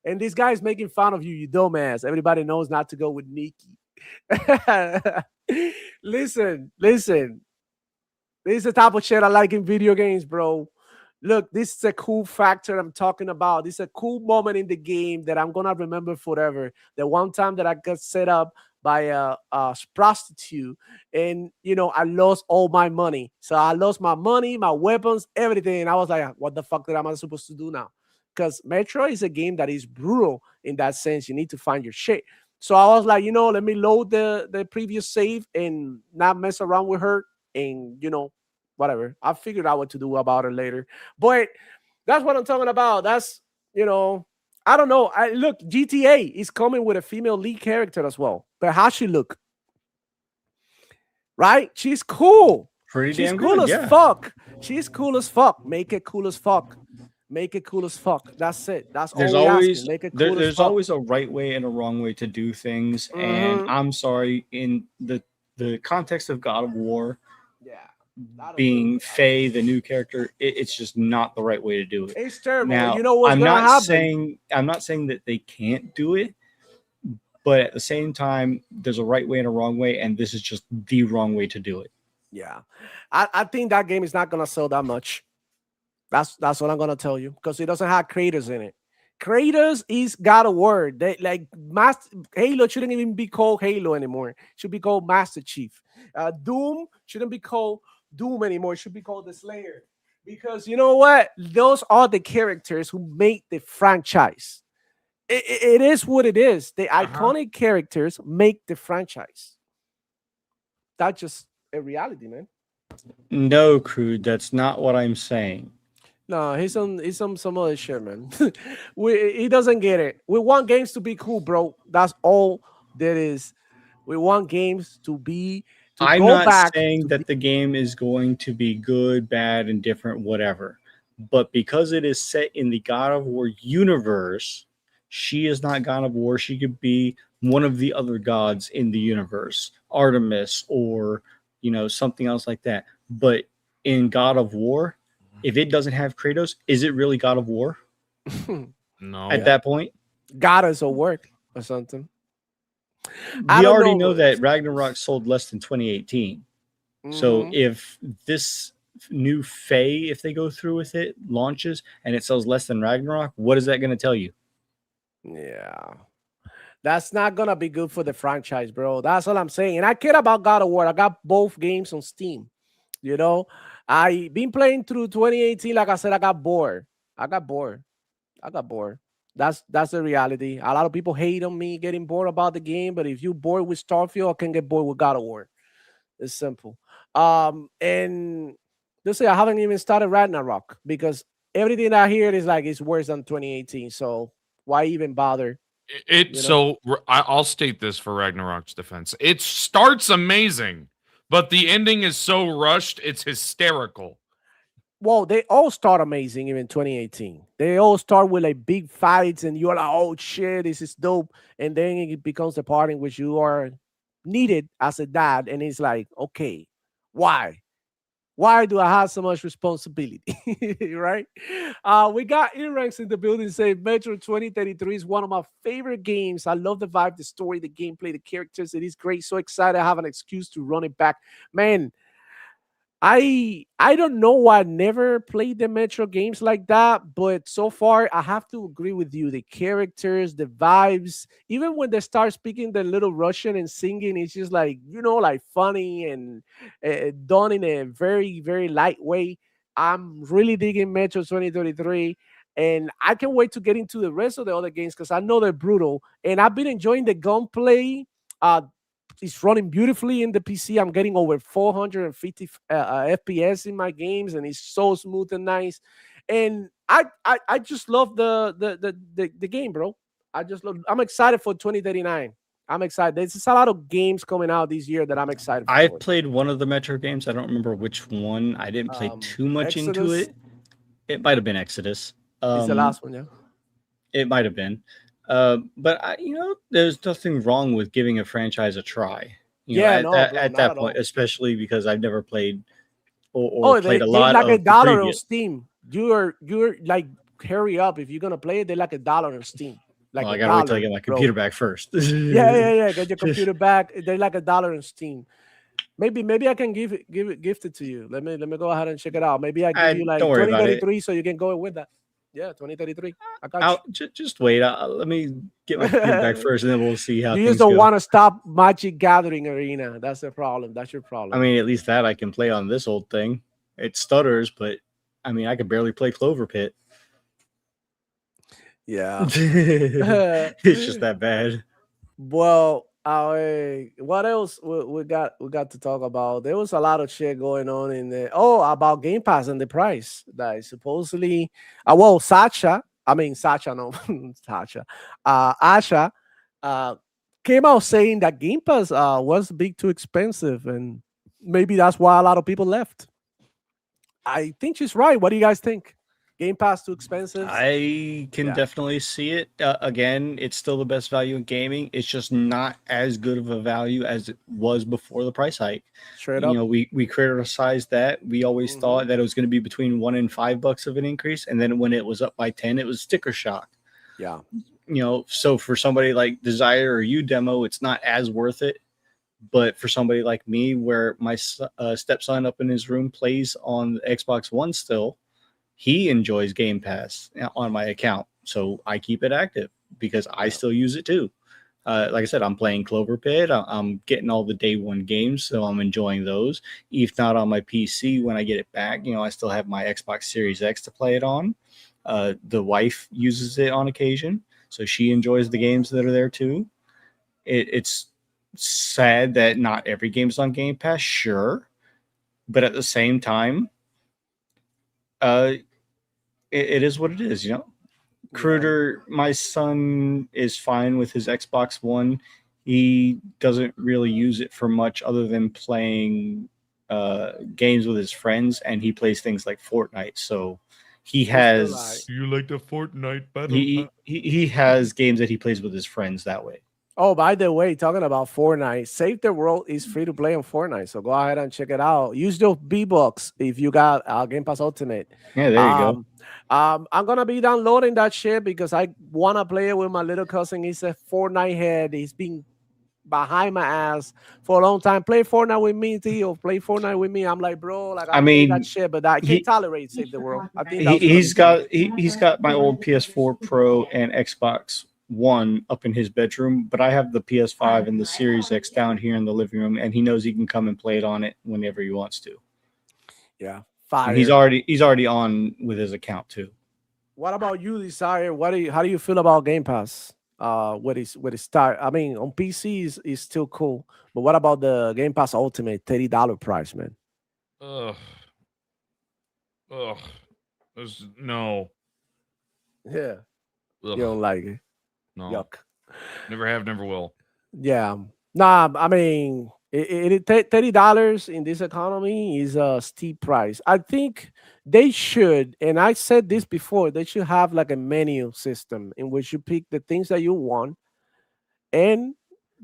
and this guy is making fun of you, you dumbass. Everybody knows not to go with Nikki. listen. This is the type of shit I like in video games, bro. Look, this is a cool factor I'm talking about. This is a cool moment in the game that I'm gonna remember forever. The one time that I got set up by a prostitute, and I lost all my money. So I lost my money, my weapons, everything. And I was like, what the fuck am I supposed to do now? Because Metro is a game that is brutal in that sense. You need to find your shit. So I was like, let me load the previous save and not mess around with her, and whatever. I figured out what to do about it later. But that's what I'm talking about. That's, I don't know. Look, GTA is coming with a female lead character as well. But how she look? Right? She's cool. Pretty She's damn cool good, as yeah. fuck. She's cool as fuck. Make it cool as fuck. Make it cool as fuck. That's it. That's There's all we always asking. Make it cool as there's fuck. always a right way and a wrong way to do things. And Mhm. I'm sorry, in the context of God of War, Yeah. That'll being do. Faye, the new character, it's just not the right way to do it. It's terrible. Now, You know what's I'm gonna not happen? I'm not saying that they can't do it, but at the same time, there's a right way and a wrong way, and this is just the wrong way to do it. Yeah. I think that game is not gonna sell that much. That's what I'm gonna tell you, because it doesn't have creators in it. Creators is got a word. They like Halo shouldn't even be called Halo anymore. It should be called Master Chief. Doom shouldn't be called Doom anymore. It should be called the Slayer. Because you know what? Those are the characters who make the franchise. It is what it is. The iconic characters make the franchise. That's just a reality, man. No, Crude, that's not what I'm saying. No, he's on some other shit, man. He doesn't get it. We want games to be cool, bro. That's all there is. We want games to I'm go not back saying to be. that the game is going to be good, bad, and different, whatever. But because it is set in the God of War universe, she is not God of War. She could be one of the other gods in the universe, Artemis or something else like that. But in God of War, if it doesn't have Kratos, is it really God of War at No. Yeah, that point? goddess or work or something. I We don't already know, know bro. that Ragnarok sold less than 2018. So Hmm. if this new Fae, if they go through with it, launches and it sells less than Ragnarok, what is that going to tell you? Yeah. That's not gonna be good for the franchise, bro. That's all I'm saying. And I care about God of War. I got both games on Steam. You know, I been playing through 2018. Like I said, I got bored. I got bored. I got bored. That's the reality. A lot of people hate on me getting bored about the game, but if you bored with Starfield, I can get bored with God of War. It's simple. And let's say I haven't even started Ragnarok because everything I hear is like it's worse than 2018. So why even bother? It You know. so I'll state this for Ragnarok's defense. It starts amazing, but the ending is so rushed, it's hysterical. Well, they all start amazing even 2018. They all start with like big fights, and you're like, oh shit, this is dope. And then it becomes the part in which you are needed as a dad, and it's like, okay, why? Why do I have so much responsibility? Right? We got Eranks in the building saying Metro 2033 is one of my favorite games. I love the vibe, the story, the gameplay, the characters. It is great. So excited I have an excuse to run it back. Man, I don't know why I never played the Metro games like that, but so far I have to agree with you. The characters, the vibes, even when they start speaking the little Russian and singing, it's just like like funny and done in a very very light way. I'm really digging Metro 2033. And I can't wait to get into the rest of the other games because I know they're brutal. And I've been enjoying the gunplay. Uh, it's running beautifully in the PC. I'm getting over 450 FPS in my games, and it's so smooth and nice. And I just love the game, bro. I'm excited for 2039. I'm excited. There's just a lot of games coming out this year that I'm excited I've for. played one of the Metro games. I don't remember which one. I didn't play too much into Exodus it. It might have been Exodus. is the last one, yeah. It might have been. But there's nothing wrong with giving a franchise a try. Yeah, At no, that bro, at not that at point, all. especially because I've never played or Oh, played a they lot like a of the dollar on previous. Steam. You're like hurry up if you're gonna play it. They're like a dollar on Steam, Well, like I a gotta wait till I dollar, get my bro. computer back first. Yeah, yeah, yeah. Get your computer back. They're like a dollar on Steam. Maybe I can gift it to you. Let me go ahead and check it out. Maybe I give you I don't like worry about it. 2033 so you can go with that. Yeah, 2033. I got I'll just wait. Let me get my computer back you. first, and then we'll see how You just things don't go. want to stop Magic Gathering Arena. That's the problem. That's your I problem. mean, at least that I can play on this old thing. It stutters, but I mean, I could barely play Clover Pit. Yeah. It's just that bad. Well, what else we got to talk about? There was a lot of shit going on in the about Game Pass and the price that is supposedly well Sacha no Sacha Asha uh came out saying that Game Pass was big too expensive and maybe that's why a lot of people left. I think she's right. What do you guys think? Game Pass too expensive? I can Yeah, definitely see it. Again, it's still the best value in gaming. It's just not as good of a value as it was before the price hike. straight up. We criticized that. We always Hmm. thought that it was going to be between $1 and $5 of an increase, and then when it was up by 10, it was sticker shock. Yeah. So for somebody like Desire or you demo, it's not as worth it. But for somebody like me, where my stepson up in his room plays on the Xbox One still, he enjoys Game Pass on my account. So I keep it active because I Yeah. still use it too. Like I said, I'm playing Clover Pit. I'm getting all the day one games, so I'm enjoying those. If not on my PC, when I get it back, I still have my Xbox Series X to play it on. The wife uses it on occasion, so she enjoys the games that are there too. It's sad that not every game's on Game Pass, sure, but at the same time, uh, it is what it is, you know. Yeah. Cruder, my son is fine with his Xbox One. He doesn't really use it for much other than playing games with his friends, and he plays things like Fortnite. So he He's still like, has You like the Fortnite battle he he has games that he plays with his friends that way. oh, by the way, talking about Fortnite, Save the World is free to play on Fortnite. So go ahead and check it out. Use those B-Bucks if you got Game Pass Ultimate. Yeah, there you go. Um, I'm gonna be downloading that shit because I wanna play it with my little cousin. He's a Fortnite head. He's been behind my ass for a long time. Play Fortnite with me, Theo. Play Fortnite with me. I'm like, bro, like I I play that mean, shit, but I can't he tolerate Save the World. I think that was gonna be he's fun. got he's got my old PS4 Pro and Xbox One up in his bedroom, but I have the PS5 and the Series X down here in the living room, and he knows he can come and play it on it whenever he wants to. Yeah, And he's fire. already on with his account too. What about you, Desire? How do you feel about Game Pass? With his start. I mean, on PC is still cool, but what about the Game Pass Ultimate $30 price, man? Ugh. Ugh. No. Yeah, you Ugh. don't like it. No. Yuck. Never have, never will. Yeah. Nah, I mean, $30 in this economy is a steep price. I think they should, and I said this before, they should have like a menu system in which you pick the things that you want and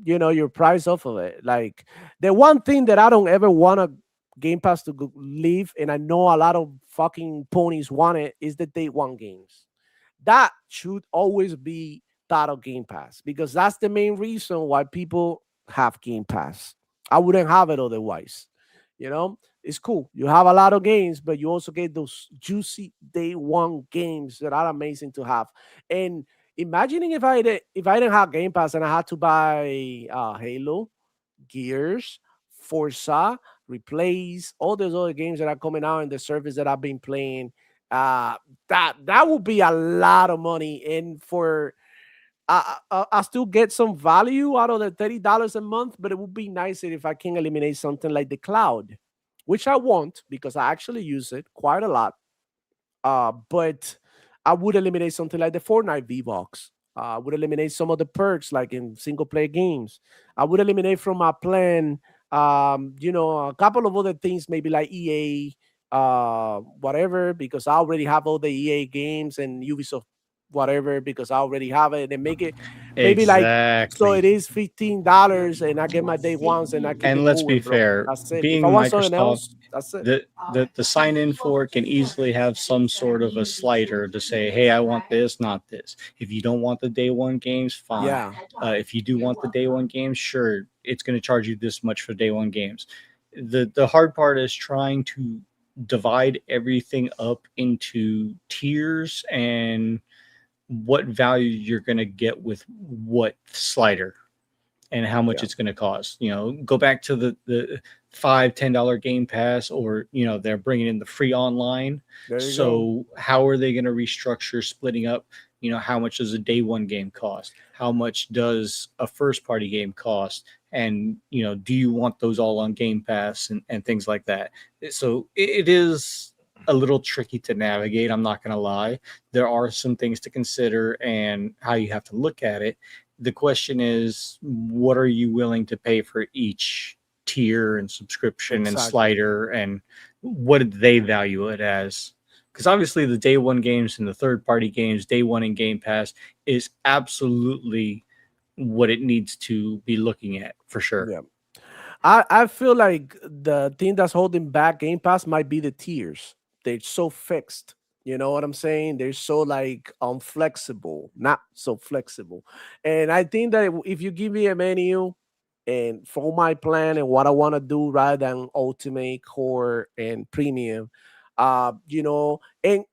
your price off of it. Like the one thing that I don't ever want a Game Pass to leave, and I know a lot of fucking ponies want it, is the day one games. That should always be part of Game Pass because that's the main reason why people have Game Pass. I wouldn't have it otherwise. It's cool. You have a lot of games, but you also get those juicy day one games that are amazing to have. And imagining if I didn't have Game Pass and I had to buy Halo, Gears, Forza, Replays, all those other games that are coming out in the service that I've been playing. Uh, that would be a lot of money, and for I still get some value out of the $30 a month, but it would be nicer if I can eliminate something like the cloud, which I won't because I actually use it quite a lot. But I would eliminate something like the Fortnite V-Box. I would eliminate some of the perks like in single player games. I would eliminate from my plan, a couple of other things, maybe like EA, whatever, because I already have all the EA games and Ubisoft, whatever, because I already have it, and make it maybe like so Exactly. it is $15 and I get my day ones and I keep And it let's be moving, bro. fair, That's it. If I being want something Microsoft, else, that's it. the sign in for it can easily have some sort of a slider to say, hey, I want this, not this. If you don't want the day one games, fine. Yeah. If you do want the day one games, sure, it's going to charge you this much for day one games. The hard part is trying to divide everything up into tiers and what value you're going to get with what slider and how much Yeah. it's going to cost. Go back to the $5-10 Game Pass, or they're bringing in the free online. There you go. So how are they going to restructure splitting up? How much does a day one game cost? How much does a first party game cost? And do you want those all on Game Pass and things like that? So it is a little tricky to navigate. I'm not going to lie. There are some things to consider and how you have to look at it. The question is, what are you willing to pay for each tier and subscription and Exactly. slider, and what did they value it as? Because obviously the day one games and the third party games, day one in Game Pass is absolutely what it needs to be looking at for sure. Yeah. I feel like the thing that's holding back Game Pass might be the tiers. They're so fixed. You know what I'm saying? They're so like unflexible, not so flexible. And I think that if you give me a menu and for my plan and what I want to do rather than ultimate, core, and premium, and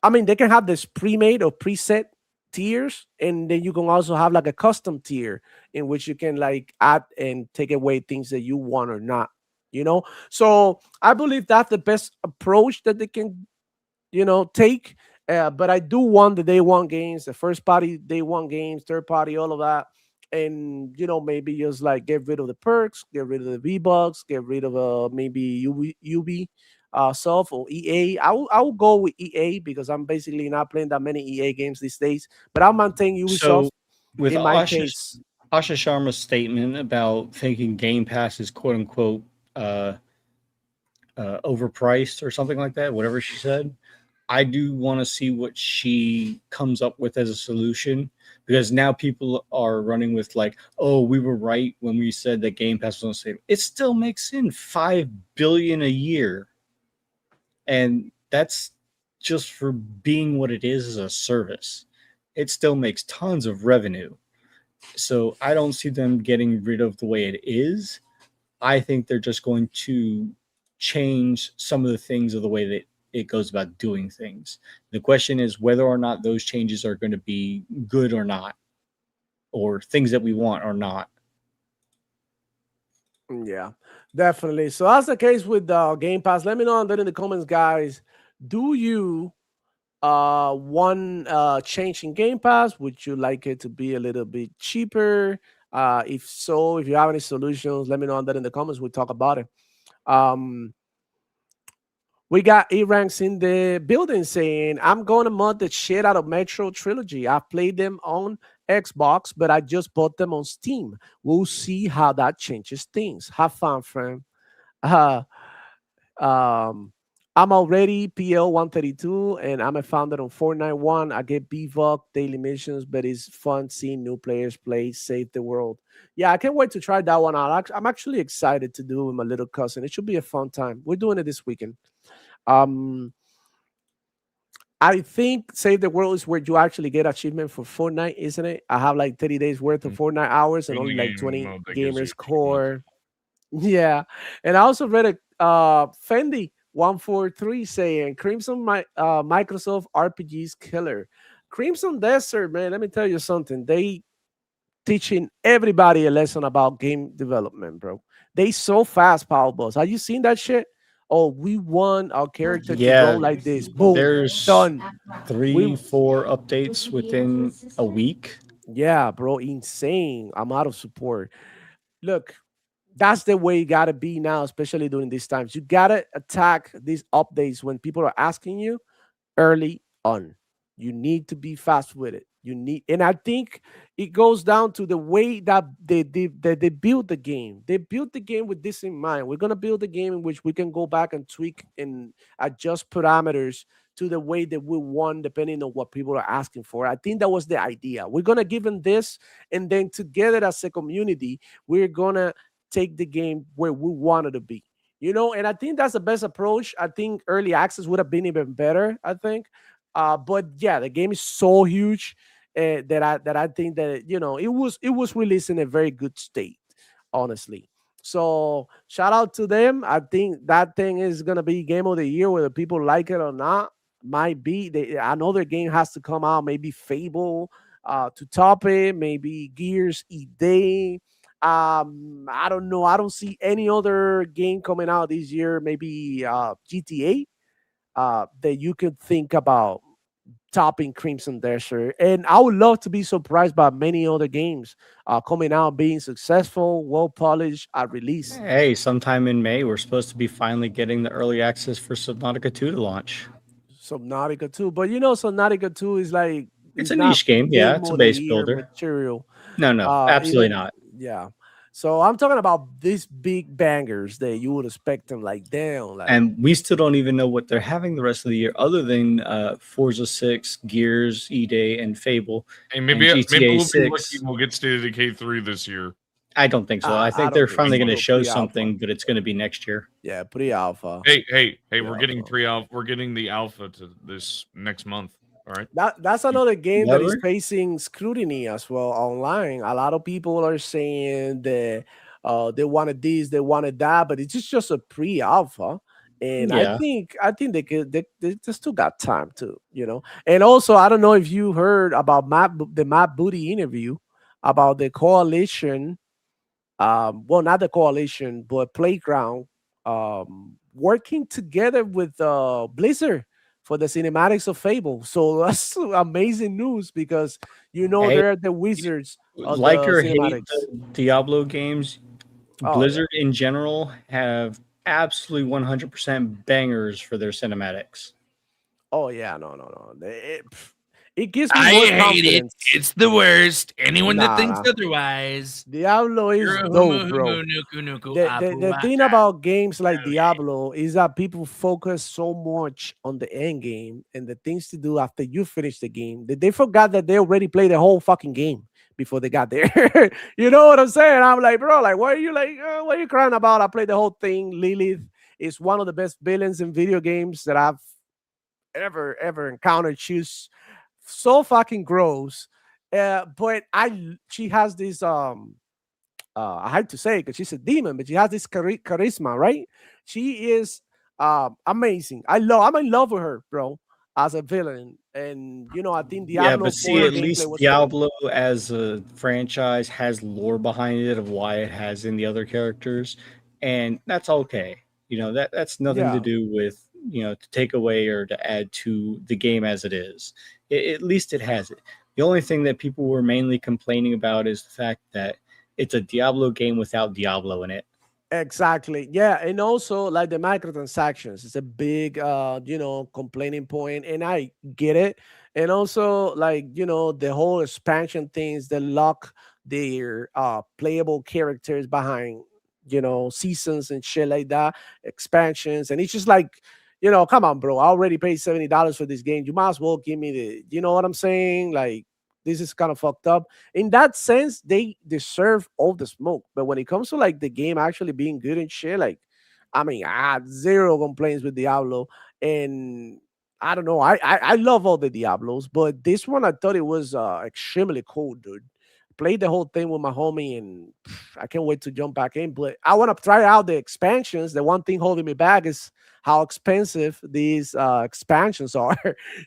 I mean they can have this pre-made or preset tiers, and then you can also have like a custom tier in which you can like add and take away things that you want or not. So I believe that's the best approach that they can take. But I do want the day one games, the first party day one games, third party, all of that. And maybe just like get rid of the perks, get rid of the V Bucks, get rid of maybe UB, Soft or EA. I will go with EA because I'm basically not playing that many EA games these days. But I'll maintain Ubisoft So with in my case. Asha Sharma's statement about thinking Game Pass is quote unquote uh, overpriced or something like that, whatever she said, I do want to see what she comes up with as a solution because now people are running with like, oh, we were right when we said that Game Pass was going to save. It still makes in 5 billion a year, and that's just for being what it is as a service. It still makes tons of revenue. So I don't see them getting rid of the way it is. I think they're just going to change some of the things of the way that it goes about doing things. The question is whether or not those changes are going to be good or not, or things that we want or not. Yeah, definitely. So that's the case with Game Pass. Let me know under in the comments, guys. Do you one change in Game Pass? Would you like it to be a little bit cheaper? If so, if you have any solutions, let me know under in the comments. We'll talk about it. Um, we got E ranks in the building saying, I'm going to mod the shit out of Metro Trilogy. I've played them on Xbox, but I just bought them on Steam. We'll see how that changes things. Have fun, friend. Uh, um, I'm already PL 132 and I'm a founder on 491. I get BVOC daily missions, but it's fun seeing new players play, save the world. Yeah, I can't wait to try that one out. I'm actually excited to do it with my little cousin. It should be a fun time. We're doing it this weekend. Um, I think Save the World is where you actually get achievement for Fortnite, isn't it? I have like 30 days worth of Fortnite hours and In the only like game 20 mode that gives you gamers achievements. core. Yeah. And I also read a Fendi 143 saying Microsoft RPGs killer. Crimson Desert, man, let me tell you something. They teaching everybody a lesson about game development, bro. They so fast, Power Boss. Have you seen that shit? Oh, we want our character to go Yeah, like this. Boom. there's Done. three, We four updates within a week. Yeah, bro, insane. I'm out of support. Look, that's the way you gotta be now, especially during these times. You gotta attack these updates when people are asking you early on. You need to be fast with it. And I think it goes down to the way that they build the game. They built the game with this in mind. We're gonna build a game in which we can go back and tweak and adjust parameters to the way that we want, depending on what people are asking for. I think that was the idea. We're gonna give them this, and then together as a community, we're gonna take the game where we want it to be. And I think that's the best approach. I think early access would have been even better. I think, but yeah, the game is so huge that I think that it was released in a very good state, honestly. So shout out to them. I think that thing is gonna be game of the year, whether people like it or not. Might be. Another game has to come out. Maybe Fable to top it. Maybe Gears E Day. I don't know. I don't see any other game coming out this year. Maybe GTA that you could think about topping Crimson Desert. And I would love to be surprised by many other games coming out, being successful, well polished at release. Hey, sometime in May, we're supposed to be finally getting the early access for Subnautica 2 to launch. Subnautica 2. But Subnautica 2 is like, It's it's a not niche game. Yeah, game it's a of the base year builder. material. No, absolutely Even, not. yeah. So I'm talking about these big bangers that you would expect them like, damn, like, And we still don't even know what they're having the rest of the year, other than Forza 6, Gears, E Day, and Fable, Hey, and maybe GTA we'll be 6. lucky and we'll get State of Decay 3 this year. I don't think so. I I think don't they're think finally so. going to Go show pre-alpha. something, but it's going to be next year. Yeah, pre-alpha. Hey, we're Yeah, getting bro. pre-alpha. We're getting the alpha to this next month. All right. That's another game that is Whatever. facing scrutiny as well online. A lot of people are saying that they wanted this, they wanted that, but it's just a pre-alpha. And I Yeah. think I think they still got time to. And also, I don't know if you heard about the Matt Booty interview about the coalition, well, not the coalition, but Playground, working together with Blizzard for the cinematics of Fable. So that's amazing news because Hey, they're the wizards of like the or hate cinematics. the Diablo games, Oh yeah, Blizzard in general have absolutely 100% bangers for their cinematics. Oh yeah, no. It gives me I more hate it. confidence. It's the worst. Anyone that Nah, thinks nah. otherwise, Diablo is you're a dope, humu bro. humu nuku nuku The apu thing waka. about games like Oh yeah. Diablo is that people focus so much on the end game and the things to do after you finish the game that they forgot that they already played the whole fucking game before they got there. You know what I'm saying? I'm like, bro, like, what are you crying about? I played the whole thing. Lilith is one of the best villains in video games that I've ever encountered. She's so fucking gross. But she has this I hate to say because she's a demon, but she has this charisma, right? She is amazing. I'm in love with her, bro, as a villain. And I think Yeah, Diablo but see, 4 at gameplay least was dope. Diablo as a franchise has lore behind it of why it has in the other characters, and that's okay. That's nothing to Yeah, do with to take away or to add to the game as it is. At least it has it. The only thing that people were mainly complaining about is the fact that it's a Diablo game without Diablo in it. exactly. Yeah, and also like the microtransactions is a big complaining point, and I get it. And also like, the whole expansion things that lock their playable characters behind, seasons and shit like that, expansions. And it's just like, come on, bro. I already paid $70 for this game. You might as well give me you know what I'm saying? Like, this is kind of fucked up. In that sense, they deserve all the smoke. But when it comes to like the game actually being good and shit, like, I mean, I had zero complaints with Diablo. And I don't know. I love all the Diablos, but this one I thought it was extremely cool, dude. Played the whole thing with my homie, and I can't wait to jump back in. But I want to try out the expansions. The one thing holding me back is how expensive these expansions are.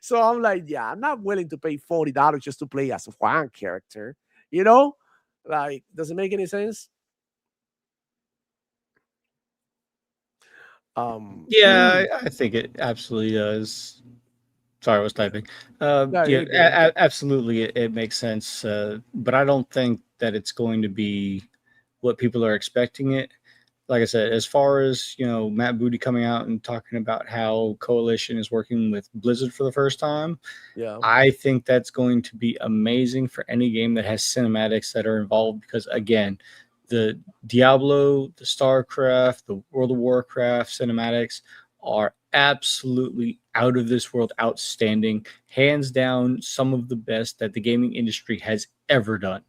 So I'm like, yeah, I'm not willing to pay $40 just to play as a Juan character. You know, like, does it make any sense? Um, Yeah, I think it absolutely does. Sorry, I was yeah, typing. no, Yeah, you're good. absolutely, it makes sense. But I don't think that it's going to be what people are expecting it. Like I said, as far as Matt Booty coming out and talking about how Coalition is working with Blizzard for the first time, Yeah, I think that's going to be amazing for any game that has cinematics that are involved. Because again, the Diablo, the StarCraft, the World of Warcraft cinematics are absolutely out of this world, outstanding, hands down, some of the best that the gaming industry has ever done.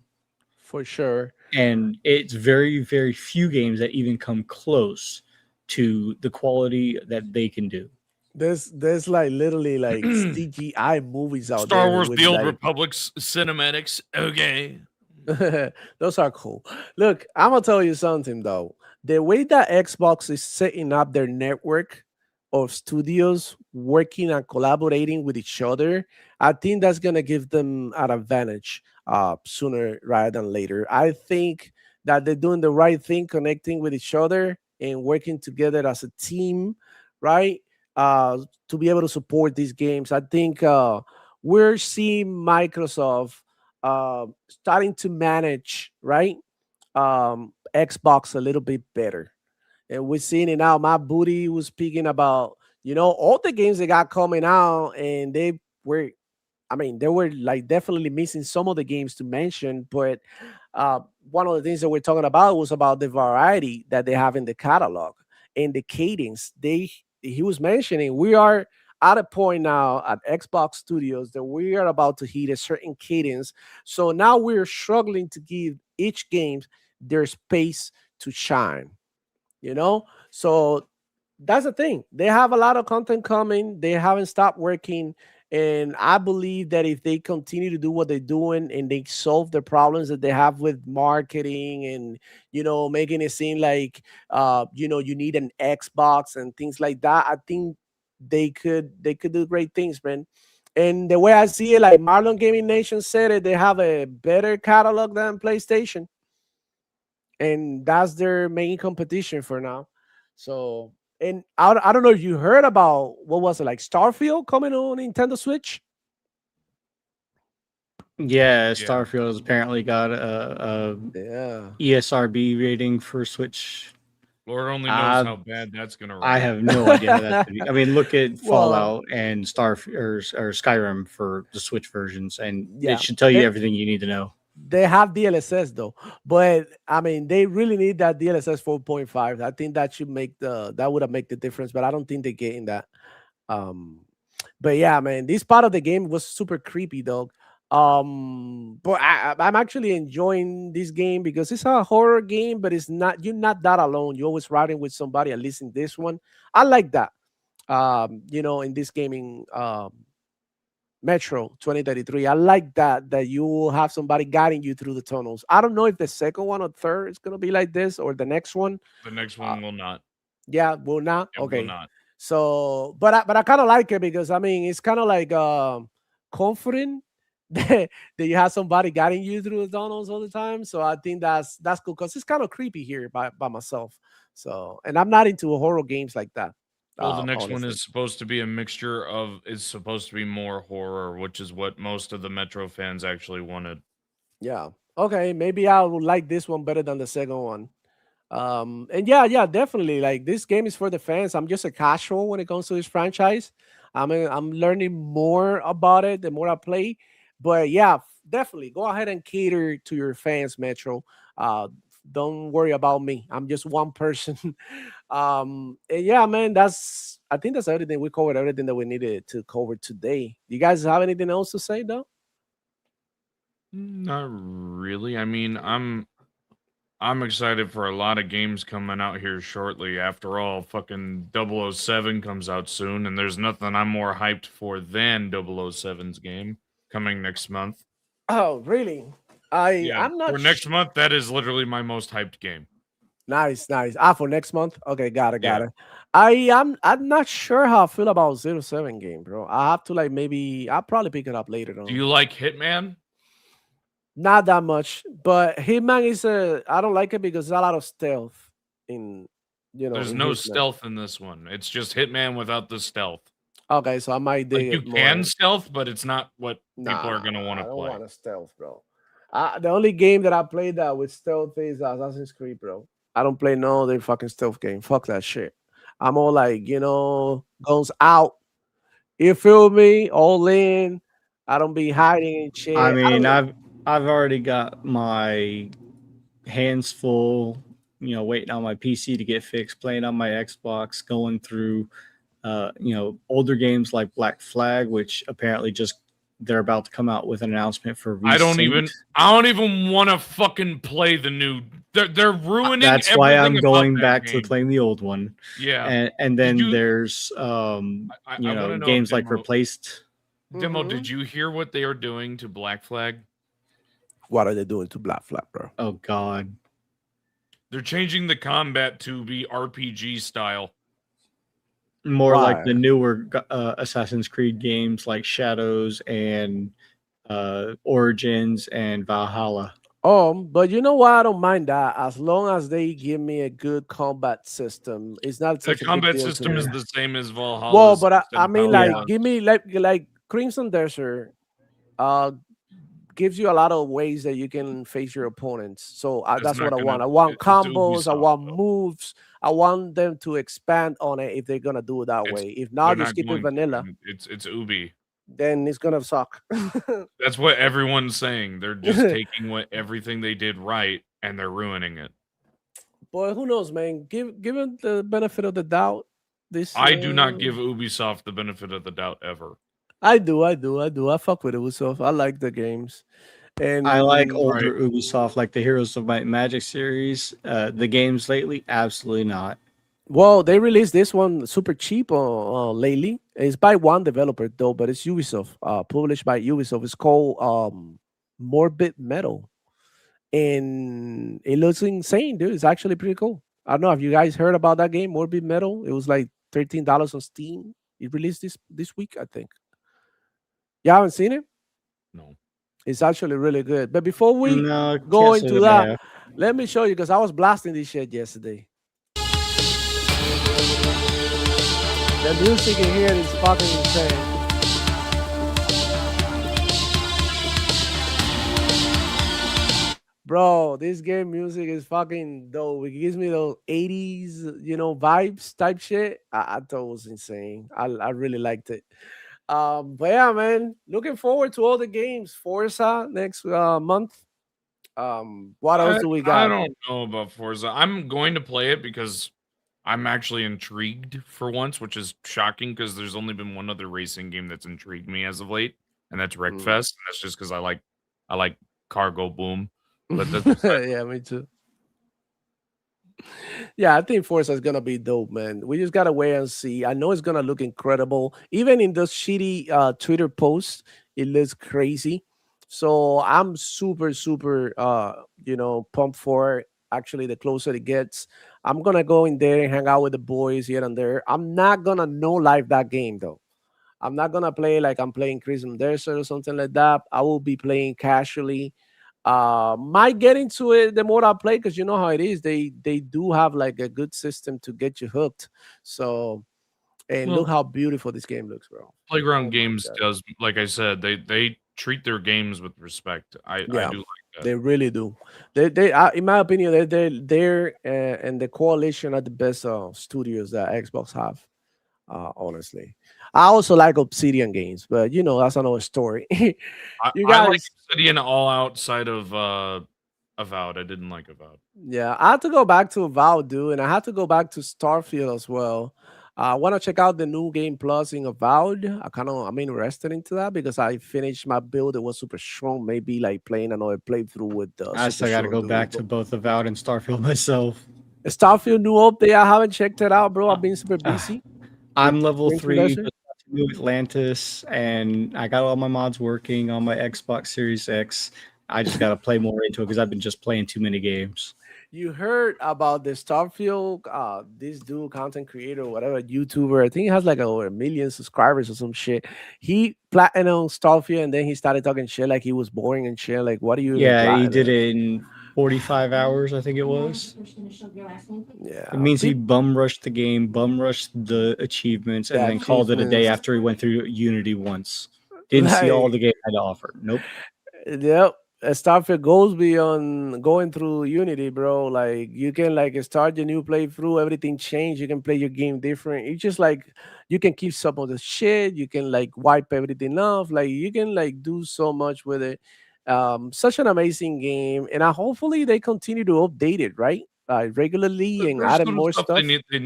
for sure. And it's very, very few games that even come close to the quality that they can do. There's like literally like CGI movies out Star there Wars: with The Old like Republic's cinematics. Okay. those are cool. Look, I'm gonna tell you something though. The way that Xbox is setting up their network of studios working and collaborating with each other, I think that's gonna give them an advantage sooner rather than later. I think that they're doing the right thing, connecting with each other and working together as a team, right? To be able to support these games. I think we're seeing Microsoft starting to manage, right? Xbox a little bit better. And we're seeing it now. My booty was speaking about, all the games they got coming out, and they were like definitely missing some of the games to mention, but uh, one of the things that we're talking about was about the variety that they have in the catalog and the cadence. He was mentioning we are at a point now at Xbox Studios that we are about to hit a certain cadence. So now we're struggling to give each game their space to shine. So that's the thing. They have a lot of content coming. They haven't stopped working. And I believe that if they continue to do what they're doing and they solve the problems that they have with marketing and, making it seem like, you need an Xbox and things like that, I think they could do great things, man. And the way I see it, like Marlon Gaming Nation said it, they have a better catalog than PlayStation, and that's their main competition for now. So, and I don't know if you heard about what was it, like Starfield coming on Nintendo Switch. Yeah, Yeah. Starfield has apparently got a Yeah, ESRB rating for Switch. Lord only knows Uh, how bad that's gonna I rate. have no idea how that's gonna be. I mean, look at Well, Fallout and or Skyrim for the Switch versions, and it yeah, should tell you they everything you need to know. they have DLSS though, but I mean they really need that DLSS 4.5. I think that should make that would have make the difference, but I don't think they're getting that. Um, but yeah, man, this part of the game was super creepy, dog. But I'm actually enjoying this game because it's a horror game, but it's not. You're not that alone. You're always riding with somebody. At least in this one, I like that. In this gaming Metro 2033. I like that you will have somebody guiding you through the tunnels. I don't know if the second one or third is gonna be like this or the next one. The next Uh, one will not. yeah, will not. It will Okay. not. So, but I kind of like it because I mean it's kind of like comforting that you have somebody guiding you through the tunnels all the time. So I think that's cool because it's kind of creepy here by myself. So, and I'm not into horror games like that. Well, the next one Honestly. is supposed to be a mixture of is supposed to be more horror, which is what most of the Metro fans actually wanted. Yeah. Okay. Maybe I would like this one better than the second one. And yeah, definitely. Like this game is for the fans. I'm just a casual when it comes to this franchise. I'm learning more about it the more I play. But yeah, definitely go ahead and cater to your fans, Metro. Uh, don't worry about me. I'm just one person. And yeah, man, I think that's everything. We covered everything that we needed to cover today. You guys have anything else to say though? Not really. I mean, I'm excited for a lot of games coming out here shortly. After all, fucking 007 comes out soon, and there's nothing I'm more hyped for than 007's game coming next month. Oh, really? I Yeah, I'm not for next month, that is literally my most hyped game. Nice, nice. Ah, for next month. Okay, got it, got Yeah. it. I'm not sure how I feel about 07 game, bro. I have to like maybe I'll probably pick it up later Do on. you like Hitman? Not that much, but Hitman is a I don't like it because there's a lot of stealth in There's in no Hitman. stealth in this one. It's just Hitman without the stealth. Okay, so I might Like dig you it can more. stealth, but it's not what people are Nah, gonna want I to don't play. want to stealth, bro. The only game that I played that with stealth is Assassin's Creed, bro. I don't play no other fucking stealth game. Fuck that shit. I'm all like, guns out. You feel me? All in. I don't be hiding and I shit. I mean, don't. I've already got my hands full, waiting on my PC to get fixed, playing on my Xbox, going through older games like Black Flag, which apparently just they're about to come out with an announcement for I don't Resync. even want to fucking play the new. They're ruining That's why I'm everything about going that back game. to playing the old one. Yeah. And Did then you? there's I want to know, games like Demo. Replaced. Demo, Mhm. did you hear what they are doing to Black Flag? What are they doing to Black Flag, bro? Oh God. They're changing the combat to be RPG style. More like Why? the newer Assassin's Creed games like Shadows and Origins and Valhalla. But you know what? I don't mind that as long as they give me a good combat system. It's not The such a big combat deal to system me. is the same as Well, Valhalla's but I and mean, Valhalla like, Yeah. give me like Crimson Desert. Uh, gives you a lot of ways that you can face your opponents. So It's that's what not I want. gonna. I want It's combos. I Ubisoft want though. moves. I want them to expand on it if they're gonna do it that It's way. If they're not, just not keep it going to. vanilla. It's Ubi. Then it's gonna suck. That's what everyone's saying. They're just taking everything they did right and they're ruining it. Boy, who knows, man? Give it the benefit of the doubt. This I do not give Ubisoft the benefit of the doubt ever. I do. I fuck with Ubisoft. I like the games. I like And older Ubisoft, like the Heroes of Might and Magic series. The games lately, absolutely not. well, they released this one super cheap lately. It's by one developer though, but it's Ubisoft, published by Ubisoft. It's called Morbid Metal, and it looks insane, dude. It's actually pretty cool. I don't know. Have you guys heard about that game, Morbid Metal? It was like $13 on Steam. It released this week, I think. You haven't seen it? No. It's actually really good. But before we No, go can't say into that I that, have. let me show you because I was blasting this shit yesterday. The music in here is fucking insane. Bro, this game music is fucking dope. It gives me those 80s, vibes type shit. I thought it was insane. I really liked it. But yeah, man, looking forward to all the games. Forza next month. What else I do we I got? don't know about Forza. I'm going to play it because I'm actually intrigued for once, which is shocking because there's only been one other racing game that's intrigued me as of late, and that's Mm. Wreckfest. That's just because I like Cargo Boom, but that's beside. Yeah, me too. Yeah, I think Forza is gonna be dope, man. We just gotta wait and see. I know it's gonna look incredible. Even in those shitty Twitter posts, it looks crazy. So I'm super, super pumped for it. Actually, the closer it gets, I'm gonna go in there and hang out with the boys here and there. I'm not gonna no live that game though. I'm not gonna play like I'm playing Crimson Desert or something like that. I will be playing casually. Might get into it the more I play because you know how it is. They do have like a good system to get you hooked. So and look Well, how beautiful this game looks, bro. Oh Playground my Games god. does, like I said, they treat their games with respect. I Yeah, do like that. they really do. In my opinion, they're and the coalition are the best studios that Xbox have. Honestly, I also like Obsidian games, but that's another story. I You I like guys, Obsidian all outside of Avowed. I didn't like Avowed. yeah, I had to go back to Avowed, dude, and I had to go back to Starfield as well. I want to check out the new game plus in Avowed. I'm interested into that because I finished my build. It was super strong. Maybe like playing another playthrough with I super still got to strong go dude. back But to both Avowed and Starfield myself. Starfield new update. I haven't checked it out, bro. I've been super Uh, busy with I'm level Crimson 3, Desert. just got to New Atlantis, and I got all my mods working on my Xbox Series X. I just got to play more into it because I've been just playing too many games. You heard about the Starfield, this dude, content creator, whatever, YouTuber. I think he has like over a million subscribers or some shit. He platinum Starfield and then he started talking shit like he was boring and shit. Like, what do you even Yeah, he did platinum? it in 45 hours, I think it was. It Yeah, means he bum rushed the game, bum rushed the achievements, and the then called it a day achievements. after he went through Unity once. Didn't see all the Like, game had to offer. Nope. yep. Starfield goes beyond going through Unity, bro. Like you can like start your new playthrough, everything changed. You can play your game different. It's just like you can keep some of the shit. You can like wipe everything off. Like you can like do so much with it. Such an amazing game, and hopefully they continue to update it right, regularly and There's adding little more stuff they stuff. need they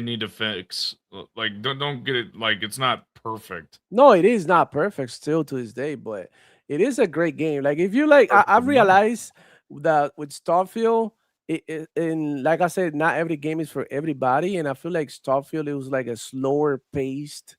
need to fix. Like don't get it like it's not perfect. No, it is not perfect still to this day, but it is a great game. Like if you like, I Perfect enough. realized that with Starfield, and like I said, not every game is for everybody, and I feel like Starfield it was like a slower paced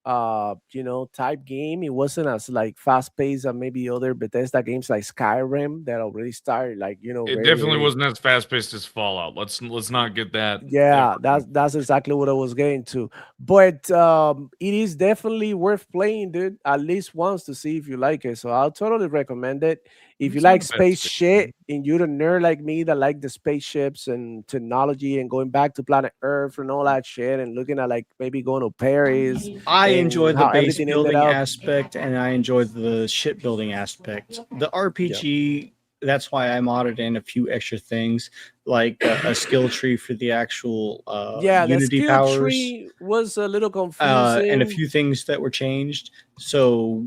type game. It wasn't as like fast paced as maybe other Bethesda games like Skyrim that already started like It very definitely early. wasn't as fast paced as Fallout. Let's not get that ever. Yeah, that's exactly what I was getting to. But it is definitely worth playing, dude. At least once to see if you like it. So I'll totally recommend it. If you It's not like a bad space space shit game. and you're a nerd like me that like the spaceships and technology and going back to planet Earth and all that shit and looking at like maybe going to Paris I enjoy and the how base everything ended building up. aspect and I enjoy the ship building aspect. The Yeah. RPG, that's why I modded in a few extra things like a skill tree for the actual Yeah, the Unity skill powers tree was a little and a confusing. few things that were changed. So,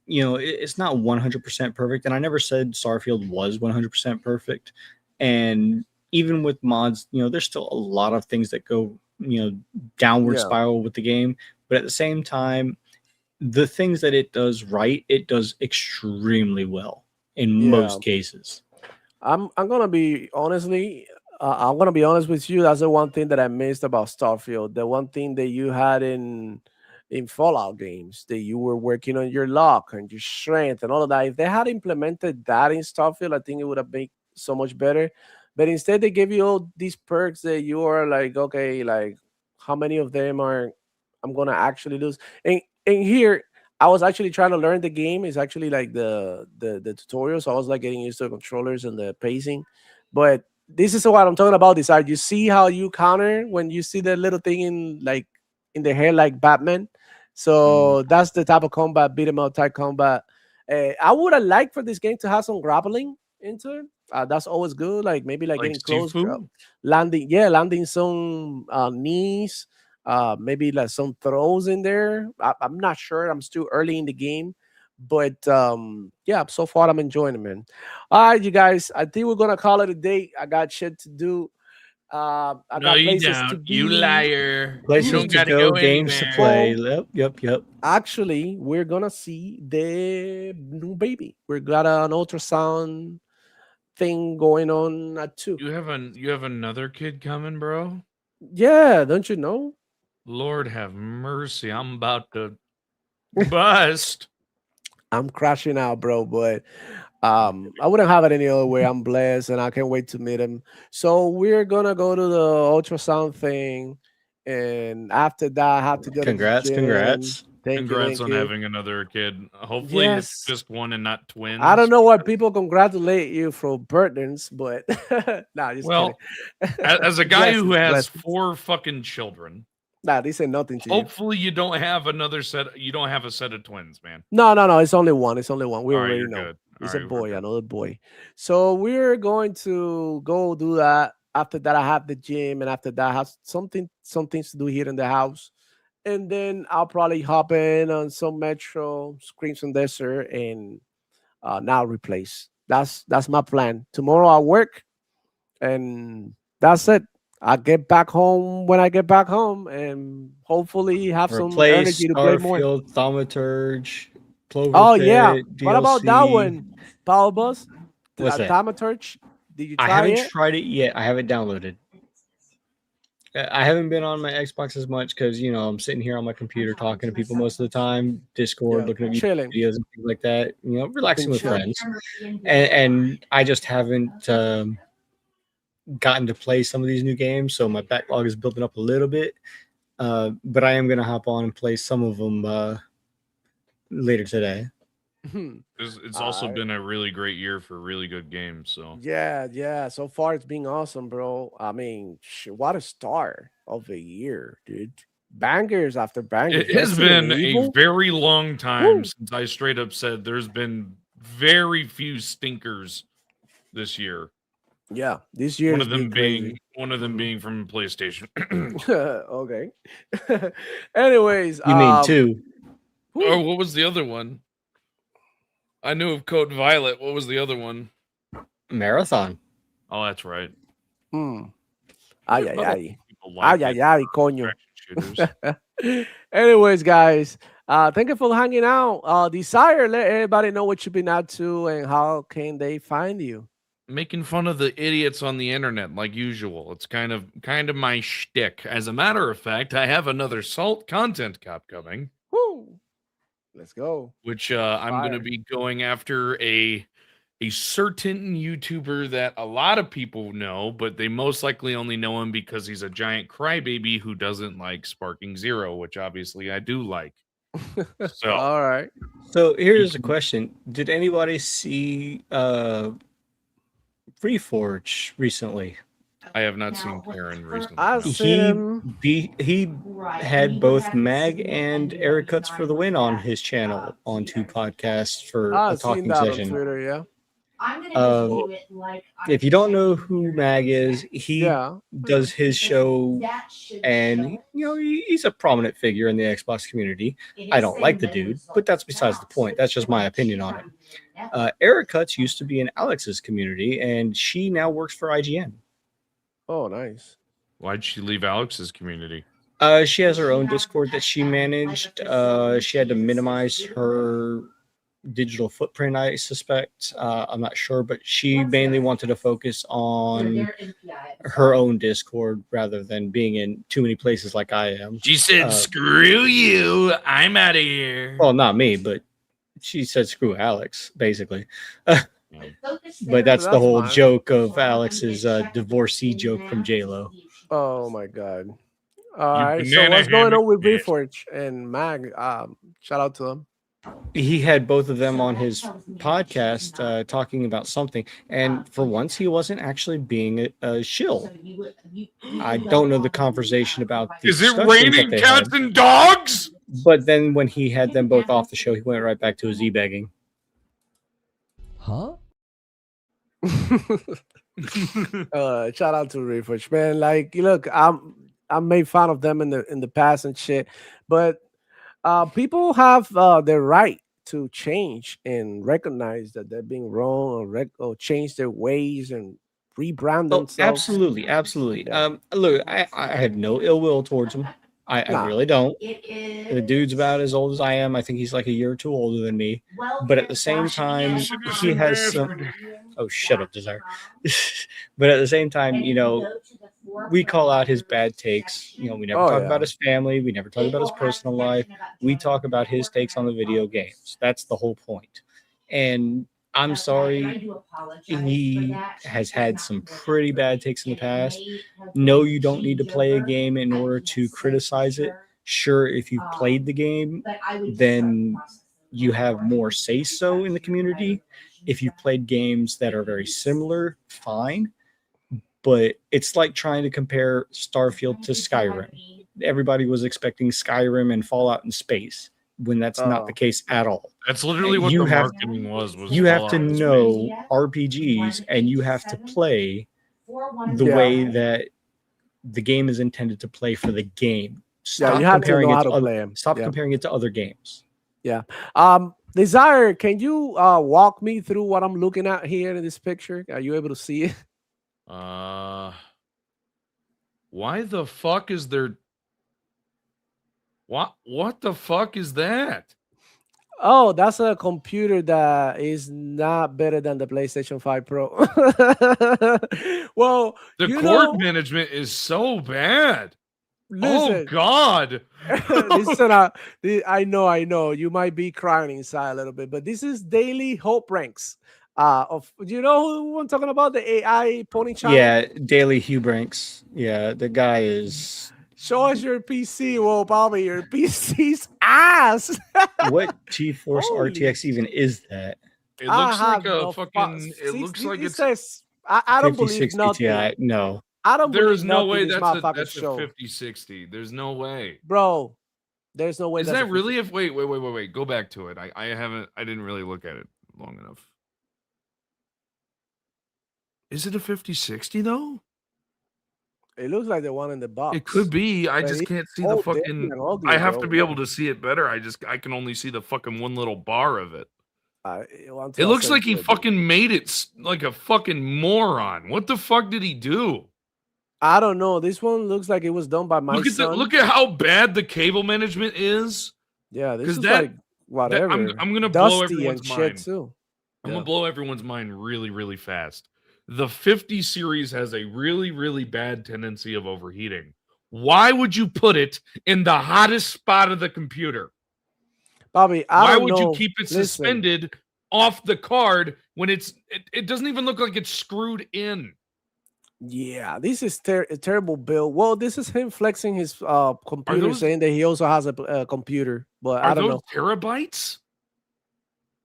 it's not 100% perfect. And I never said Starfield was 100% perfect. And even with mods, there's still a lot of things that go, downward Yeah. spiral with the game. But at the same time, the things that it does right, it does extremely well in Yeah. most cases. I'm gonna be honestly. I'm gonna be honest with you. That's the one thing that I missed about Starfield. The one thing that you had in Fallout games that you were working on your luck and your strength and all of that. If they had implemented that in Starfield, I think it would have been so much better. But instead, they give you all these perks that you are like, okay, like how many of them are I'm gonna actually lose? And here I was actually trying to learn the game. It's actually like the tutorial, so I was like getting used to the controllers and the pacing. But this is what I'm talking about. This art. You see how you counter when you see the little thing in the hair like Batman. Mm. So that's the type of combat, beat 'em up type combat. I would have liked for this game to have some grappling. into it. That's always good. Like maybe like Like getting close, Sifu? landing some knees, maybe like some throws in there. I'm not sure. I'm still early in the game, but yeah, so far I'm enjoying it, man. All right, you guys. I think we're gonna call it a day. I got shit to do. I No, got you places to don't. You be. liar. You Places don't to got to go, go games to anywhere. play. Well, Yep. actually, we're gonna see the new baby. We got an ultrasound thing going on at 2. You have another kid coming, bro? Yeah, don't you know? Lord have mercy. I'm about to bust. I'm crashing out, bro. But I wouldn't have it any other way. I'm blessed, and I can't wait to meet him. So we're gonna go to the ultrasound thing, and after that, I have to go to the gym. Congrats. Thank you, Congrats thank on you. having another kid. Hopefully it's Yes, just one and not I don't twins. know why people congratulate you for burdens, but nah, just kidding. Well, as a guy who Blessings, has blessings. 4 fucking children, Nah, they say nothing to you. hopefully you don't have a set of twins, man. No. It's only one. It's only one. We All right, already you're know. good. All It's a right, we're boy, good. another boy. So we're going to go do that. After that, I have the gym, and after that, I have some things to do here in the house. And then I'll probably hop in on some Metro, scream some desert, and now replace. That's my plan. Tomorrow I work, and that's it. I get back home when I get back home, and hopefully have some Replace energy to play more. Starfield, Thaumaturge, Clover Oh yeah. Pit, What about that DLC. one? Power Bus? What's that? Thaumaturge? Did you I try haven't it? tried it yet. I haven't downloaded. I haven't been on my Xbox as much because I'm sitting here on my computer talking to people most of the time, Discord, Yeah. looking at YouTube Chilling. videos and things like that. Relaxing Been with chilling. friends, and I just haven't gotten to play some of these new games, so my backlog is building up a little bit. But I am gonna hop on and play some of them later today. It's also Alright. been a really great year for really good games. So Yeah. So far it's been awesome, bro. I mean, what a start of the year, dude. Bangers after bangers. it has Resident been a Evil. very long time Woo. since I straight up said there's been very few stinkers this year. Yeah, this year has been crazy. One of them being from PlayStation. Okay. Anyways, You mean two? Or what was the other one? I knew of Code Violet. What was the other one? Marathon. Oh, that's right. Ay, Not ay, a lot of ay. people like it. Ay, coño. Action shooters. Anyways, guys, thank you for hanging out. Desire, let everybody know what you've been up to and how can they find you. Making fun of the idiots on the internet like usual. It's kind of my shtick. As a matter of fact, I have another Salt content cop coming, Woo! Let's go. which I'm going to Fire. be going after a certain YouTuber that a lot of people know, but they most likely only know him because he's a giant crybaby who doesn't like Sparking Zero, which obviously I do like. So All right. So here's a question: did anybody see Freeforge recently? I have not seen Karen recently. I no. seen him. He had both Mag and Eric Cuts for the Win on his channel on 2 podcasts for a I've seen talking that on session. Twitter, yeah. I'm gonna Um, do it like If you don't know who Mag is, he Yeah. does his show, that should and he's a prominent figure in the Xbox community. I don't like the dude, but that's besides the point. That's just my opinion on it. Eric Cuts used to be in Alex's community, and she now works for IGN. Oh, nice. Why'd she leave Alex's community? She has her own Discord that she managed. She had to minimize her digital footprint, I suspect. I'm not sure, but she mainly wanted to focus on her own Discord rather than being in too many places like I am. She said, "Screw you! I'm out of here." Well, not me, but she said screw Alex, basically. But that's the That's whole fine. joke of Alex's divorcee joke from J-Lo. Oh my god. All right. So banana what's going hammock on with bitch. Reforge and Mag? Shout out to them. He had both of them on his podcast talking about something, and for once he wasn't actually being a shill. I don't know the conversation about the Is it discussions that raining they cats had, and dogs? but then when he had them both off the show, he went right back to his e-begging. Huh? Shout out to Refresh, man. Like, look, I made fun of them in the past and shit, but people have the right to change and recognize that they're being wrong or change their ways and rebrand Oh, themselves. absolutely, absolutely. Yeah, Look, I have no ill will towards him. I nah, really don't. It The is. dude's about as old as I am. I think he's like a year or two older than me. But at the same time, he has some. Oh, shut up, Desire. But at the same time, we call out his bad takes. We never oh talk yeah, about his family. We never talk about his personal life. We talk about his takes on the video games. That's the whole point. And I'm sorry, he has had some pretty bad takes in the past. No, you don't need to play a game in order to criticize it. Sure, if you've played the game, then you have more say so in the community. If you've played games that are very similar, fine. But it's like trying to compare Starfield to Skyrim. Everybody was expecting Skyrim and Fallout in space when that's not the oh case at all. That's literally what You the have marketing was you have Fallout to in space. know RPGs and you have to play the yeah, way that the game is intended to play for the game. yeah. You Stop have to comparing know it how to to other play them. stop Yeah, comparing it to other games. yeah. Desire, can you walk me through what I'm looking at here in this picture? Are you able to see it? Why the fuck is there? What the fuck is that? Oh, that's a computer that is not better than the PlayStation 5 Pro. Well, The you cord know, management is so bad. Oh listen, God. listen, I know, you might be crying inside a little bit, but this is Daily Hope Ranks. Of you know who I'm talking about? The AI pony channel. Yeah, Daily Hubranks. Yeah, the guy is. Show us your PC. Well, Bobby, your PC's ass. What GeForce Holy RTX even is that? It I looks like have a no fucking. It looks like it it's. says I don't believe 5060 Ti. nothing. No. I don't There's believe no nothing way this that's a motherfucker 5060. There's no way. bro. There's no way Is that's a that really 50. if wait, go back to it. I didn't really look at it long enough. Is it a 5060 though? It looks like the one in the box. It could be. I But just it's can't see the all fucking. different and ugly, I have bro. to be able to see it better. I can only see the fucking one little bar of it. It Until I looks send like he you a fucking made it like a fucking moron. What the fuck did he do? I don't know. This one looks like it was done by my son. Look at how bad the cable management is. Yeah, this 'Cause is that- like whatever. I'm gonna blow Dusty everyone's and shit mind. too. I'm Yeah. gonna blow everyone's mind really, really fast. The 50 series has a really, really bad tendency of overheating. Why would you put it in the hottest spot of the computer? Bobby, I Why don't would know. you keep it Listen, suspended off the card when it doesn't even look like it's screwed in? yeah, this is a terrible build. Well, this is him flexing his computer, those- saying that he also has a computer. But I Are don't those know. terabytes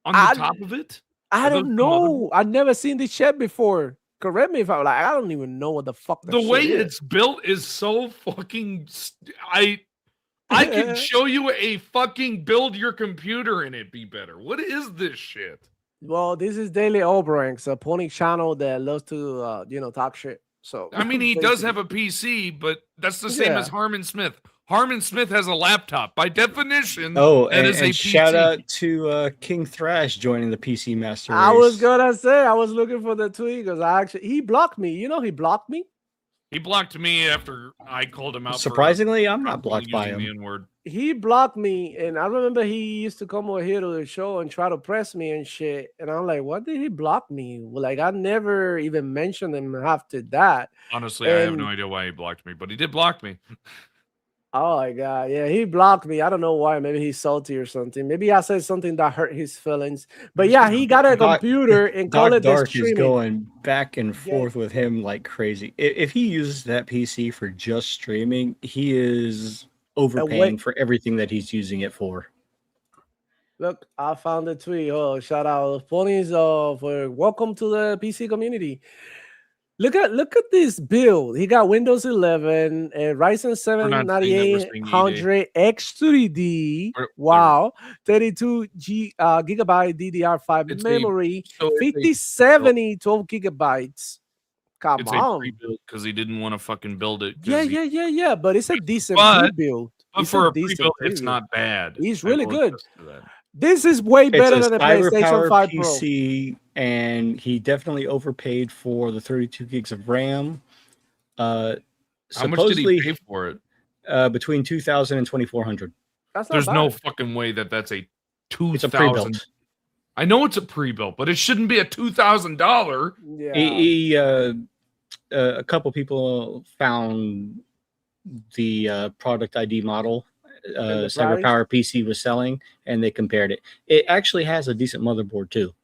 on I- the top of it? I Are those don't the know. I've never seen this shit before. Correct me if I'm like, I don't even know what the fuck that The way shit is. it's built is so fucking. I can show you a fucking build your computer and it be better. What is this shit? Well, this is Daily Obranks, a pony channel that loves to talk shit. So I mean, he does have a PC, but that's the same as Yeah. Harmon Smith. Harmon Smith has a laptop. By definition, Oh, that and, is a and shout PC. out to King Thrash joining the PC Master Race. I was gonna say I was looking for the tweet because he blocked me. You know, he blocked me. He blocked me after I called him out. Surprisingly, I'm for not blocked by using the him. N-word. He blocked me, and I remember he used to come over here to the show and try to press me and shit. And I'm like, what did he block me? Well, like I never even mentioned him after that. Honestly, I have no And- idea why he blocked me, but he did block me. Oh my god, yeah, he blocked me. I don't know why. Maybe he's salty or something. Maybe I said something that hurt his feelings. But yeah, he got a Doc- computer and call Doc it the Dark is streaming. going back and forth with him like crazy. If he uses that PC for just streaming, he is overpaying for everything that he's using it for. Look, I found the tweet. Oh, shout out ponies for welcome to the PC community. Look at this build. He got Windows 11, Ryzen We're 7 not saying that, we're saying EA. 9800 X3D. We're- Wow, 32 gigabyte DDR5 It's a memory, so it's a pre-built. 5070 12 gigabytes. Come It's a on. pre-built because he didn't want to fucking build it. Yeah, yeah. But it's a decent But- pre-build. But It's for a decent pre-built, it's pre-build. not bad. He's I really will good. attest to that. This is way It's better a than the cyber PlayStation power 5 Pro. PC, and he definitely overpaid for the 32 gigs of RAM. How much did Supposedly, he pay for it? between 2,000 and 2,400. That's not There's bad. no fucking way that's a It's a 2,000. pre-built. I know it's a pre-built, but it shouldn't be a $2,000. Yeah. A couple people found the product ID model the Cyber price? Power PC was selling, and they compared it. It actually has a decent motherboard too.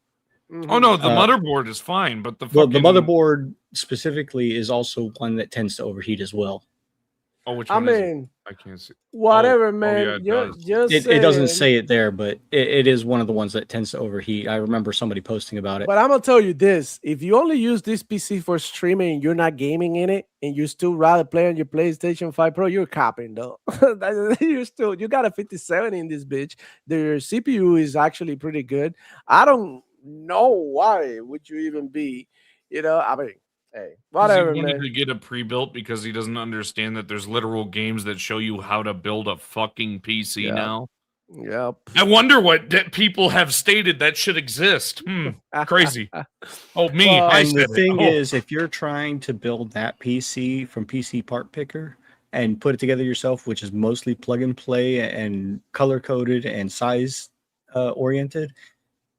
Mhm. Oh no, the Uh, motherboard is fine, but the Well, fucking the motherboard specifically is also one that tends to overheat as well. Oh, which I one is it? mean, I can't see. whatever, man. yeah, it You're does. just It doesn't saying. say it there, but it is one of the ones that tends to overheat. I remember somebody posting about it. But I'm gonna tell you this: if you only use this PC for streaming and you're not gaming in it, and you still rather play on your PlayStation 5 Pro, you're copping though. You got a 5070 in this bitch. Their CPU is actually pretty good. I don't know why would you even be, I mean, hey, 'Cause whatever, he wanted man. to get a pre-built because he doesn't understand that there's literal games that show you how to build a fucking PC Yeah. now. Yep. I wonder what people have stated that should exist. Crazy. Oh, me. Well, I And the said it. thing Oh. is, if you're trying to build that PC from PC Part Picker and put it together yourself, which is mostly plug and play and color coded and size oriented,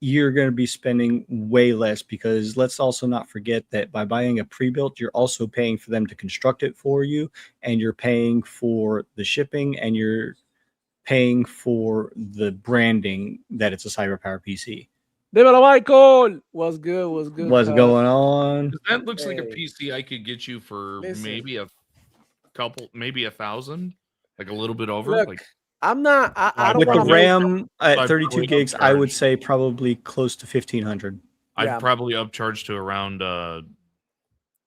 you're going to be spending way less, because let's also not forget that by buying a pre-built, you're also paying for them to construct it for you, and you're paying for the shipping, and you're paying for the branding that it's a CyberPower PC. Dímelo, Michael. What's good? What's good? What's cuz? going on? 'Cause that looks like a Hey. PC I could get you for Listen. maybe a couple, maybe 1,000, like a little bit over. Look, like I'm not. I don't With the want to. RAM at I'd 32 probably gigs, I would upcharge. say probably close to 1,500. I'd Yeah. probably upcharge to around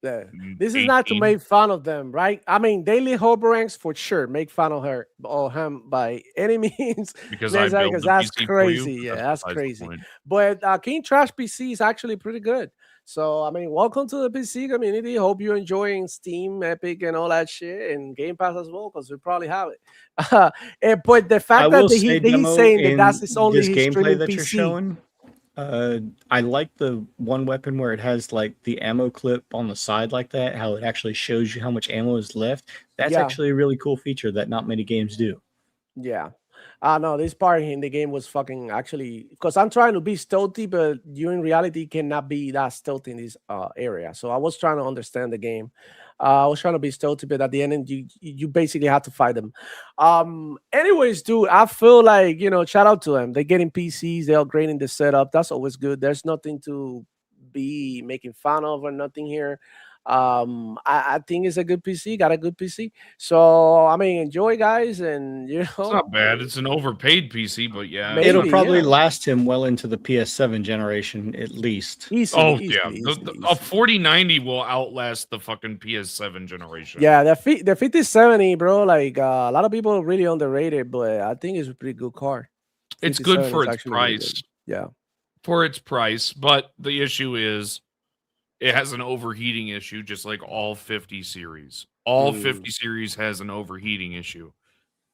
This is not to 18. make fun of them, right? I mean, Daily Hoberanks for sure make fun of her or him by any means. because I Necessary, built 'cause the that's PC for you, crazy. but Yeah, that's besides the crazy. point. But King Trash PC is actually pretty good. So I mean, welcome to the PC community. Hope you're enjoying Steam, Epic, and all that shit, and Game Pass as well, because we probably have it. But the I fact that will say, he's Demo, saying that in that's his only this his gameplay streaming that PC. you're showing, I like the one weapon where it has like the ammo clip on the side like that, how it actually shows you how much ammo is left. That's Yeah. actually a really cool feature that not many games do. Yeah. No, this part in the game was fucking actually, because I'm trying to be stealthy, but you in reality cannot be that stealthy in this area. So I was trying to understand the game. I was trying to be stealthy, but at the end you basically have to fight them. Anyways, dude, I feel like, shout out to them. They're getting PCs, they're upgrading the setup. That's always good. There's nothing to be making fun of or nothing here. I think it's a good PC, got a good PC. So I mean, enjoy, guys, and It's not bad. It's an overpaid PC, but yeah. Maybe, It'll probably yeah. last him well into the PS7 generation at least. Easily, Oh easily, yeah, easily, a easily. 4090 will outlast the fucking PS7 generation. Yeah, the 5070, bro. Like a lot of people really underrate it, but I think it's a pretty good car. It's good 5070 for is its actually really good. price. Yeah. For its price, but the issue is it has an overheating issue, just like all 50 series. All 50 series has an overheating issue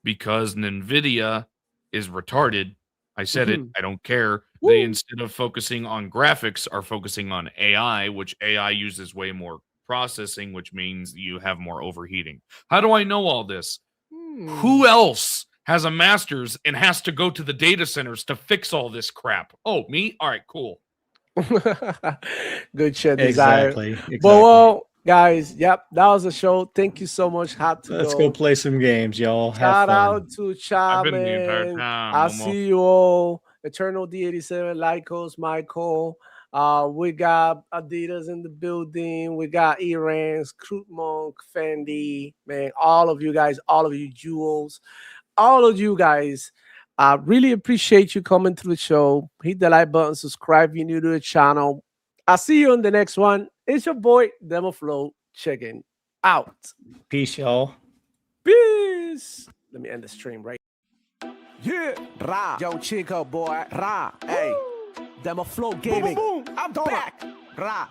because NVIDIA is retarded. I said it. I don't care. They, Woo. instead of focusing on graphics, are focusing on AI, which AI uses way more processing, which means you have more overheating. How do I know all this? Who else has a master's and has to go to the data centers to fix all this crap? Oh, me? All right, cool. Good shit, Desire. Exactly. But well, guys, yep, that was the show. Thank you so much. Had to Let's go. go play some games, y'all. Have Shout fun. out to I've been the entire Chaman. time. I Momo. see you all. Eternal D87, Lycos, Michael. We got Adidas in the building. We got Eran's, Crude Monk, Fendi, man. All of you guys, all of you jewels, all of you guys. I really appreciate you coming to the show. Hit the like button, subscribe if you're new to the channel. I'll see you on the next one. It's your boy Demo Flow checking out. Peace, y'all. Peace. Let me end the stream right. Yeah, Ra, yo Chico boy, Ra, hey, Demo Flow Gaming, Boom, boom, I'm back, Ra,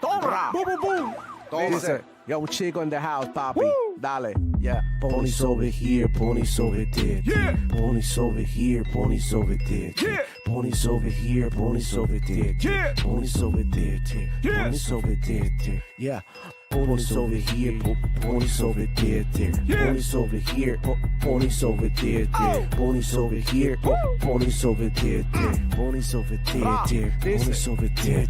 Toma. boom, boom, boom. Dice, yo Chico in the house, papi, Woo. dale, yeah. Ponies over here, ponies over there. Yeah. Ponies over here, ponies over there. Yeah. Ponies over here, ponies over there. Yeah. Ponies over there. Yeah. Ponies over there. Yeah. Ponies over here, ponies over there. Yeah. Ponies over here, ponies over there. Oh. Ponies over here, ponies over there. Ponies over Ah, there. listen. Ponies over there.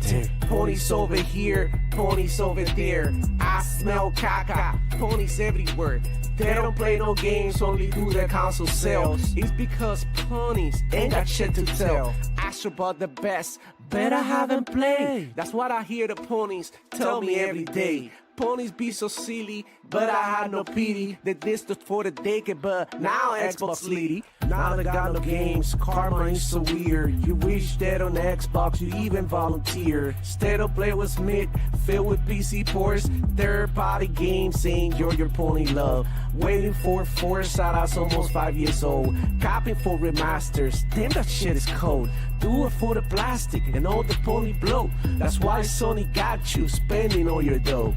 Ponies over here, ponies over there. I smell caca, ponies everywhere. They don't play no games, only do their console sales. It's because ponies ain't got shit to tell. Ask about the best, but I haven't played. That's what I hear the ponies tell me every day. Ponies be so silly, but I had no pity. They dissed us for the decade, but now Xbox leady. Now they got no games, karma is so weird. You wish that on Xbox you even volunteer. Instead of play with Smith, filled with PC ports. Third party games saying you're your pony love. Waiting for Forza that's almost 5 years old. Copying for remasters, damn that shit is cold. Do it for the plastic and all the pony blow. That's why Sony got you spending all your dough.